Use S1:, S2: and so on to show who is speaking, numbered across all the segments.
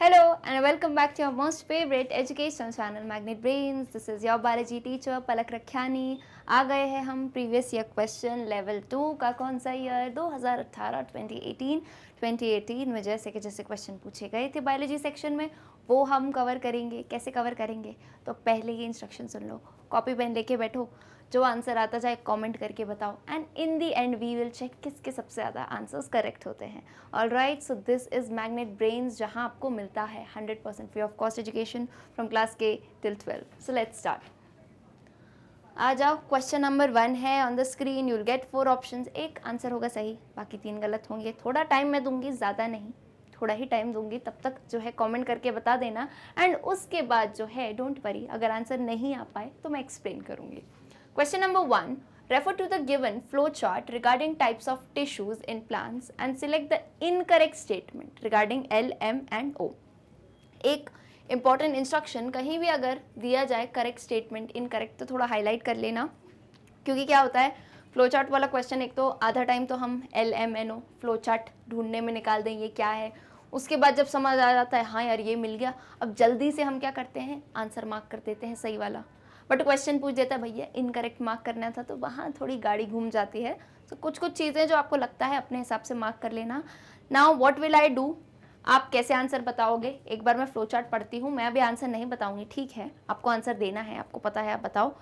S1: Hello and welcome back to your most favorite educational channel Magnet Brains. This is your biology teacher पलक रखियानी. आ गए हैं हम previous year question level 2 का. कौन सा year? 2018 2018 में जैसे क्वेश्चन पूछे गए थे बायोलॉजी सेक्शन में वो हम कवर करेंगे. कैसे कवर करेंगे? तो पहले ही इंस्ट्रक्शन सुन लो, कॉपी पेन लेके बैठो, जो आंसर आता जाए कमेंट करके बताओ and in the end we will check किसके सबसे ज़्यादा आंसर्स करेक्ट होते हैं. Alright, so this is Magnet Brains, जहां आपको मिलता है 100% free of cost education from class K till 12. So let's start. आ जाओ. क्वेश्चन नंबर 1 है on the screen. You will get 4 options. एक आंसर होगा सही, बाकी 3 गलत होंगे. थोड़ा टाइम मैं दूंगी, ज़्यादा नहीं, थोड़ा ही टाइम दूंगी. तब तक जो है कमेंट करके बता देना एंड उसके बाद जो है डोंट वरी, अगर आंसर नहीं आ पाए तो मैं एक्सप्लेन करूंगी. Question number 1. Refer to the given flow chart regarding types of tissues in plants and select the incorrect statement regarding L, M and O. एक important instruction, कहीं भी अगर दिया जाए correct statement incorrect तो थोड़ा highlight कर लेना, क्योंकि क्या होता है फ्लो चार्ट वाला क्वेश्चन, एक तो आधा टाइम तो हम L, M, N, O flow chart ढूंढने में निकाल दें ये क्या है. उसके बाद जब समझ आ जाता है हाँ यार ये मिल गया, अब जल्दी से हम क्या करते हैं आंसर मार्क कर देते हैं सही वाला. बट क्वेश्चन पूछ देता है भैया इनकरेक्ट मार्क करना था, तो वहाँ थोड़ी गाड़ी घूम जाती है. तो कुछ चीज़ें जो आपको लगता है अपने हिसाब से मार्क कर लेना. Now what will I do, आप कैसे आंसर बताओगे? एक बार मैं फ्लो चार्ट पढ़ती हूँ, मैं अभी आंसर नहीं बताऊंगी, ठीक है? आपको आंसर देना है, आपको पता है, आप बताओ.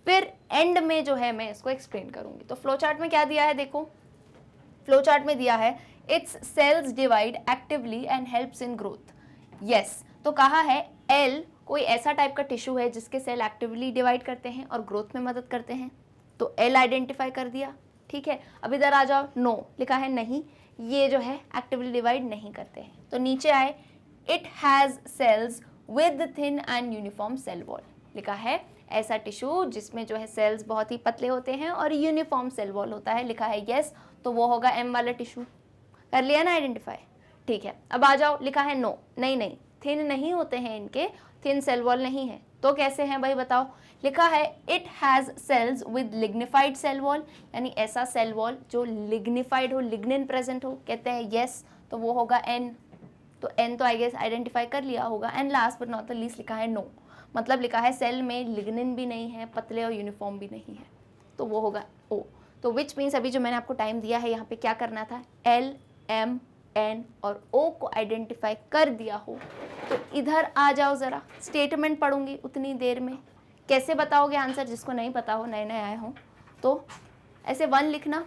S1: फिर एंड में जो है मैं इसको एक्सप्लेन करूंगी. तो फ्लो चार्ट में क्या दिया है देखो. फ्लो चार्ट में दिया है its cells divide actively and helps in growth. Yes, तो कहा है एल कोई ऐसा टाइप का टिश्यू है जिसके सेल एक्टिवली डिवाइड करते हैं और ग्रोथ में मदद करते हैं. तो एल आइडेंटिफाई कर दिया, ठीक है. अब इधर आ जाओ. नो लिखा है नहीं, ये जो है एक्टिवली डिवाइड नहीं करते हैं. तो नीचे आए it has cells with thin and uniform cell wall. लिखा है ऐसा टिश्यू जिसमें जो है सेल्स बहुत ही पतले होते हैं और यूनिफॉर्म सेल वॉल होता है. लिखा है यस, तो वो होगा एम वाला टिश्यू. कर लिया ना आइडेंटिफाई, ठीक है. अब आ जाओ. लिखा है नो, नहीं थिन नहीं होते हैं इनके, थिन सेल वॉल नहीं है. तो कैसे हैं भाई बताओ. लिखा है it has cells with lignified cell wall, यानी ऐसा सेल वॉल जो लिग्निफाइड हो, लिग्निन प्रेजेंट हो. कहते हैं यस, तो वो होगा एन. तो एन तो आई गेस आइडेंटिफाई कर लिया होगा. And last but not the least लिखा है नो, मतलब लिखा है सेल में लिग्निन भी नहीं है, पतले और यूनिफॉर्म भी नहीं है, तो वो होगा ओ. तो विच मीन्स अभी जो मैंने आपको टाइम दिया है यहाँ पे क्या करना था, एल, एम, एन और ओ को आइडेंटिफाई कर दिया हो तो इधर आ जाओ. ज़रा स्टेटमेंट पढ़ूंगी उतनी देर में. कैसे बताओगे आंसर, जिसको नहीं पता हो, नए नए आए हो तो ऐसे 1 लिखना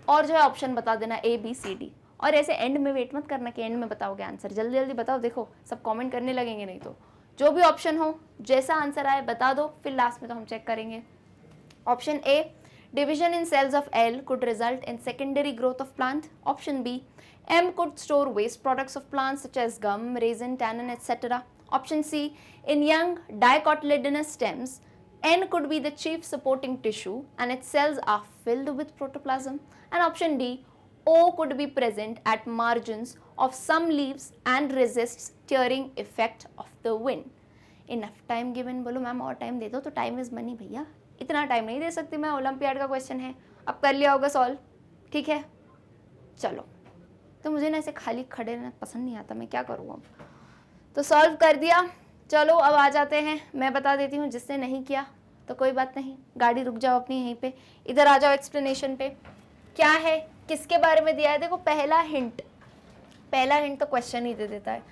S1: और जो है ऑप्शन बता देना A, B, C, D. और ऐसे एंड में वेट मत करना कि एंड में बताओगे आंसर, जल्दी जल्दी बताओ. देखो सब कमेंट करने लगेंगे, नहीं तो जो भी ऑप्शन हो जैसा आंसर आए बता दो, फिर लास्ट में तो हम चेक करेंगे. Option A, division in cells of L could result in secondary growth of plant. Option B, M could store waste products of plants such as gum, resin, tannin, etc. Option C, in young dicotyledonous stems, N could be the chief supporting tissue and its cells are filled with protoplasm. And option D, O could be present at margins of some leaves and resists tearing effect of the wind. Enough time given. बोलो ma'am और time दे दो. तो time is money भैया, इतना time नहीं दे सकती मैं, olympiad का क्वेश्चन है. अब कर लिया होगा सॉल्व, ठीक है. चलो, तो मुझे ना ऐसे खाली खड़े रहना पसंद नहीं आता, मैं क्या करूँ अब. तो सॉल्व कर दिया. चलो अब आ जाते हैं, मैं बता देती हूँ, जिसने नहीं किया तो कोई बात नहीं, गाड़ी रुक जाओ अपनी यहीं पे. इधर आ जाओ एक्सप्लेनेशन पे. क्या है, किसके बारे में दिया है. देखो पहला हिंट तो क्वेश्चन ही दे देता है,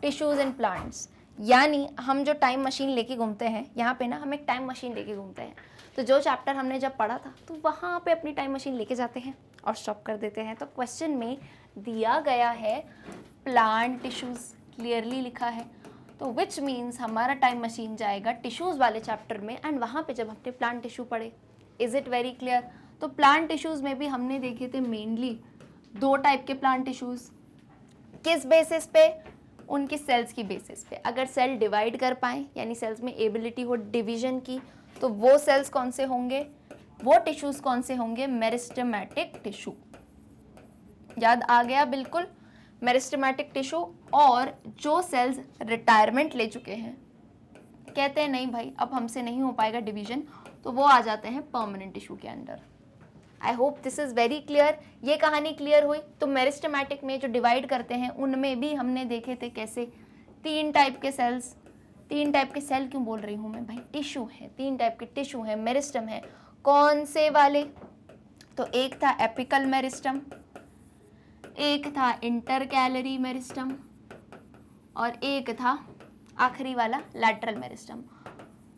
S1: टिश्यूज एंड प्लांट्स. यानी हम जो टाइम मशीन लेके घूमते हैं यहाँ पे ना, हम एक टाइम मशीन लेके घूमते हैं. तो जो चैप्टर हमने जब पढ़ा था तो वहाँ पे अपनी टाइम मशीन लेके जाते हैं और स्टॉप कर देते हैं. तो क्वेश्चन में दिया गया है प्लांट टिश्यूज, क्लियरली लिखा है. तो विच मीन्स हमारा टाइम मशीन जाएगा टिश्यूज वाले चैप्टर में एंड वहाँ पे जब हमने प्लांट टिश्यू पढ़े. Is it very clear. तो प्लांट टिश्यूज में भी हमने देखे थे मेनली 2 टाइप के प्लांट टिश्यूज. किस बेसिस पे, उनकी सेल्स की बेसिस पे. अगर सेल डिवाइड कर पाएँ, यानी सेल्स में एबिलिटी हो डिवीजन की, तो वो सेल्स कौन से होंगे, वो टिश्यूज कौन से होंगे, मेरिस्टेमेटिक टिश्यू. याद आ गया बिल्कुल, मेरिस्टेमेटिक टिश्यू. और जो सेल्स रिटायरमेंट ले चुके हैं, कहते हैं नहीं भाई अब हमसे नहीं हो पाएगा डिवीजन, तो वो आ जाते हैं परमानेंट टिश्यू के अंदर. I hope this is very clear. ये कहानी क्लियर हुई. तो मेरिस्टेमेटिक में जो डिवाइड करते हैं उनमें भी हमने देखे थे कैसे तीन टाइप के सेल्स, तीन टाइप के सेल क्यों बोल रही हूँ मैं भाई, टिश्यू है, तीन टाइप के टिश्यू है, मेरिस्टम है। कौन से वाले? तो एक था एपिकल मेरिस्टम, एक था इंटरकैलरी मेरिस्टम, और एक था आखिरी वाला लैटरल मेरिस्टम।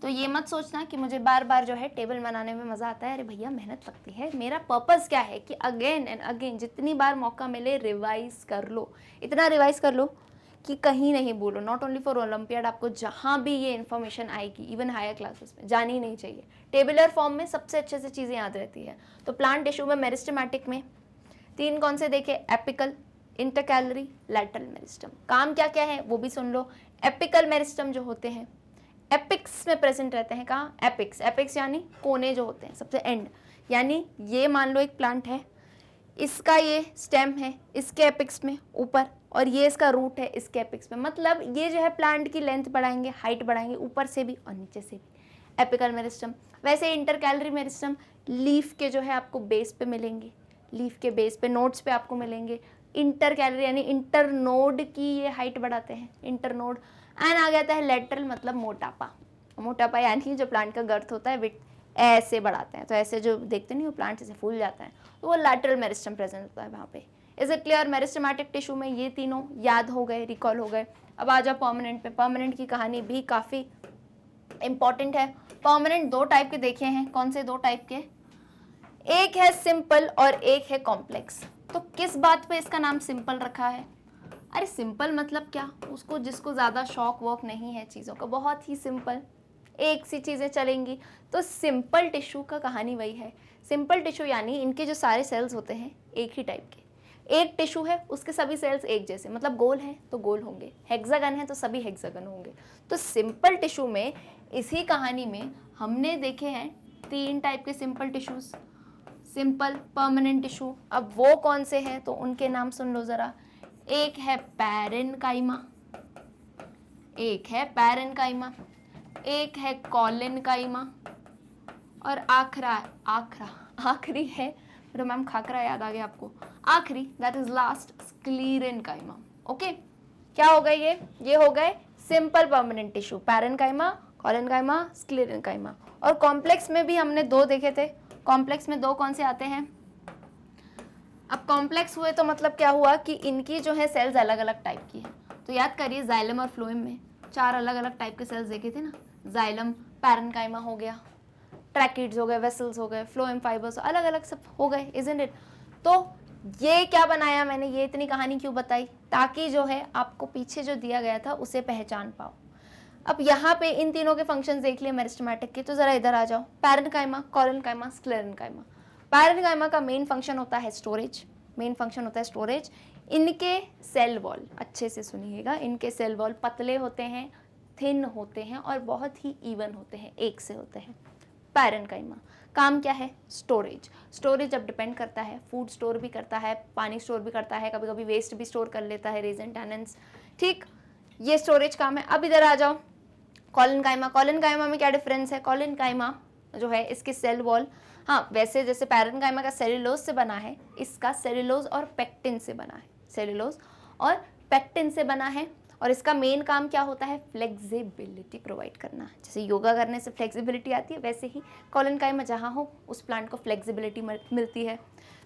S1: तो ये मत सोचना कि मुझे बार बार जो है टेबल बनाने में मज़ा आता है। अरे भैया मेहनत लगती है। मेरा पर्पस क्या है कि अगेन एंड अगेन जितनी बार मौका मिले रिवाइज कर लो, इतना रिवाइज कर लो कि कहीं नहीं भूलो। नॉट ओनली फॉर ओलंपियाड, आपको जहाँ भी ये इन्फॉर्मेशन आएगी इवन हायर क्लासेस में जानी ही नहीं चाहिए। टेबुलर फॉर्म में सबसे अच्छे से चीज़ें याद रहती है। तो प्लांट टिश्यू में मेरिस्टेमेटिक में तीन कौन से देखे? Apical, intercalary, lateral meristem. काम क्या क्या है वो भी सुन लो। एपिकल मेरिस्टम जो होते हैं एपिक्स में प्रेजेंट रहते हैं। कहाँ? एपिक्स। एपिक्स यानी कोने जो होते हैं सबसे एंड, यानी ये मान लो एक प्लांट है, इसका ये स्टेम है इसके एपिक्स में ऊपर, और ये इसका रूट है इसके एपिक्स में। मतलब ये जो है प्लांट की लेंथ बढ़ाएंगे, हाइट बढ़ाएंगे, ऊपर से भी और नीचे से भी। Apical meristem. वैसे इंटरकैलरी मेरिस्टम लीफ के जो है आपको बेस पे मिलेंगे, लीफ के बेस पे नोड्स पे आपको मिलेंगे। इंटरकैलरी यानी इंटरनोड की ये हाइट बढ़ाते हैं, इंटरनोड। एंड आ जाता है लेटरल, मतलब मोटापा। मोटापा यानी जो प्लांट का गर्थ होता है विथ ऐसे बढ़ाते हैं। तो ऐसे जो देखते नहीं वो प्लांट ऐसे फूल जाता है, तो वो लैटरल मेरिस्टम प्रेजेंट होता है वहाँ पे। Is it clear? Meristematic tissue में ये तीनों याद हो गए, रिकॉल हो गए। अब आ जाओ परमानेंट पे। परमानेंट की कहानी भी काफ़ी इंपॉर्टेंट है। परमानेंट दो टाइप के देखे हैं। कौन से दो टाइप के? एक है सिंपल और एक है कॉम्प्लेक्स। तो किस बात पे इसका नाम सिंपल रखा है? अरे सिंपल मतलब क्या? उसको जिसको ज़्यादा शौक वॉक नहीं है चीज़ों का, बहुत ही सिंपल एक सी चीज़ें चलेंगी। तो सिंपल टिश्यू का कहानी वही है। सिंपल टिश्यू यानी इनके जो सारे सेल्स होते हैं एक ही टाइप के। एक टिश्यू है उसके सभी सेल्स एक जैसे, मतलब गोल है तो गोल होंगे, हेक्सागन है तो सभी हेक्सागन होंगे। तो सिंपल टिश्यू में इसी कहानी में हमने देखे हैं तीन टाइप के simple tissues, simple, permanent tissue. अब वो कौन से हैं तो उनके नाम सुन लो ज़रा। एक है पैरेनकाइमा, एक है पैरेनकाइमा, एक है कॉलिनकाइमा, और आखिरी है, तो मैम खाकरा याद आ गया आपको, आखिरी that is last sclerenchyma. Okay, क्या हो गए ये हो गए simple permanent tissue, parenchyma, collenchyma, sclerenchyma. और कॉम्प्लेक्स में भी हमने दो देखे थे। कॉम्प्लेक्स में दो कौन से आते हैं? अब कॉम्प्लेक्स हुए तो मतलब क्या हुआ कि इनकी जो है सेल्स अलग अलग टाइप की है। तो याद करिए जाइलम और फ्लोएम में चार अलग अलग टाइप के सेल्स देखे थे ना। जाइलम, पैरेनकाइमा हो गया, ट्रैकिड्स हो गए, वेसल्स हो गए, फ्लोएम फाइबर्स, अलग अलग सब हो गए, इजंट इट। तो ये क्या बनाया मैंने, ये इतनी कहानी क्यों बताई? ताकि जो है आपको पीछे जो दिया गया था उसे पहचान पाओ। अब यहाँ पे इन तीनों के फंक्शंस देख लिए मेरिस्टेमेटिक के, तो जरा इधर आ जाओ। Parenchyma, collenchyma, sclerenchyma. पैरेनकाइमा का मेन फंक्शन होता है स्टोरेज, मेन फंक्शन होता है स्टोरेज। इनके सेल वॉल अच्छे से सुनिएगा, इनके सेल वॉल पतले होते हैं, थिन होते हैं और बहुत ही इवन होते हैं, एक से होते हैं। पैरेनकाइमा काम क्या है? स्टोरेज। स्टोरेज अब डिपेंड करता है, फूड स्टोर भी करता है, पानी स्टोर भी करता है, कभी कभी वेस्ट भी स्टोर कर लेता है, रेजन टैनेंस, ठीक, ये स्टोरेज काम है। अब इधर आ जाओ कॉलिनकाइमा। कॉलिनकाइमा में क्या डिफरेंस है? कॉलिनकाइमा जो है इसकी सेल वॉल, हाँ वैसे जैसे पैरेनकाइमा का सेल्यूलोज से बना है, इसका सेल्यूलोज और पेक्टिन से बना है, सेल्यूलोज और पेक्टिन से बना है। और इसका मेन काम क्या होता है? फ्लेक्सिबिलिटी प्रोवाइड करना। जैसे योगा करने से फ्लेक्सिबिलिटी आती है, वैसे ही कॉलिनकाइमा जहाँ हो उस प्लांट को फ्लेक्सिबिलिटी मिलती है।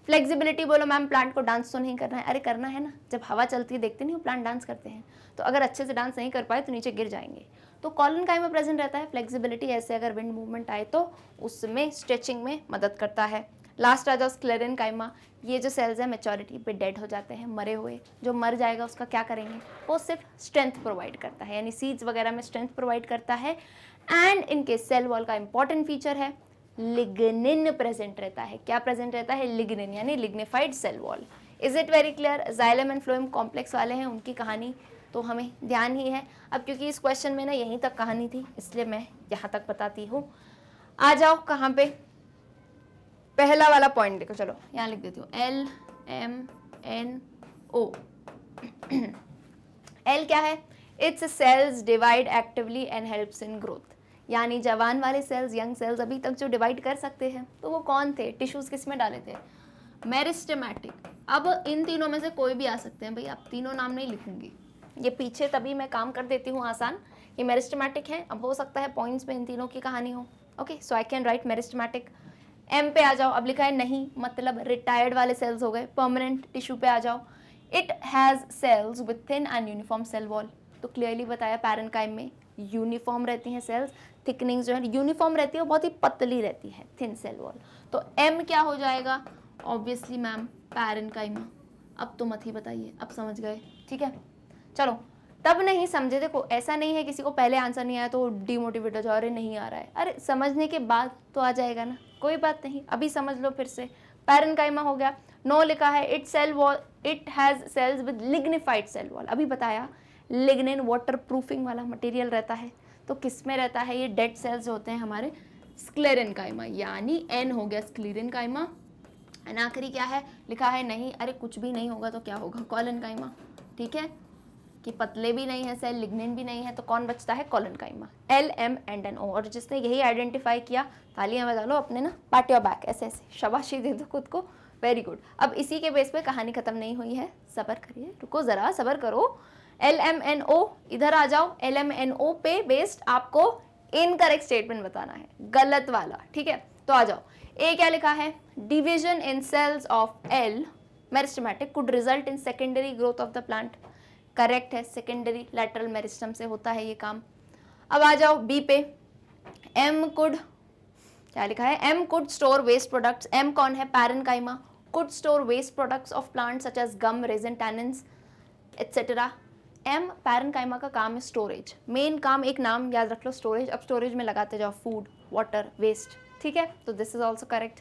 S1: फ्लेक्सिबिलिटी बोलो मैम प्लांट को डांस तो नहीं करना है, अरे करना है ना। जब हवा चलती है देखते नहीं हो प्लांट डांस करते हैं, तो अगर अच्छे से डांस नहीं कर पाए तो नीचे गिर जाएंगे। तो कॉलिनकाइमा प्रेजेंट रहता है फ्लेक्सिबिलिटी, ऐसे अगर विंड मूवमेंट आए तो उसमें स्ट्रेचिंग में मदद करता है। लास्ट आ जाओ स्क्लेरेनकाइमा। ये जो सेल्स है मेच्योरिटी पे डेड हो जाते हैं, मरे हुए, जो मर जाएगा उसका क्या करेंगे? वो सिर्फ स्ट्रेंथ प्रोवाइड करता है, यानी सीड्स वगैरह में स्ट्रेंथ प्रोवाइड करता है। एंड इनके सेल वॉल का इंपॉर्टेंट फीचर है लिग्निन प्रेजेंट रहता है। क्या प्रेजेंट रहता है? लिग्निन, यानी lignified cell wall. Is it very clear? Xylem and phloem complex वाले हैं, उनकी कहानी तो हमें ध्यान ही है। अब क्योंकि इस क्वेश्चन में ना यहीं तक कहानी थी इसलिए मैं यहाँ तक बताती हूँ। आ जाओ कहाँ पे, पहला वाला पॉइंट देखो, चलो यहाँ लिख देती हूँ, LMNO। L क्या है? Its cells divide actively and helps in growth. यानी जवान वाले सेल्स, यंग सेल्स अभी तक जो डिवाइड कर सकते हैं तो वो कौन थे? टिश्यूज किस में डाले थे? मेरिस्टेमेटिक। अब इन तीनों में से कोई भी आ सकते हैं भाई, आप तीनों नाम नहीं लिखूंगी, ये पीछे तभी मैं काम कर देती हूँ आसान, ये मेरिस्टेमेटिक है, अब हो सकता है पॉइंट्स में इन तीनों की कहानी हो। Okay, so I can write meristematic. M पे आ जाओ, अब लिखा है नहीं, मतलब रिटायर्ड वाले सेल्स हो गए। परमानेंट टिश्यू पे आ जाओ, it has cells with thin and uniform cell wall, तो क्लियरली बताया पैरेन्काइम में यूनिफॉर्म रहती हैं सेल्स, थिकनिंग जो है यूनिफॉर्म रहती है, बहुत ही पतली रहती है, थिन सेल वॉल। तो एम क्या हो जाएगा, ऑब्वियसली मैम पैरेन्काइमा। अब तो मत ही बताइए, अब समझ गए, ठीक है। चलो, तब नहीं समझे, देखो ऐसा नहीं है किसी को पहले आंसर नहीं आया तो डिमोटिवेट हो जाओ, अरे नहीं आ रहा है, अरे समझने के बाद तो आ जाएगा ना, कोई बात नहीं, अभी समझ लो फिर से। पैरेन्काइमा हो गया। नो लिखा है it cell wall, it has cells with lignified cell wall, अभी बताया लिग्निन वाटर प्रूफिंग वाला मटेरियल रहता है, तो किस में रहता है, ये डेड सेल्स होते हैं हमारे स्क्लेरेनकाइमा, यानी एन हो गया स्क्लेरेनकाइमा। एंड आखिरी क्या है, लिखा है नहीं, अरे कुछ भी नहीं होगा तो क्या होगा, कॉलनकाइमा, ठीक है, कि पतले भी नहीं है सेल, लिग्निन भी नहीं है, तो कौन बचता है, collenchyma, L M and N O. और जिसने यही आइडेंटिफाई किया, तालियां बजा लो अपने ना, पैट योर बैक, ऐसे ऐसे शाबाशी दे दो खुद को, वेरी गुड। अब इसी के बेस पे कहानी खत्म नहीं हुई है, सब्र करिए, रुको जरा, सब्र करो। एल एम एन ओ, इधर आ जाओ, एल एम एन ओ पे बेस्ड आपको इनकरेक्ट स्टेटमेंट बताना है, गलत वाला, ठीक है। तो आ जाओ, ए क्या लिखा है, division in cells of L meristematic could result in secondary growth of the plant, correct है, सेकेंडरी लैटरल मेरिस्टम से होता है ये काम। अब आ जाओ बी पे, एम कुड, क्या लिखा है, M could store waste products, M कौन है, parenchyma, could store waste products of plants such as gum, resin, tannins etcetera. M parenchyma का काम है स्टोरेज, मेन काम, एक नाम याद रख लो, स्टोरेज। अब स्टोरेज में लगाते जाओ फूड, वाटर, वेस्ट, ठीक है, तो this is also correct.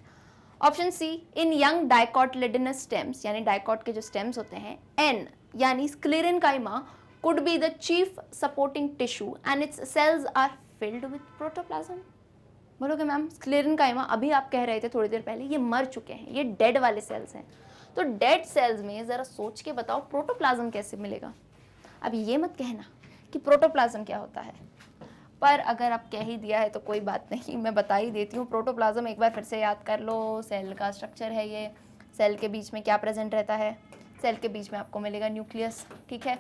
S1: Option C, in young dicotyledonous stems, यानी डाइकोट के जो स्टेम्स होते हैं, एन यानी sclerenchyma could be the chief supporting tissue and its cells are filled with protoplasm. बोलोगे मैम स्क्लेरेनकाइमा, अभी आप कह रहे थे थोड़ी देर पहले ये मर चुके हैं, ये डेड वाले सेल्स हैं, तो डेड सेल्स में जरा सोच के बताओ प्रोटोप्लाज्म कैसे मिलेगा। अब ये मत कहना कि प्रोटोप्लाज्म क्या होता है, पर अगर आप कह ही दिया है तो कोई बात नहीं, मैं बता ही देती हूँ। प्रोटोप्लाज्म एक बार फिर से याद कर लो, सेल का स्ट्रक्चर है ये, सेल के बीच में क्या प्रेजेंट रहता है, सेल के बीच में आपको मिलेगा न्यूक्लियस, ठीक है,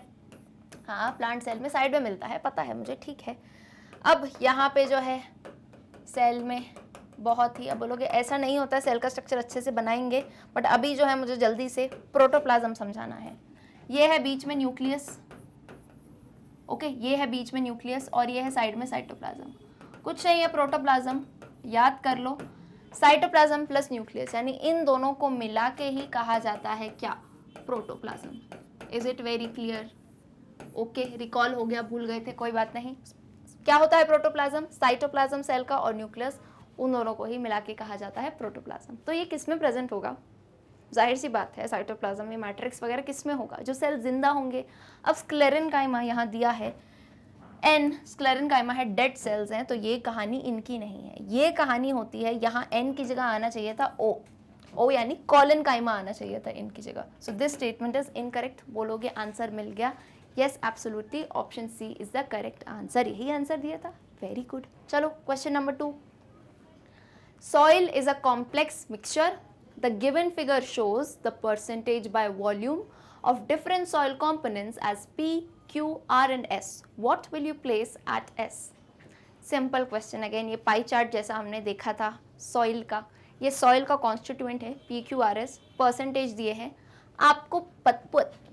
S1: हाँ प्लांट सेल में साइड में मिलता है, पता है मुझे, ठीक है। अब यहाँ पे जो है सेल में बहुत ही, अब बोलोगे ऐसा नहीं होता है, सेल का स्ट्रक्चर अच्छे से बनाएंगे, बट अभी जो है मुझे जल्दी से प्रोटोप्लाज्म समझाना है। ये है बीच में न्यूक्लियस, ओके, ये है बीच में न्यूक्लियस और ये है साइड में साइटोप्लाज्म, कुछ नहीं है प्रोटोप्लाज्म, याद कर लो, साइटोप्लाज्म प्लस न्यूक्लियस, यानी इन दोनों को मिला के ही कहा जाता है क्या, protoplasm. Is it very clear, okay, recall हो गया, भूल गए थे, कोई बात नहीं। क्या होता है प्रोटोप्लाज्म, साइटोप्लाज्म सेल का और न्यूक्लियस, उन दोनों को ही मिला के कहा जाता है प्रोटोप्लाज्म। तो ये किस में प्रेजेंट होगा, जाहिर सी बात है साइटोप्लाज्म में, मैट्रिक्स वगैरह किस में होगा, जो सेल जिंदा होंगे। अब स्क्लेरेनकाइमा यहाँ दिया है, एन स्क्लेरेनकाइमा है, डेड सेल्स हैं, तो ये कहानी इनकी नहीं है, ये कहानी होती है, यहाँ एन की जगह आना चाहिए था ओ, ओ यानी कॉलनकाइमा आना चाहिए था इनकी जगह। So this statement is incorrect, बोलोगे आंसर मिल गया, yes absolutely option C is the correct answer, यही आंसर दिया था, वेरी गुड। चलो question number 2, soil is a complex mixture, the given figure shows the percentage by volume of different soil components as P, Q, R and S, what will you place at S? Simple question, again ये pie chart जैसा हमने देखा था soil का, ये soil का constituent है P Q R S, percentage दिए हैं, आपको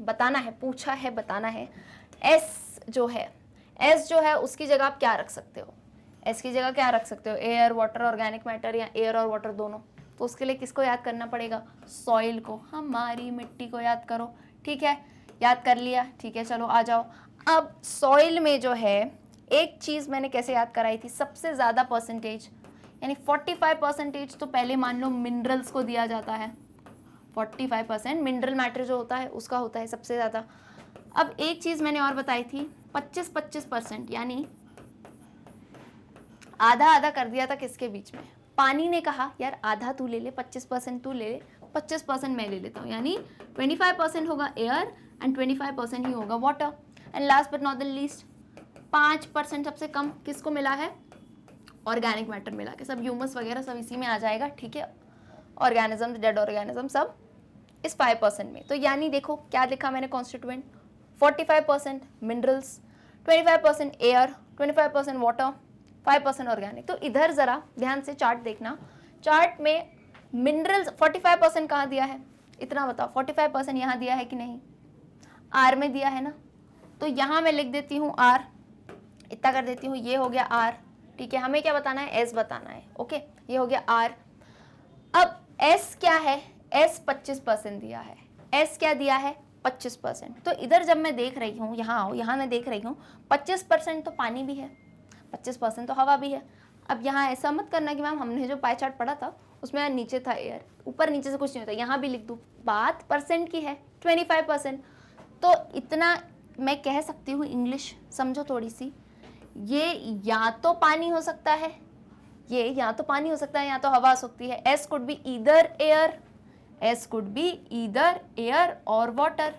S1: बताना है, पूछा है बताना है। एस जो है उसकी जगह आप क्या रख सकते हो, एस की जगह क्या रख सकते हो, एयर, वाटर, ऑर्गेनिक मैटर, या एयर और वाटर दोनों। तो उसके लिए किसको याद करना पड़ेगा, सॉइल को, हमारी मिट्टी को याद करो, ठीक है, याद कर लिया, ठीक है, चलो आ जाओ। अब सॉइल में जो है एक चीज़ मैंने कैसे याद कराई थी, सबसे ज़्यादा परसेंटेज यानी 45% तो पहले मान लो मिनरल्स को दिया जाता है, 45% मिनरल मैटर जो होता है उसका होता है सबसे ज़्यादा। अब एक चीज़ मैंने और बताई थी, 25% यानी आधा आधा कर दिया था किसके बीच में, पानी ने कहा यार आधा तू ले ले, 25% तू ले ले, 25% मैं ले लेता हूँ, यानी 25% होगा एयर एंड 25% ही होगा water. And last but not the least 5% सबसे कम किसको मिला है, ऑर्गेनिक मैटर मिला के, सब ह्यूमस वगैरह सब इसी में आ जाएगा, ठीक है, ऑर्गेनिज्म, डेड ऑर्गेनिज्म सब इस 5% में। तो यानी देखो क्या लिखा मैंने constituent 45% minerals, 25% air, 25% water, 5% organic. तो इधर ज़रा ध्यान से चार्ट देखना, चार्ट में मिनरल्स 45% कहाँ दिया है, इतना बताओ, 45% यहाँ दिया है कि नहीं, आर में दिया है ना, तो यहाँ मैं लिख देती हूँ आर, इतना कर देती हूँ, ये हो गया आर, ठीक है। हमें क्या बताना है, एस बताना है, ओके, ये हो गया आर। अब एस क्या है, एस 25% दिया है, एस क्या दिया है 25%। तो इधर जब मैं देख रही हूँ, यहाँ आओ, यहाँ मैं देख रही हूँ 25% तो पानी भी है, 25% तो हवा भी है। अब यहाँ ऐसा मत करना कि मैम हमने जो पाई चार्ट पढ़ा था उसमें नीचे था एयर, ऊपर नीचे से कुछ नहीं होता, यहाँ भी लिख दूँ, बात परसेंट की है, 25%। तो इतना मैं कह सकती हूँ, इंग्लिश समझो थोड़ी सी, ये या तो पानी हो सकता है, ये या तो पानी हो सकता है या तो हवा हो सकती है। S could be either air, S could be either air or water,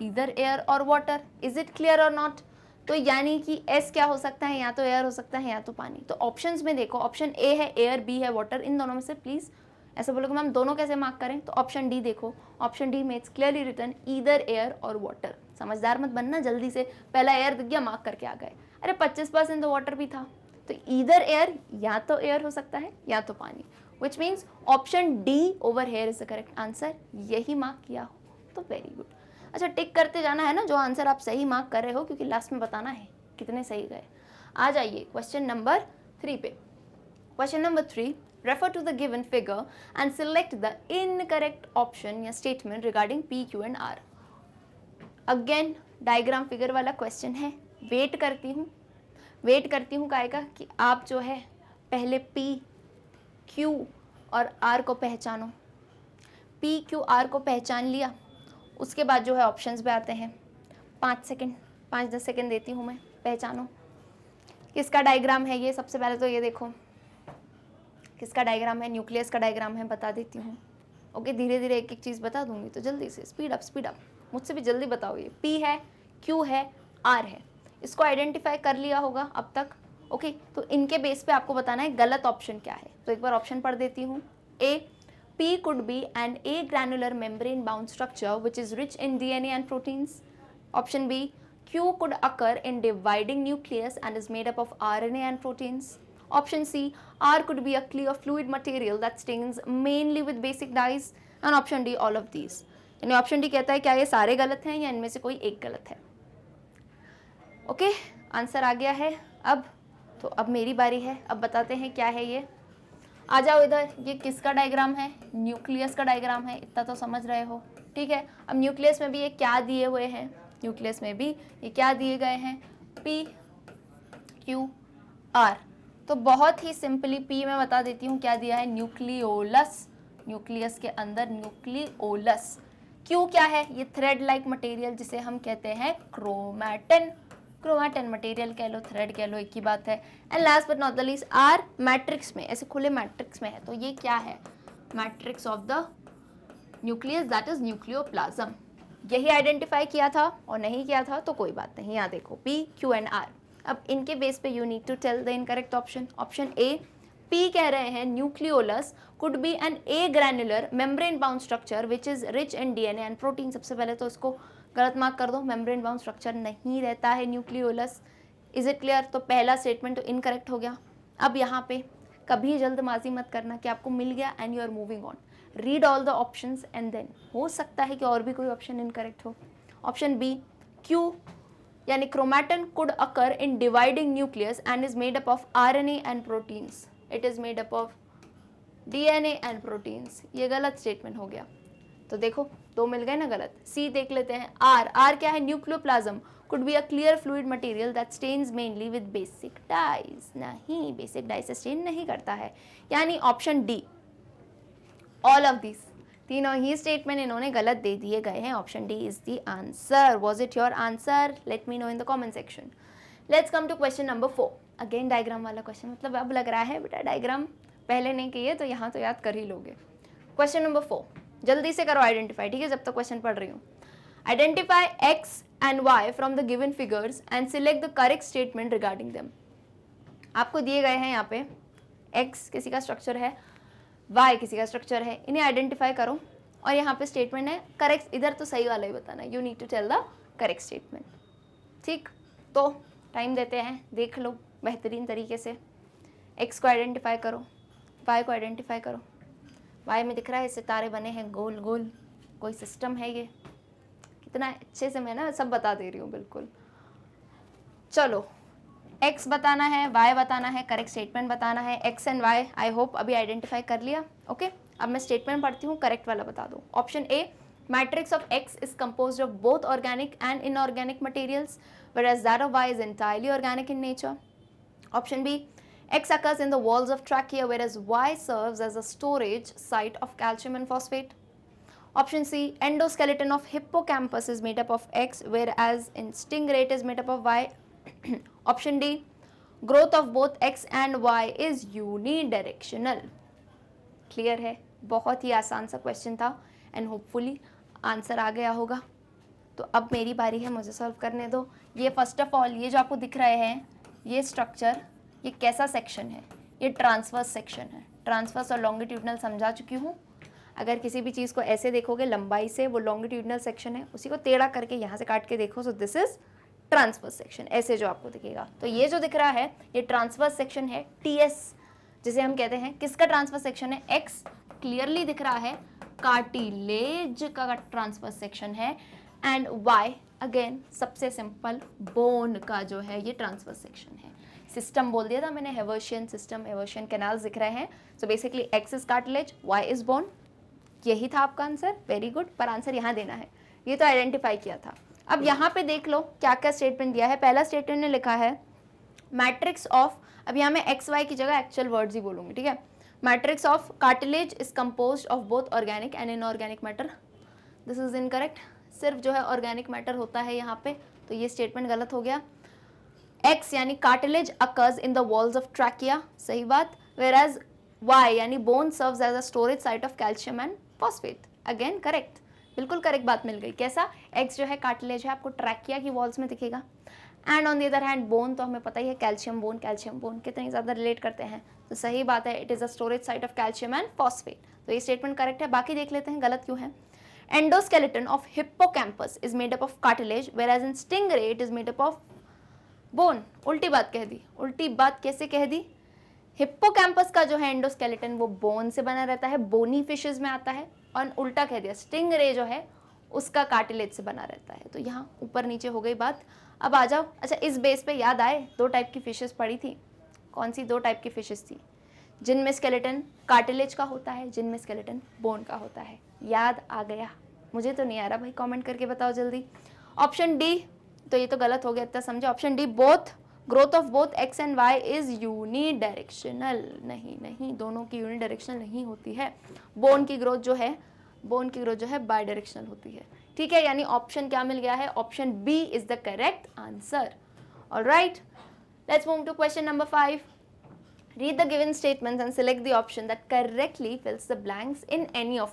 S1: either air or water. Is it clear और नॉट? तो यानी कि एस क्या हो सकता है, या तो एयर हो सकता है या तो पानी। तो ऑप्शंस में देखो, ऑप्शन ए है एयर, बी है वाटर, इन दोनों में से प्लीज ऐसे बोलोगे मैम दोनों कैसे मार्क करें, तो ऑप्शन डी देखो, ऑप्शन डी में it's clearly written either air or water. समझदार मत बनना, जल्दी से पहला एयर दिख गया मार्क करके आ गए, अरे 25% तो वाटर भी था। तो ईदर एयर, या तो एयर हो सकता है या तो पानी, विच means option D over here is the correct answer. यही मार्क किया हो तो वेरी गुड। अच्छा, टिक करते जाना है ना जो आंसर आप सही मार्क कर रहे हो, क्योंकि लास्ट में बताना है कितने सही गए। आ जाइए क्वेश्चन नंबर 3 पे। Question number 3, refer to the given figure and select the incorrect option या statement regarding P, Q and R। Again diagram figure वाला क्वेश्चन है, वेट करती हूँ कायका कि आप जो है पहले P, Q और R को पहचानो। P, Q, R को पहचान लिया, उसके बाद जो है ऑप्शंस पे आते हैं। 5-10 सेकेंड देती हूँ मैं, पहचानो किसका डायग्राम है ये। सबसे पहले तो ये देखो किसका डायग्राम है, न्यूक्लियस का डायग्राम है, बता देती हूँ। ओके, धीरे धीरे एक एक चीज़ बता दूंगी, तो जल्दी से स्पीड अप, मुझसे भी जल्दी बताओ। ये P है, Q है, R है, इसको आइडेंटिफाई कर लिया होगा अब तक। ओके, तो इनके बेस पे आपको बताना है गलत ऑप्शन क्या है। तो एक बार ऑप्शन पढ़ देती हूँ। ए, P could be an agranular membrane bound structure which is rich in DNA and proteins. Option B, Q could occur in dividing nucleus and is made up of RNA and proteins. Option C, R could be a clear fluid material that stains mainly with basic dyes. And option D, all of these. यानी option D कहता है क्या ये सारे गलत हैं या इनमें से कोई एक गलत है। ओके, आंसर आ गया है अब। तो अब मेरी बारी है, अब बताते हैं क्या है ये। आ जाओ इधर, ये किसका डायग्राम है, न्यूक्लियस का डायग्राम है, इतना तो समझ रहे हो, ठीक है। अब न्यूक्लियस में भी ये क्या दिए हुए हैं, न्यूक्लियस में भी ये क्या दिए गए हैं, P, Q, R। तो बहुत ही सिंपली P में बता देती हूँ क्या दिया है, न्यूक्लियोलस, न्यूक्लियस के अंदर न्यूक्लियोलस। Q क्या है, ये थ्रेड लाइक मटेरियल जिसे हम कहते हैं क्रोमैटिन, क्रोमैटिन मटेरियल कह लो, थ्रेड कह लो, एक ही बात है। And last but not the least R matrix में, ऐसे खुले मैट्रिक्स में है, तो ये क्या है, matrix of the nucleus that is nucleoplasm. यही आइडेंटिफाई किया था और नहीं किया था तो कोई बात नहीं, यहाँ देखो P, Q एंड R। अब इनके बेस पे you need to tell the incorrect option. Option A, P कह रहे हैं nucleolus could be an agranular membrane bound structure which is rich in DNA and protein. सबसे पहले तो इसको गलत मार्क कर दो, मेम्ब्रेन बाउंड स्ट्रक्चर नहीं रहता है न्यूक्लियोलस। Is it clear? तो पहला स्टेटमेंट तो इनकरेक्ट हो गया। अब यहाँ पे कभी जल्दबाजी मत करना कि आपको मिल गया and you are moving on, read all the options and then हो सकता है कि और भी कोई ऑप्शन इनकरेक्ट हो। ऑप्शन बी, Q यानी chromatin could occur in dividing nucleus and is made up of RNA and proteins, it is made up of DNA and proteins. ये गलत स्टेटमेंट हो गया। तो देखो दो मिल गए ना गलत। सी देख लेते हैं, R क्या है, nucleoplasm could be a clear fluid material that stains mainly with basic dyes. नहीं, बेसिक डाइज से स्टेन नहीं करता है, यानी option D, all of this, तीनों ही स्टेटमेंट इन्होंने गलत दे दिए गए हैं। Option D is the answer. Was it your answer? Let me know in the comment section. Let's come to question number 4। Again diagram वाला क्वेश्चन, मतलब अब लग रहा है बेटा डायग्राम पहले नहीं किए तो यहाँ तो याद कर ही लोगे। क्वेश्चन नंबर 4, जल्दी से करो आइडेंटिफाई, ठीक है, जब तक क्वेश्चन पढ़ रही हूँ। Identify X and Y from the given figures and select the correct statement regarding them. आपको दिए गए हैं यहाँ पे एक्स किसी का स्ट्रक्चर है, वाई किसी का स्ट्रक्चर है, इन्हें आइडेंटिफाई करो और यहाँ पे स्टेटमेंट है करेक्ट। इधर तो सही वाला ही बताना है, you need to tell the correct statement. ठीक, तो टाइम देते हैं, देख लो बेहतरीन तरीके से। एक्स को आइडेंटिफाई करो, वाई को आइडेंटिफाई करो। वाई में दिख रहा है सितारे बने हैं गोल गोल, कोई सिस्टम है ये? कितना अच्छे से मैं ना सब बता दे रही हूँ बिल्कुल। चलो, एक्स बताना है, वाई बताना है, करेक्ट स्टेटमेंट बताना है। X and Y I hope अभी आइडेंटिफाई कर लिया। ओके, अब मैं स्टेटमेंट पढ़ती हूँ, करेक्ट वाला बता दो। Option A, matrix of x is composed of both organic and inorganic materials whereas that of y is entirely organic in nature. Option B, X occurs in the walls of trachea whereas Y serves as a storage site of calcium and phosphate. Option C, endoskeleton of hippocampus is made up of X whereas in stingray is made up of Y. Option D, growth of both X and Y is unidirectional. Clear है? बहुत ही आसान सा question था and hopefully answer आ गया होगा। तो अब मेरी बारी है, मुझे सॉल्व करने दो। ये फर्स्ट ऑफ ऑल ये जो आपको दिख रहे हैं ये स्ट्रक्चर, ये कैसा सेक्शन है? ये ट्रांसवर्स सेक्शन है। ट्रांसवर्स और लॉन्गिट्यूडनल समझा चुकी हूँ। अगर किसी भी चीज़ को ऐसे देखोगे लंबाई से, वो लॉन्गिट्यूडनल सेक्शन है। उसी को टेढ़ा करके यहाँ से काट के देखो, so this is transverse section, ऐसे जो आपको दिखेगा। तो ये जो दिख रहा है ये ट्रांसवर्स सेक्शन है, टीएस जिसे हम कहते हैं। किसका ट्रांसवर्स सेक्शन है? एक्स क्लियरली दिख रहा है, कार्टिलेज का ट्रांसवर्स सेक्शन है। एंड वाई अगेन सबसे सिंपल, बोन का जो है ये ट्रांसवर्स सेक्शन है। सिस्टम बोल दिया था मैंने, हेवर्शियन सिस्टम, हेवर्शियन कैनाल्स दिख रहे हैं। So basically X is cartilage, Y is bone. यही था आपका आंसर, वेरी गुड। पर आंसर यहाँ देना है, ये तो आइडेंटिफाई किया था। अब यहाँ पे देख लो क्या क्या स्टेटमेंट दिया है। पहला स्टेटमेंट ने लिखा है मैट्रिक्स ऑफ, अब यहाँ मैं एक्स वाई की जगह एक्चुअल वर्ड्स ही बोलूंगी, ठीक है। Matrix of cartilage is composed of both organic and inorganic matter. This is incorrect. सिर्फ जो है ऑर्गेनिक मैटर होता है यहाँ पे, तो ये स्टेटमेंट गलत हो गया। एक्स यानी cartilage occurs in the walls of trachea, सही बात। वेराज वाई यानी bone serves as a storage site of calcium and phosphate, again correct, बिल्कुल करेक्ट बात मिल गई। कैसा? एक्स जो है कार्टिलेज है, आपको ट्रैकिया की वॉल्स में दिखेगा। And on the other hand bone, तो हमें पता ही है कैल्शियम बोन कितनी ज़्यादा रिलेट करते हैं, तो सही बात है, it is a storage site of calcium and phosphate. तो ये स्टेटमेंट करेक्ट है। बाकी देख लेते हैं गलत क्यों है। Endoskeleton of hippocampus is made up of cartilage, whereas in stingray it is made up of bone. उल्टी बात कह दी। उल्टी बात कैसे कह दी? हिप्पोकैम्पस का जो है एंडोस्केलेटन वो बोन से बना रहता है, बोनी फिशेज में आता है। और उल्टा कह दिया, स्टिंगरे जो है उसका कार्टिलेज से बना रहता है। तो यहाँ ऊपर नीचे हो गई बात। अब आ जाओ, अच्छा इस बेस पे याद आए, दो टाइप की फिशेज पड़ी थी। कौन सी दो टाइप की फिशेज थी? जिनमें स्केलेटन कार्टिलेज का होता है, जिनमें स्केलेटन बोन का होता है। याद आ गया? मुझे तो नहीं आ रहा भाई, कमेंट करके बताओ जल्दी। ऑप्शन डी, तो ये तो गलत हो गया, इतना समझे। Option D, both growth of both X and Y is unidirectional. नहीं, दोनों की यूनिडायरेक्शनल नहीं होती है। बोन की ग्रोथ जो है बाई डायरेक्शनल होती है, ठीक है। यानी ऑप्शन क्या मिल गया है? Option B is the correct answer. Alright, let's move to question number 5. Read the given statements and select the option that correctly fills the blanks in any of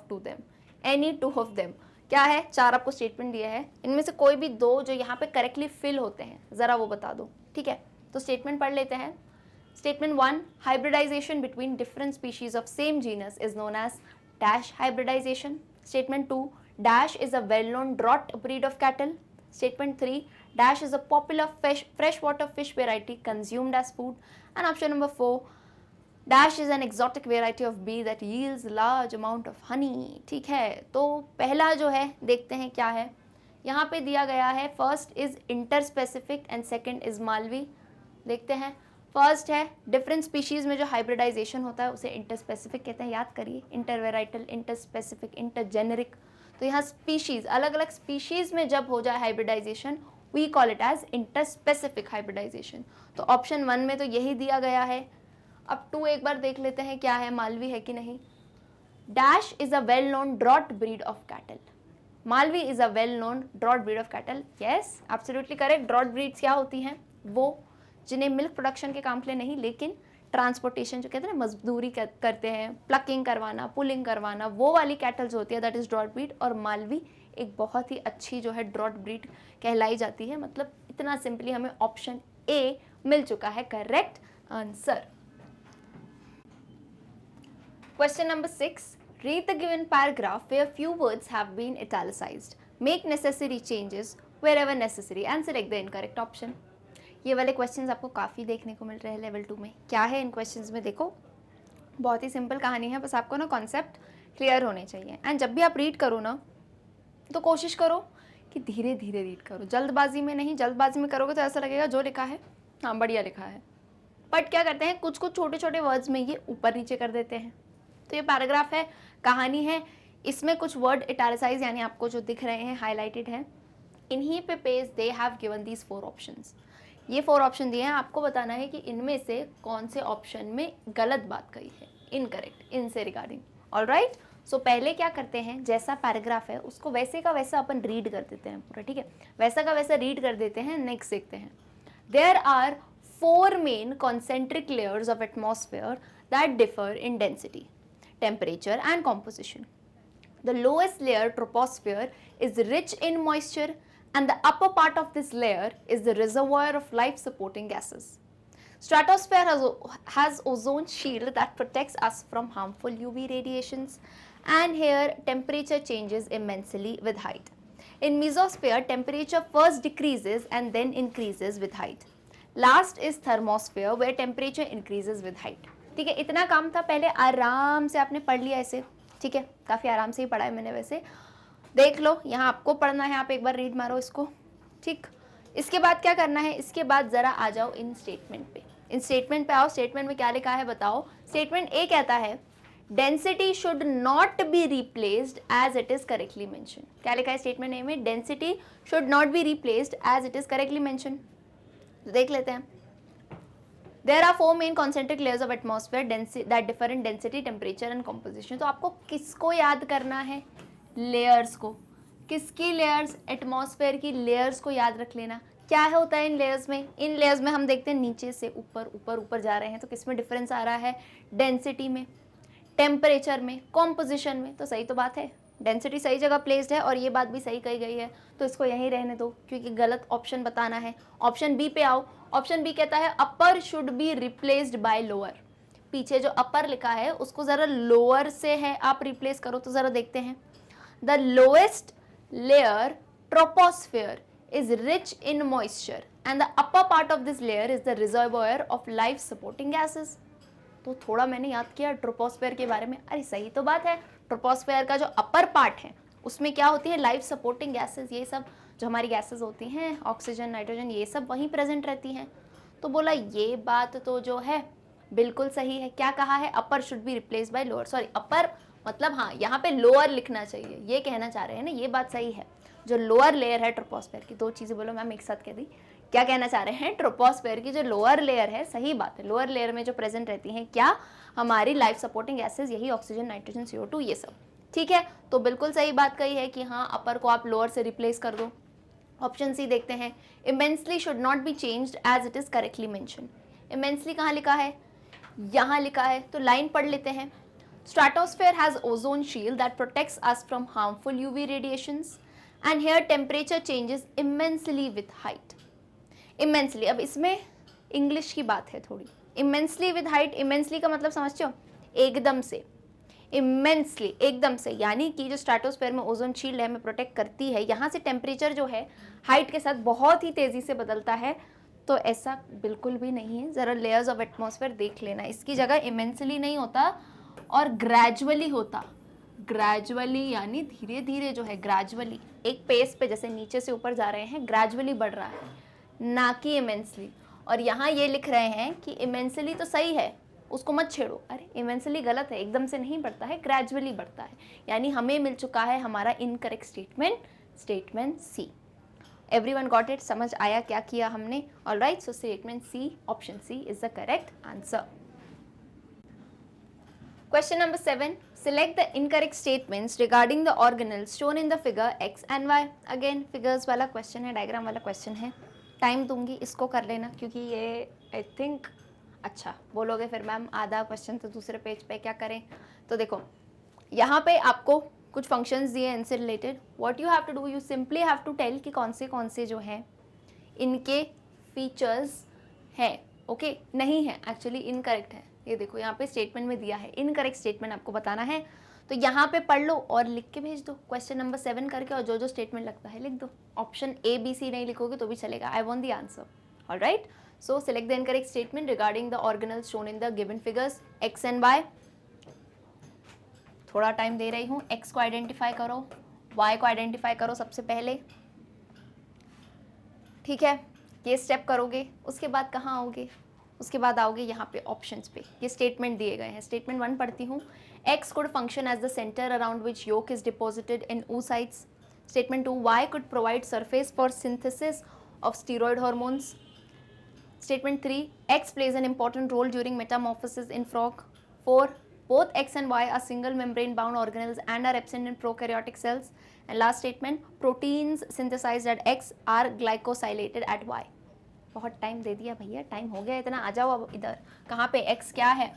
S1: any two of them. क्या है? चार आपको statement दिए हैं, इनमें से कोई भी दो जो यहाँ पे करेक्टली फिल होते हैं ज़रा वो बता दो, ठीक है। तो स्टेटमेंट पढ़ लेते हैं। Statement 1, hybridization between different species of same genus is known as dash hybridization. Statement 2, dash is a well known drought breed of cattle. Statement 3, dash is a popular freshwater fish variety consumed as food. And option number 4, dash is an exotic variety of bee that yields large amount of honey. ठीक है, तो पहला जो है देखते हैं क्या है। यहाँ पे दिया गया है first is interspecific and second is Malvi. देखते हैं, फर्स्ट है डिफरेंट स्पीशीज में जो हाइब्रिडाइजेशन होता है उसे इंटरस्पेसिफिक कहते हैं। याद करिए, इंटरवेराइटल, इंटरस्पेसिफिक, इंटरजेनेरिक। तो यहाँ स्पीशीज, अलग अलग स्पीशीज में जब हो जाए hybridization we call it as interspecific hybridization. तो ऑप्शन 1 में तो यही दिया गया है। अब 2 एक बार देख लेते हैं क्या है, मालवी है कि नहीं। Dash is a well known drought breed of cattle. Malvi is a well known drought breed of cattle. Yes, absolutely correct. Drought breeds क्या होती हैं? वो जिन्हें मिल्क प्रोडक्शन के काम के लिए नहीं, लेकिन ट्रांसपोर्टेशन जो कहते हैं ना, मजदूरी करते हैं, प्लकिंग करवाना, पुलिंग करवाना, वो वाली कैटल जो होती है दैट इज ड्रॉट ब्रीड। और मालवी एक बहुत ही अच्छी जो है ड्रॉट ब्रीड कहलाई जाती है। मतलब इतना सिंपली हमें ऑप्शन ए मिल चुका है correct answer. Question number 6, read the given paragraph where few words have been italicized. Make necessary changes. wherever necessary and select the incorrect option. ये वाले क्वेश्चंस आपको काफ़ी देखने को मिल रहे हैं लेवल 2 में. क्या है इन क्वेश्चंस में देखो, बहुत ही सिंपल कहानी है, बस आपको ना कॉन्सेप्ट क्लियर होने चाहिए. एंड जब भी आप रीड करो ना तो कोशिश करो कि धीरे धीरे रीड करो, जल्दबाजी में नहीं. जल्दबाजी में करोगे तो ऐसा लगेगा जो लिखा है हाँ बढ़िया लिखा है, बट क्या करते हैं कुछ कुछ छोटे छोटे वर्ड्स में ये ऊपर नीचे कर देते हैं. तो ये पैराग्राफ है, कहानी है, इसमें कुछ वर्ड इटैलिसाइज यानी आपको जो दिख रहे हैं हाईलाइटेड हैं, इन्हीं पे page they have given these 4 options. ये 4 ऑप्शन दिए हैं, आपको बताना है कि इनमें से कौन से ऑप्शन में गलत बात कही है, इनकरेक्ट, इनसे रिगार्डिंग. ऑलराइट, सो पहले क्या करते हैं, जैसा पैराग्राफ है उसको वैसे का वैसा अपन रीड कर देते हैं पूरा, ठीक है, वैसा का वैसा रीड कर देते हैं. नेक्स्ट देखते हैं. There are 4 main concentric layers of atmosphere that differ in density, temperature and composition. The lowest layer, troposphere, is rich in moisture and the upper part of this layer is the reservoir of life-supporting gases. Stratosphere has ozone shield that protects us from harmful UV radiations, and here temperature changes immensely with height. In mesosphere, temperature first decreases and then increases with height. Last is thermosphere where temperature increases with height. ठीक है, इतना काम था, पहले आराम से आपने पढ़ लिया ऐसे, ठीक है, काफ़ी आराम से ही पढ़ा है मैंने. वैसे देख लो, यहाँ आपको पढ़ना है, आप एक बार रीड मारो इसको, ठीक. इसके बाद क्या करना है, इसके बाद ज़रा आ जाओ इन स्टेटमेंट पे. इन स्टेटमेंट पे आओ. स्टेटमेंट में क्या लिखा है बताओ. स्टेटमेंट ए कहता है density should not be replaced as it is correctly mention. क्या लिखा है स्टेटमेंट ए में, density should not be replaced as it is correctly mention. देख लेते हैं. There are 4 main concentric layers of atmosphere that differ in density, temperature and composition. तो आपको किसको याद करना है, लेयर्स को. किसकी लेयर्स, एटमॉस्फेयर की लेयर्स को याद रख लेना. क्या है होता है इन लेयर्स में, इन लेयर्स में हम देखते हैं नीचे से ऊपर ऊपर ऊपर जा रहे हैं, तो किसमें डिफरेंस आ रहा है, डेंसिटी में, टेम्परेचर में, कॉम्पोजिशन में. तो सही तो बात है, डेंसिटी सही जगह प्लेस्ड है और ये बात भी सही कही गई है, तो इसको यहीं रहने दो क्योंकि गलत ऑप्शन बताना है. ऑप्शन बी पे आओ. ऑप्शन बी कहता है upper should be replaced by lower. पीछे जो अपर लिखा है उसको ज़रा लोअर से है आप रिप्लेस करो. तो ज़रा देखते हैं. The lowest layer, troposphere, is rich in moisture and the upper part of this layer is the reservoir of life supporting gases. तो थोड़ा मैंने याद किया ट्रोपोस्फेयर के बारे में. अरे सही तो बात है, ट्रोपोस्फेयर का जो अपर पार्ट है उसमें क्या होती है, लाइफ सपोर्टिंग गैसेस. ये सब जो हमारी गैसेस होती हैं, ऑक्सीजन, नाइट्रोजन, ये सब वहीं प्रेजेंट रहती हैं. तो बोला ये बात तो जो है बिल्कुल सही है. क्या कहा है, upper should be replace by lower. Sorry, upper मतलब हाँ यहाँ पे लोअर लिखना चाहिए, ये कहना चाह रहे हैं ना, ये बात सही है. जो लोअर लेयर है ट्रोपोस्फेयर की, 2 चीज़ें बोलो मैम एक साथ कह दी. क्या कहना चाह रहे हैं, ट्रोपोस्फेयर की जो लोअर लेयर है, सही बात है, लोअर लेयर में जो प्रेजेंट रहती हैं क्या, हमारी लाइफ सपोर्टिंग गैसेज, यही ऑक्सीजन, नाइट्रोजन, CO2, ये सब. ठीक है, तो बिल्कुल सही बात कही है कि हाँ अपर को आप लोअर से रिप्लेस कर दो. ऑप्शन सी देखते हैं. Immensely should not be changed as it is correctly mention. Immensely कहाँ लिखा है, यहाँ लिखा है, तो लाइन पढ़ लेते हैं. Stratosphere has ozone shield that protects us from harmful UV radiations and here temperature changes immensely with height. Immensely, अब इसमें इंग्लिश की बात है थोड़ी. Immensely with height, immensely का मतलब समझते हो, एकदम से. Immensely, एकदम से, यानी कि जो स्ट्रेटोस्फेयर में ओजोन शील्ड है हमें प्रोटेक्ट करती है, यहाँ से टेम्परेचर जो है हाइट के साथ बहुत ही तेज़ी से बदलता है. तो ऐसा बिल्कुल भी नहीं है. ज़रा लेयर्स ऑफ एटमॉस्फेयर देख लेना, इसकी जगह इमेंसली नहीं होता और ग्रेजुअली होता. ग्रेजुअली यानी धीरे धीरे जो है, ग्रेजुअली एक पेस पे जैसे नीचे से ऊपर जा रहे हैं, ग्रेजुअली बढ़ रहा है, ना कि इमेंसली. और यहाँ ये लिख रहे हैं कि इमेंसली तो सही है, उसको मत छेड़ो. अरे इमेंसली गलत है, एकदम से नहीं बढ़ता है, ग्रेजुअली बढ़ता है. यानी हमें मिल चुका है हमारा incorrect statement, statement C. Everyone got it, समझ आया क्या किया हमने. Alright, so statement C, option C is the correct answer. Question number 7. Select the incorrect statements regarding the organelles shown in the figure X and Y. Again figures वाला question है, diagram वाला question है. Time दूंगी, इसको कर लेना क्योंकि ये आई थिंक अच्छा बोलोगे फिर मैम आधा क्वेश्चन तो दूसरे पेज पे क्या करें. तो देखो यहाँ पे आपको कुछ फंक्शंस दिए इनसे related. What you have to do, you simply have to tell कि कौन से जो हैं इनके फीचर्स हैं. ओके, नहीं है एक्चुअली, इनकरेक्ट है. ये देखो यहाँ पे स्टेटमेंट में दिया है, इनकरेक्ट स्टेटमेंट आपको बताना है. तो यहाँ पे पढ़ लो और लिख के भेज दो क्वेश्चन नंबर 7 करके, और जो जो स्टेटमेंट लगता है लिख दो। ऑप्शन ए बी सी नहीं लिखोगे तो भी चलेगा, I want the answer. Alright, so select the incorrect statement regarding the organelles shown in the given figures X and Y. थोड़ा टाइम दे रही हूँ, एक्स को आइडेंटिफाई करो, वाई को आइडेंटिफाई करो सबसे पहले, ठीक है। ये स्टेप करोगे, उसके बाद कहाँ आओगे, उसके बाद आओगे यहाँ पे ऑप्शंस पे। ये स्टेटमेंट दिए गए हैं। स्टेटमेंट 1 पढ़ती हूँ, X could function as the centre around which yolk is deposited in oocytes। Statement 2, Y could provide surface for synthesis of steroid hormones. Statement 3, X plays an important role during metamorphosis in frog. 4, both X and Y are single membrane bound organelles and are absent in prokaryotic cells. And last statement, proteins synthesized at X are glycosylated at Y. बहुत time दे दिया भैया, time हो गया इतना, आ जाओ अब इधर। कहाँ पे X क्या है?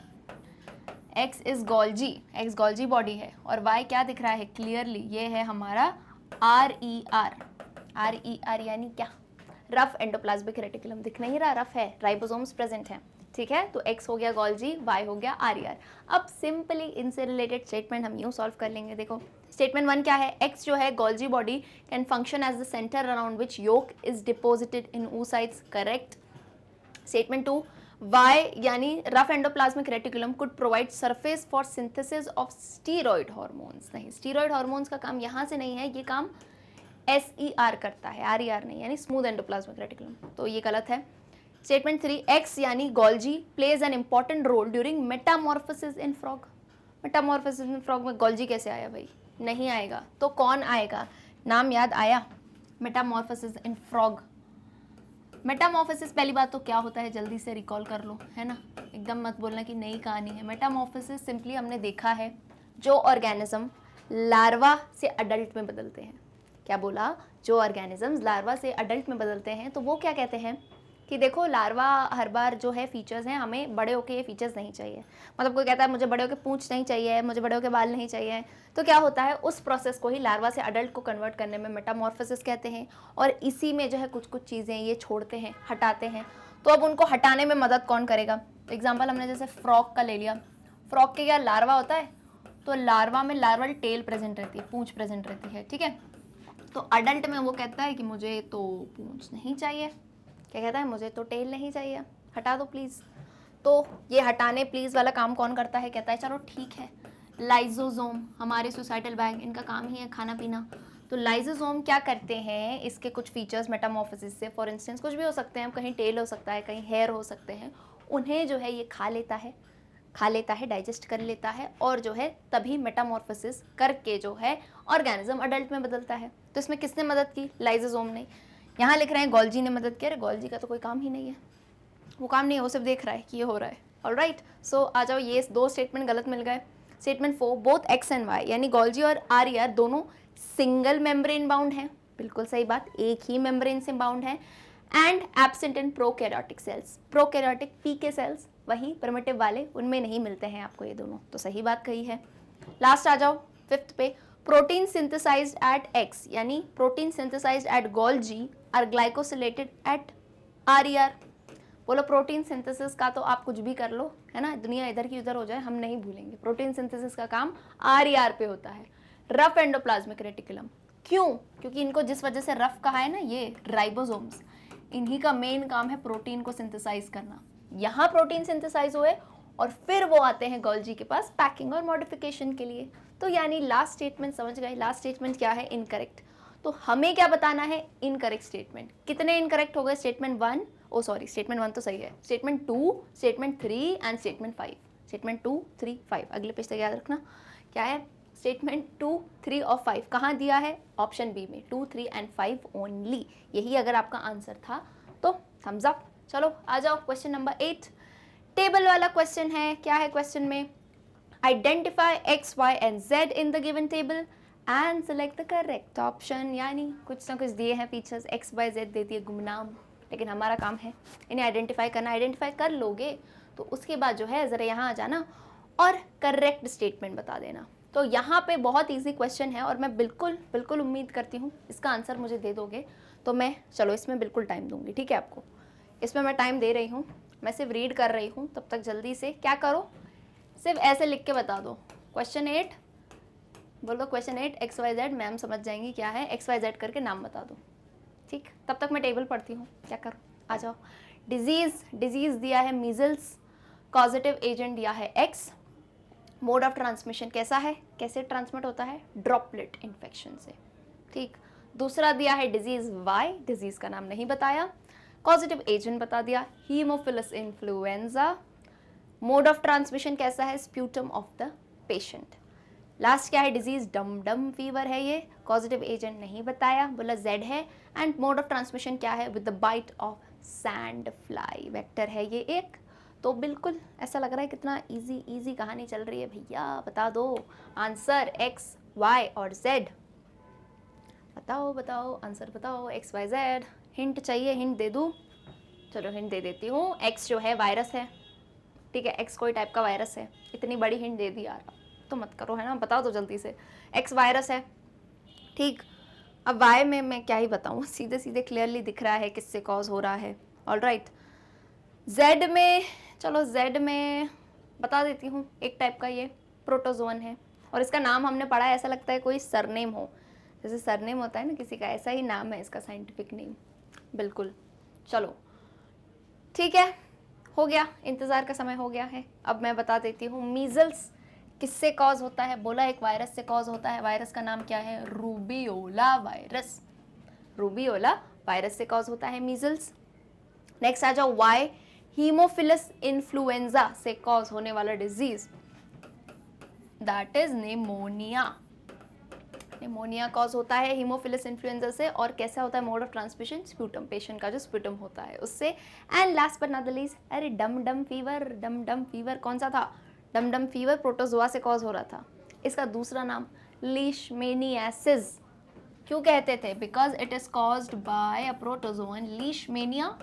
S1: X is Golgi, X Golgi body है, और Y क्या दिख रहा है क्लियरली, ये है हमारा RER। RER यानी क्या? Rough endoplasmic reticulum. दिख नहीं रहा, रफ है, राइबोसोम्स प्रेजेंट हैं, ठीक है। तो X हो गया गोल्जी, Y हो गया RER। अब सिंपली इनसे रिलेटेड स्टेटमेंट हम यूँ सॉल्व कर लेंगे। देखो स्टेटमेंट 1 क्या है, X जो है Golgi body can function as the centre around which yolk is deposited in oocytes, correct. Statement 2, Y यानी rough endoplasmic reticulum could provide surface for synthesis of steroid hormones. नहीं, steroid hormones का काम यहाँ से नहीं है, ये काम SER करता है, RER नहीं, यानी स्मूथ एंडोप्लाज्मिक रेटिकुलम, तो ये गलत है। स्टेटमेंट 3, X यानी Golgi plays an important role during metamorphosis in frog. Metamorphosis in frog में गोल्जी कैसे आया भाई? नहीं आएगा, तो कौन आएगा? नाम याद आया? Metamorphosis in frog. मेटामॉर्फोसिस पहली बात तो क्या होता है जल्दी से रिकॉल कर लो, है ना, एकदम मत बोलना कि नई कहानी है। मेटामॉर्फोसिस सिंपली हमने देखा है जो ऑर्गेनिज्म लार्वा से अडल्ट में बदलते हैं। क्या बोला? जो ऑर्गेनिजम्स लार्वा से अडल्ट में बदलते हैं, तो वो क्या कहते हैं कि देखो लार्वा हर बार जो है फीचर्स हैं, हमें बड़े होके ये फीचर्स नहीं चाहिए। मतलब कोई कहता है मुझे बड़े होके पूंछ नहीं चाहिए, मुझे बड़े होके बाल नहीं चाहिए, तो क्या होता है उस प्रोसेस को ही लार्वा से अडल्ट को कन्वर्ट करने में मेटामॉर्फोसिस कहते हैं। और इसी में जो है कुछ कुछ चीज़ें ये छोड़ते हैं, हटाते हैं। तो अब उनको हटाने में मदद कौन करेगा? एग्जाम्पल हमने जैसे फ्रॉग का ले लिया। फ्रॉग के क्या लार्वा होता है, तो लार्वा में लार्वल टेल प्रेजेंट रहती है, पूंछ प्रेजेंट रहती है, ठीक है। तो अडल्ट में वो कहता है कि मुझे तो पूंछ नहीं चाहिए, क्या कहता है, मुझे तो टेल नहीं चाहिए, हटा दो प्लीज़। तो ये हटाने प्लीज़ वाला काम कौन करता है? कहता है चलो ठीक है, लाइजोसोम, हमारे सोसाइटल बैग, इनका काम ही है खाना पीना। तो लाइजोसोम क्या करते हैं, इसके कुछ फीचर्स मेटामॉर्फोसिस से, फॉर इंस्टेंस कुछ भी हो सकते हैं, कहीं टेल हो सकता है, कहीं हेयर हो सकते हैं, उन्हें जो है ये खा लेता है, डाइजेस्ट कर लेता है, और जो है तभी मेटामॉर्फोसिस करके जो है ऑर्गेनिज्म अडल्ट में बदलता है। तो इसमें किसने मदद की? लाइजोसोम ने। यहाँ लिख रहे हैं गोल्जी ने मदद की, अरे गोल्जी का तो कोई काम ही नहीं है, वो काम नहीं है, वो सिर्फ देख रहा है कि ये हो रहा है। ऑलराइट, सो आ जाओ, ये 2 स्टेटमेंट गलत मिल गए। Statement 4, both X and Y यानी गोल्जी और RER दोनों सिंगल मेम्ब्रेन बाउंड हैं, बिल्कुल सही बात, एक ही मेम्ब्रेन से बाउंड है। And absent in prokaryotic cells, prokaryotic पी के सेल्स, वही प्रिमिटिव वाले, उनमें नहीं मिलते हैं आपको ये दोनों, तो सही बात कही है। लास्ट आ जाओ 5th पे, प्रोटीन सिंथेसाइज्ड एट X यानी protein synthesized at Golgi are glycosylated at RER। बोलो प्रोटीन सिंथेसिस का तो आप कुछ भी कर लो, है ना, दुनिया इधर की उधर हो जाए, हम नहीं भूलेंगे, प्रोटीन सिंथेसिस का काम RER पे होता है, रफ एंडोप्लाज्मिक रेटिकुलम। क्यों? क्योंकि इनको जिस वजह से रफ कहा है ना, ये राइबोसोम्स, इन्हीं का मेन काम है प्रोटीन को सिंथेसाइज करना। यहाँ प्रोटीन सिंथेसाइज हुए और फिर वो आते हैं गोल्जी के पास पैकिंग और मॉडिफिकेशन के लिए। तो यानी लास्ट स्टेटमेंट समझ गए, लास्ट स्टेटमेंट क्या है? इनकरेक्ट। तो हमें क्या बताना है? Incorrect statement. कितने इनकरेक्ट हो गए? स्टेटमेंट 1, ओ सॉरी स्टेटमेंट 1 तो सही है, statement 2, statement 3 and statement 5। Statement 2, 3, 5 अगले पेज तक याद रखना क्या है। स्टेटमेंट 2, 3 और 5 कहाँ दिया है? ऑप्शन बी में, 2, 3 एंड 5 ओनली। यही अगर आपका आंसर था तो थम्स अप। चलो आ जाओ क्वेश्चन नंबर 8, टेबल वाला क्वेश्चन है। क्या है क्वेश्चन में? Identify X, Y and Z in the given table and select the correct option. यानी कुछ ना कुछ दिए हैं फीचर्स, X, Y, Z दे दिए गुमनाम, लेकिन हमारा काम है इन्हें आइडेंटिफाई करना। आइडेंटिफाई कर लोगे तो उसके बाद जो है ज़रा यहाँ आ जाना और करेक्ट स्टेटमेंट बता देना। तो यहाँ पे बहुत इजी क्वेश्चन है और मैं बिल्कुल उम्मीद करती हूँ इसका आंसर मुझे दे दोगे। तो मैं चलो इसमें बिल्कुल टाइम दूंगी, ठीक है। आपको इसमें मैं टाइम दे रही हूँ, मैं सिर्फ रीड कर रही हूँ, तब तक जल्दी से क्या करो, सिर्फ ऐसे लिख के बता दो। क्वेश्चन 8, बोलो question 8 X Y Z, ma'am समझ जाएंगी क्या है, एक्स वाई जेड करके नाम बता दो। ठीक, तब तक मैं टेबल पढ़ती हूँ, क्या करूँ, आ जाओ। डिजीज दिया है मीजल्स, कॉजेटिव एजेंट दिया है एक्स, मोड ऑफ ट्रांसमिशन कैसा है, कैसे ट्रांसमिट होता है, ड्रॉपलेट इन्फेक्शन से। ठीक, दूसरा दिया है डिजीज वाई, डिजीज का नाम नहीं बताया, कॉजेटिव एजेंट बता दिया, Haemophilus influenza, mode of transmission कैसा है, sputum of the patient. Last क्या है, डिजीज डम डम फीवर है ये, पॉजिटिव एजेंट नहीं बताया, बोला जेड है, एंड मोड ऑफ ट्रांसमिशन क्या है, with the bite of sand fly, vector है ये एक। तो बिल्कुल ऐसा लग रहा है कितना इजी इजी कहानी चल रही है भैया, बता दो आंसर एक्स वाई और जेड, बताओ बताओ आंसर बताओ एक्स वाई जेड। हिंट चाहिए, हिंट दे दूँ, चलो हिंट दे देती हूँ, एक्स जो है वायरस है, ठीक है, एक्स कोई टाइप का वायरस है, इतनी बड़ी हिंट दे दी यार, तो मत करो है ना, बताओ तो जल्दी से, एक्स वायरस है। ठीक, अब वाई में मैं क्या ही बताऊँ, सीधे सीधे क्लियरली दिख रहा है किससे कॉज हो रहा है। ऑलराइट, जेड में, चलो जेड में बता देती हूँ, एक टाइप का ये प्रोटोजोन है, और इसका नाम हमने पढ़ा है, ऐसा लगता है कोई सरनेम हो, जैसे सरनेम होता है ना किसी का, ऐसा ही नाम है इसका साइंटिफिक नेम, बिल्कुल। चलो ठीक है, हो गया, इंतज़ार का समय हो गया है। अब मैं बता देती हूँ, मीजल्स किससे कॉज होता है, बोला एक वायरस से कॉज होता है, वायरस का नाम क्या है, रूबियोला वायरस, रूबियोला वायरस से कॉज होता है मीजल्स। नेक्स्ट आ जाओ वाई, हीमोफिलस इन्फ्लुएंजा से कॉज होने वाला disease, that is pneumonia. Pneumonia cause होता है हीमोफिलस इन्फ्लुएंजा से, और कैसा होता है, mode of transmission sputum, patient का जो स्प्यूटम होता है उससे। And last but not the least, अरे डम डम फीवर, डम डम फीवर कौन सा था, डम डम फीवर प्रोटोजोआ से कॉज हो रहा था, इसका दूसरा नाम लीशमेनियासिस। क्यों कहते थे, because it is caused by a protozoan Leishmania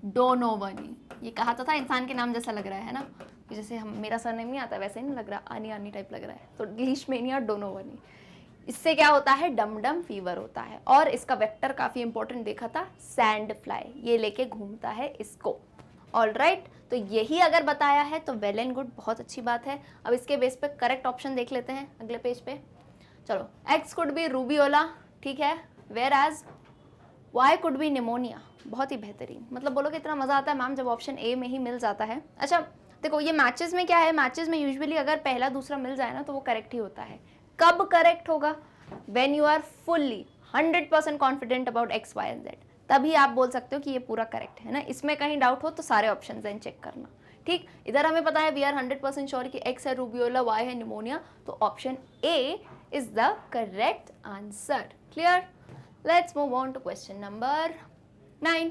S1: donovani. ये कहा तो था, इंसान के नाम जैसा लग रहा है ना, जैसे हम, मेरा सरनेम नहीं आता वैसे नहीं लग रहा, आनी आनी टाइप लग रहा है, तो लीशमेनिया डोनोवनी, इससे क्या होता है, डम डम फीवर होता है। और इसका वेक्टर काफी इंपॉर्टेंट देखा था, सैंड फ्लाई, ये लेके घूमता है इसको। ऑलराइट, तो यही अगर बताया है तो वेल एंड गुड, बहुत अच्छी बात है। अब इसके बेस पे करेक्ट ऑप्शन देख लेते हैं अगले पेज पे। चलो, एक्स कुड बी रूबियोला, ठीक है, whereas Y could be pneumonia, बहुत ही बेहतरीन। मतलब बोलो कि इतना मजा आता है मैम जब ऑप्शन ए में ही मिल जाता है। अच्छा देखो, ये मैचेस में क्या है, मैचेस में यूजुअली अगर पहला दूसरा मिल जाए ना तो वो करेक्ट ही होता है। कब करेक्ट होगा, when you are fully 100% confident about X Y and Z, तभी आप बोल सकते हो कि ये पूरा करेक्ट है ना। इसमें कहीं डाउट हो तो सारे ऑप्शन देन चेक करना। ठीक, इधर हमें पता है वी आर 100% श्योर कि एक्स है रूबियोला, वाई है निमोनिया, तो option A is the correct answer. Clear, let's move on to question number 9.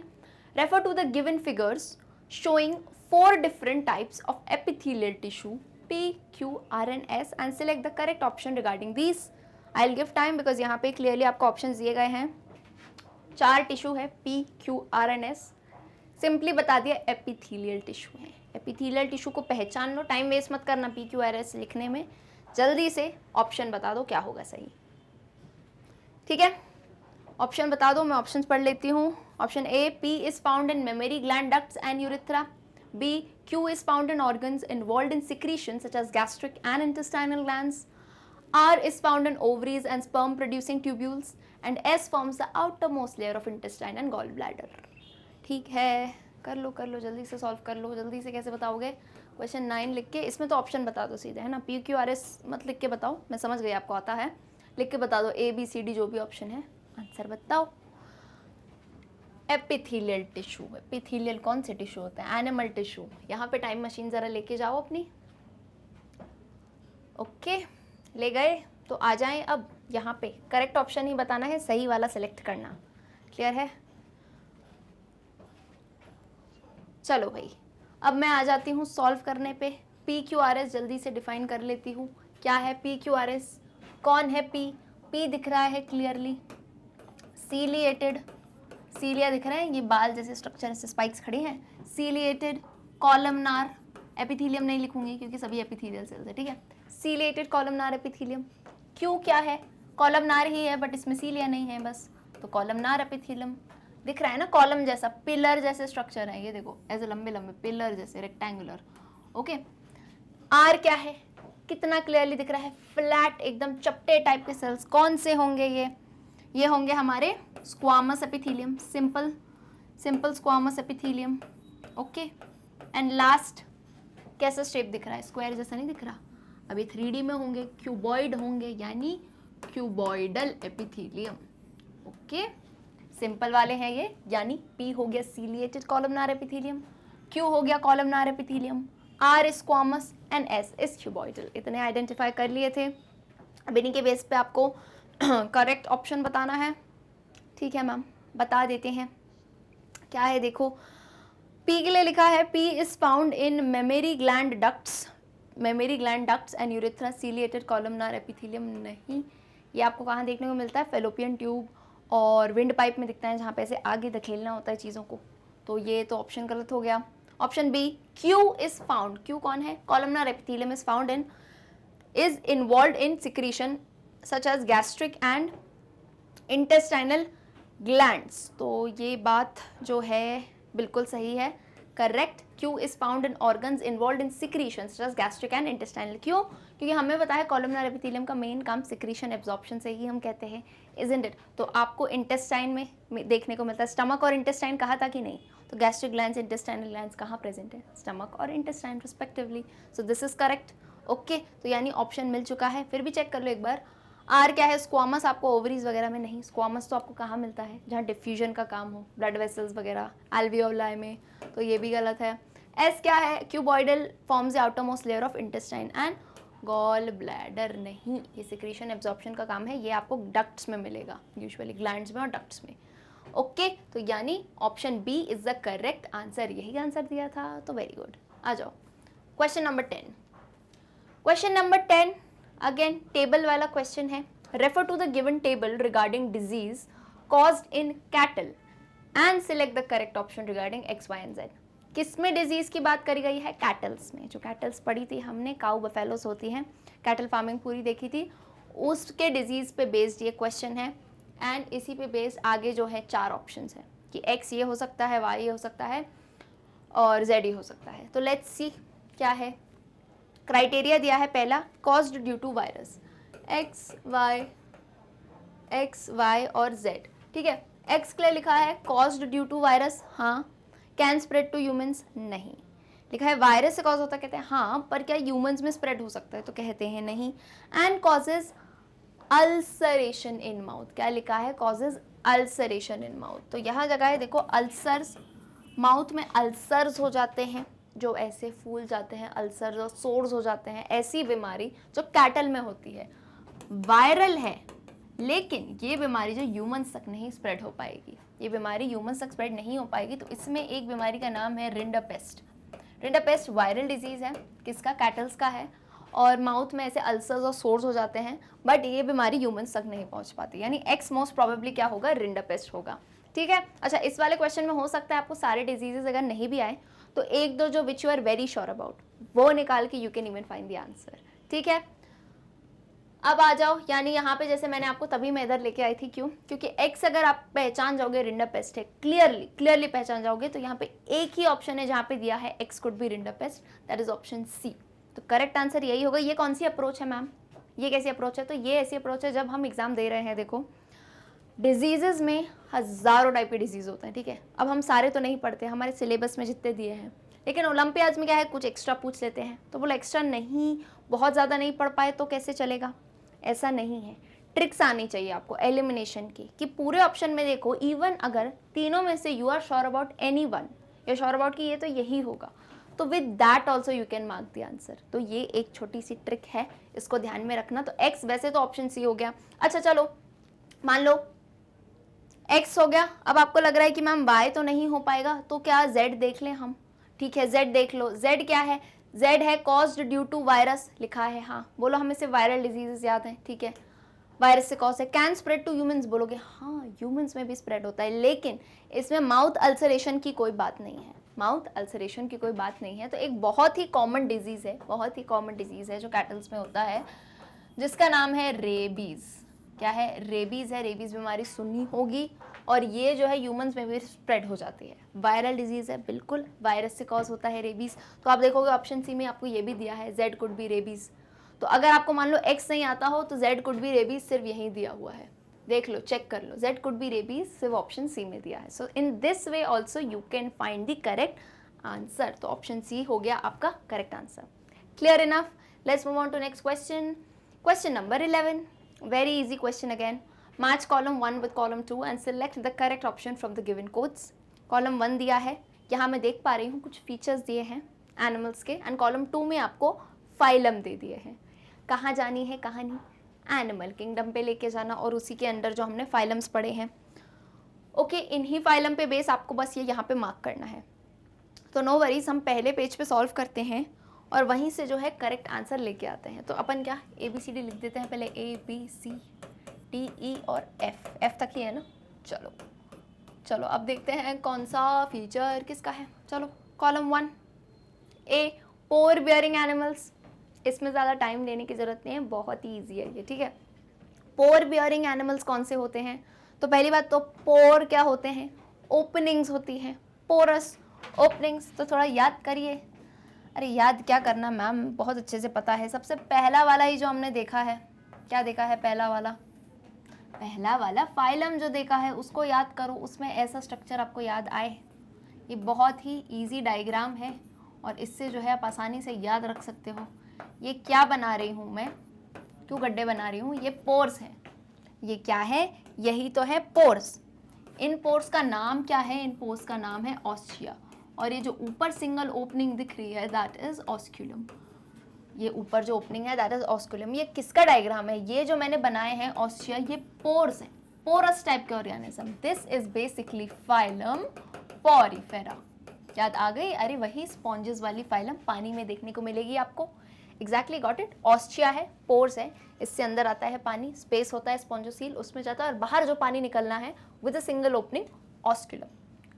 S1: Refer to the given figures showing 4 different types of epithelial tissue P, Q, R and S and select the correct option regarding these. I'll give time because यहाँ पे clearly आपको options दिए गए हैं। 4 tissue है, P, Q, R and S। Simply बता दिया epithelial tissue है। एपिथीलियल टिश्यू को पहचान लो, टाइम वेस्ट मत करना P, Q, R, S लिखने में, जल्दी से ऑप्शन बता दो क्या होगा सही। ठीक है, ऑप्शन बता दो, मैं ऑप्शंस पढ़ लेती हूँ। Option A, P is found in mammary gland ducts and urethra. B, Q is found in organs involved in secretion such as gastric and intestinal glands. R is found in ovaries and sperm producing tubules. And S forms the outermost layer of intestine and gallbladder. ठीक है, कर लो जल्दी से solve कर लो। जल्दी से कैसे बताओगे, क्वेश्चन 9 लिख के, इसमें तो ऑप्शन बता दो सीधे, है ना। P, Q, R, S मत लिख के बताओ, मैं समझ गई आपको आता है, लिख के बता दो A, B, C, D जो भी ऑप्शन है, आंसर बताओ। एपिथीलियल टिश्यू, एपिथीलियल कौन से टिश्यू होते हैं, एनिमल टिश्यू। यहाँ पे टाइम मशीन ज़रा लेके जाओ अपनी। ओके, ले गए, तो आ जाएं अब यहाँ पे, करेक्ट ऑप्शन ही बताना है, सही वाला सेलेक्ट करना। क्लियर है, चलो भाई, अब मैं आ जाती हूँ सॉल्व करने पे। P, Q, R, S जल्दी से डिफाइन कर लेती हूँ, क्या है P, Q, R, S, कौन है P, P दिख रहा है क्लियरली, सीलिएटेड, सीलिया दिख रहे हैं, ये बाल जैसे स्ट्रक्चर से स्पाइक्स खड़ी हैं, सीलिएटेड, कॉलमनार, एपिथीलियम नहीं लिखूंगी क्योंकि सभी एपिथीलियल सेल्स है, ठीक है, सीलिएटेड कॉलमनार एपिथीलियम। क्यों क्या है, कॉलमनार ही है बट इसमें सीलिया नहीं है बस, तो कॉलमनार एपिथीलियम दिख रहा है ना, कॉलम जैसा, पिलर जैसे स्ट्रक्चर है ये देखो, ऐसे लंबे लंबे पिलर जैसे रेक्टेंगुलर। ओके, आर क्या है, कितना क्लियरली दिख रहा है, फ्लैट एकदम चपटे टाइप के सेल्स। कौन से होंगे ये होंगे हमारे squamous epithelium, simple squamous epithelium. Okay, and last कैसा शेप दिख रहा है, स्क्वायर जैसा नहीं दिख रहा, अभी 3D में होंगे, क्यूबॉइड होंगे, यानी क्यूबॉइडल एपिथेलियम। ओके, सिंपल वाले हैं ये, यानी P हो गया सीलिएटेड कॉलमनार एपिथेलियम, Q हो गया columnar epithelium, R is squamous and S is cuboidal. इतने आइडेंटिफाई कर लिए थे। अब इन्हीं के बेस पे आपको करेक्ट ऑप्शन बताना है। ठीक है मैम, बता देते हैं क्या है। देखो P के लिए लिखा है P is found in mammary gland ducts and urethra ciliated columnar epithelium. नहीं, ये आपको कहाँ देखने को मिलता है, फेलोपियन ट्यूब और विंड पाइप में दिखता है, जहाँ पे ऐसे आगे धकेलना होता है चीज़ों को। तो ये तो ऑप्शन गलत हो गया। Option B, Q is found, Q कौन है, columnar epithelium is found in, is involve in secretion such as gastric and intestinal glands. तो ये बात जो है बिल्कुल सही है, correct. Q is found in organs involve in secretion such as gastric and intestinal. क्यों? क्योंकि हमें पता है कॉलमनार एपिथेलियम का मेन काम सिक्रीशन एब्जॉर्प्शन से ही हम कहते हैं, इजंट इट। तो आपको इंटेस्टाइन में देखने को मिलता है, स्टमक और इंटेस्टाइन कहा था कि नहीं, तो गैस्ट्रिक ग्लैंड्स इंटेस्टाइनल ग्लैंड्स कहाँ प्रेजेंट है, स्टमक और intestine respectively. So this is correct. Okay, तो यानी ऑप्शन मिल चुका है। फिर भी चेक कर लो एक बार, आर क्या है, स्क्वामस आपको ओवरीज वगैरह में नहीं, स्क्वामस तो आपको कहाँ मिलता है, जहाँ डिफ्यूजन का काम हो, ब्लड वेसल्स वगैरह, एल्वियोलाई में, तो ये भी गलत है। एस क्या है, cuboidal forms the outermost layer of intestine and gall bladder. नहीं, ये सिक्रीशन एब्जॉर्प्शन का काम है, ये आपको डक्ट्स में मिलेगा, यूजुअली ग्लैंड्स में और डक्ट्स में। ओके, तो यानी option B is the correct answer. यही आंसर दिया था, तो वेरी गुड। आ जाओ question number 10। Question number 10 again table वाला क्वेश्चन है। Refer to the given table regarding disease caused in cattle and select the correct option regarding X Y and Z. किस में डिजीज की बात करी गई है, कैटल्स में। जो कैटल्स पढ़ी थी हमने, काउ बफेलोस होती हैं, कैटल फार्मिंग पूरी देखी थी, उसके डिजीज पे बेस्ड ये क्वेश्चन है। एंड इसी पे बेस्ड आगे जो है 4 ऑप्शंस है कि एक्स ये हो सकता है, वाई ये हो सकता है और जेड ये हो सकता है। तो लेट्स सी क्या है। क्राइटेरिया दिया है पहला, caused due to virus, X Y और जेड। ठीक है, एक्स के लिए लिखा है कॉज्ड ड्यू टू वायरस, हाँ। कैन स्प्रेड टू ह्यूमंस, नहीं। लिखा है वायरस से कॉज होता है, कहते हैं हाँ, पर क्या ह्यूमंस में स्प्रेड हो सकता है, तो कहते हैं नहीं। And causes ulceration in mouth, क्या लिखा है, कॉजेज अल्सरेशन इन माउथ। तो यहाँ जगह है देखो, अल्सर्स, माउथ में अल्सर्स हो जाते हैं, जो ऐसे फूल जाते हैं, अल्सर और सोर्स हो जाते हैं, ऐसी बीमारी जो कैटल में होती है, वायरल है, लेकिन ये बीमारी जो ह्यूमंस तक नहीं स्प्रेड हो पाएगी, ये बीमारी ह्यूमंस तक स्प्रेड नहीं हो पाएगी। तो इसमें एक बीमारी का नाम है रिंडरपेस्ट। रिंडरपेस्ट वायरल डिजीज है, किसका, कैटल्स का है, और माउथ में ऐसे अल्सर्स और सोर्स हो जाते हैं, बट ये बीमारी ह्यूमंस तक नहीं पहुंच पाती, यानी एक्स मोस्ट प्रोबेबली क्या होगा, रिंडरपेस्ट होगा। ठीक है, अच्छा इस वाले क्वेश्चन में हो सकता है आपको सारे डिजीजेस अगर नहीं भी आए तो एक दो जो which you are very sure about वो निकाल के you can even find the answer. ठीक है, अब आ जाओ, यानी यहाँ पे जैसे मैंने आपको तभी मैं इधर लेके आई थी, क्यों, क्योंकि एक्स अगर आप पहचान जाओगे रिंडरपेस्ट है, क्लियरली पहचान जाओगे, तो यहाँ पे एक ही ऑप्शन है जहाँ पे दिया है X could be rinderpest, that is option C. तो करेक्ट आंसर यही होगा। ये कौन सी अप्रोच है मैम, ये कैसी अप्रोच है, तो ये ऐसी अप्रोच है जब हम एग्जाम दे रहे हैं, देखो डिजीजेज में हज़ारों टाइप के डिजीज़ होते हैं, ठीक है। अब हम सारे तो नहीं पढ़ते, हमारे सिलेबस में जितने दिए हैं, लेकिन ओलंपियाड्स में क्या है, कुछ एक्स्ट्रा पूछ लेते हैं, तो बोला एक्स्ट्रा नहीं, बहुत ज़्यादा नहीं पढ़ पाए तो कैसे चलेगा, ऐसा नहीं है। ट्रिक्स आनी चाहिए आपको एलिमिनेशन की, कि पूरे ऑप्शन में देखो, इवन अगर तीनों में से you are sure about any one, या श्योर अबाउट कि ये तो यही होगा, तो with that also you can mark the answer. तो ये एक छोटी सी ट्रिक है, इसको ध्यान में रखना। तो एक्स, वैसे तो ऑप्शन सी हो गया। अच्छा चलो मान लो एक्स हो गया, अब आपको लग रहा है कि मैम वाई तो नहीं हो पाएगा, तो क्या जेड देख लें हम। ठीक है, जेड देख लो। जेड क्या है, जेड है कॉज्ड ड्यू टू वायरस, लिखा है, हाँ बोलो, हमें से वायरल डिजीजेस याद हैं, ठीक है, वायरस से कॉज है। कैन स्प्रेड टू ह्यूमंस, बोलोगे हाँ ह्यूमंस में भी स्प्रेड होता है, लेकिन इसमें माउथ अल्सरेशन की कोई बात नहीं है, माउथ अल्सरेशन की कोई बात नहीं है। तो एक बहुत ही कॉमन डिजीज है, बहुत ही कॉमन डिजीज है जो कैटल्स में होता है, जिसका नाम है रेबीज। क्या है, रेबीज है। रेबीज बीमारी सुनी होगी, और ये जो है ह्यूमंस में भी स्प्रेड हो जाती है, वायरल डिजीज है, बिल्कुल वायरस से कॉज होता है रेबीज। तो आप देखोगे ऑप्शन सी में आपको ये भी दिया है, जेड कुड बी रेबीज। तो अगर आपको मान लो एक्स नहीं आता हो तो जेड कुड बी रेबीज सिर्फ यहीं दिया हुआ है, देख लो, चेक कर लो, जेड कुड बी रेबीज सिर्फ ऑप्शन सी में दिया है. So in this way also you can find the correct answer. तो ऑप्शन सी हो गया आपका correct answer. Clear enough. Let's move on to next question. Question number 11. Very easy question again. Match column 1 with column 2 and select the correct option from the given codes. Column 1 दिया है, यहाँ मैं देख पा रही हूँ कुछ फीचर्स दिए हैं एनिमल्स के, एंड कॉलम 2 में आपको फाइलम दे दिए हैं. कहाँ जानी है कहानी? एनिमल किंगडम पे लेके जाना, और उसी के अंदर जो हमने फाइलम्स पढ़े हैं. ओके, इन्हीं फाइलम पे बेस आपको बस ये यहाँ पे मार्क करना है. तो नो वरीज, हम पहले पेज पे सॉल्व करते हैं और वहीं से जो है करेक्ट आंसर लेके आते हैं. तो अपन क्या ABCD लिख देते हैं पहले, ABCDE और F तक ही है ना. चलो अब देखते हैं कौन सा फीचर किसका है. चलो कॉलम 1 ए, पोर बियरिंग एनिमल्स. इसमें ज़्यादा टाइम लेने की ज़रूरत नहीं है, बहुत ही ईजी है ये, ठीक है. पोर बियरिंग एनिमल्स कौन से होते हैं? तो पहली बात तो पोर क्या होते हैं? ओपनिंग्स होती हैं, पोरस ओपनिंग्स. तो थोड़ा याद करिए. अरे याद क्या करना मैम, बहुत अच्छे से पता है. सबसे पहला वाला ही जो हमने देखा है, क्या देखा है? पहला वाला फाइलम जो देखा है उसको याद करो, उसमें ऐसा स्ट्रक्चर आपको याद आए. ये बहुत ही ईजी डायग्राम है और इससे जो है आप आसानी से याद रख सकते हो. ये क्या बना रही हूँ मैं, क्यों गड्ढे बना रही हूँ? ये पोर्स हैं. ये क्या है? यही तो है पोर्स. इन पोर्स का नाम क्या है? इन पोर्स का नाम है ऑस्टिया. और ये जो ऊपर सिंगल ओपनिंग दिख रही है दैट इज ऑस्क्यूलम. ये ऊपर जो ओपनिंग है दैट इज ऑस्क्यूलम. ये किसका डायग्राम है? ये जो मैंने बनाए हैं ऑस्टिया, ये पोर्स हैं, पोरस टाइप के organism. This is basically phylum Porifera. याद आ गई? अरे वही स्पॉन्जेस वाली फाइलम पानी में देखने को मिलेगी आपको. Exactly got it. ऑस्टिया है, पोर्स है, इससे अंदर आता है पानी, स्पेस होता है स्पॉन्जोसील, उसमें जाता है, और बाहर जो पानी निकलना है with a single opening, osculum.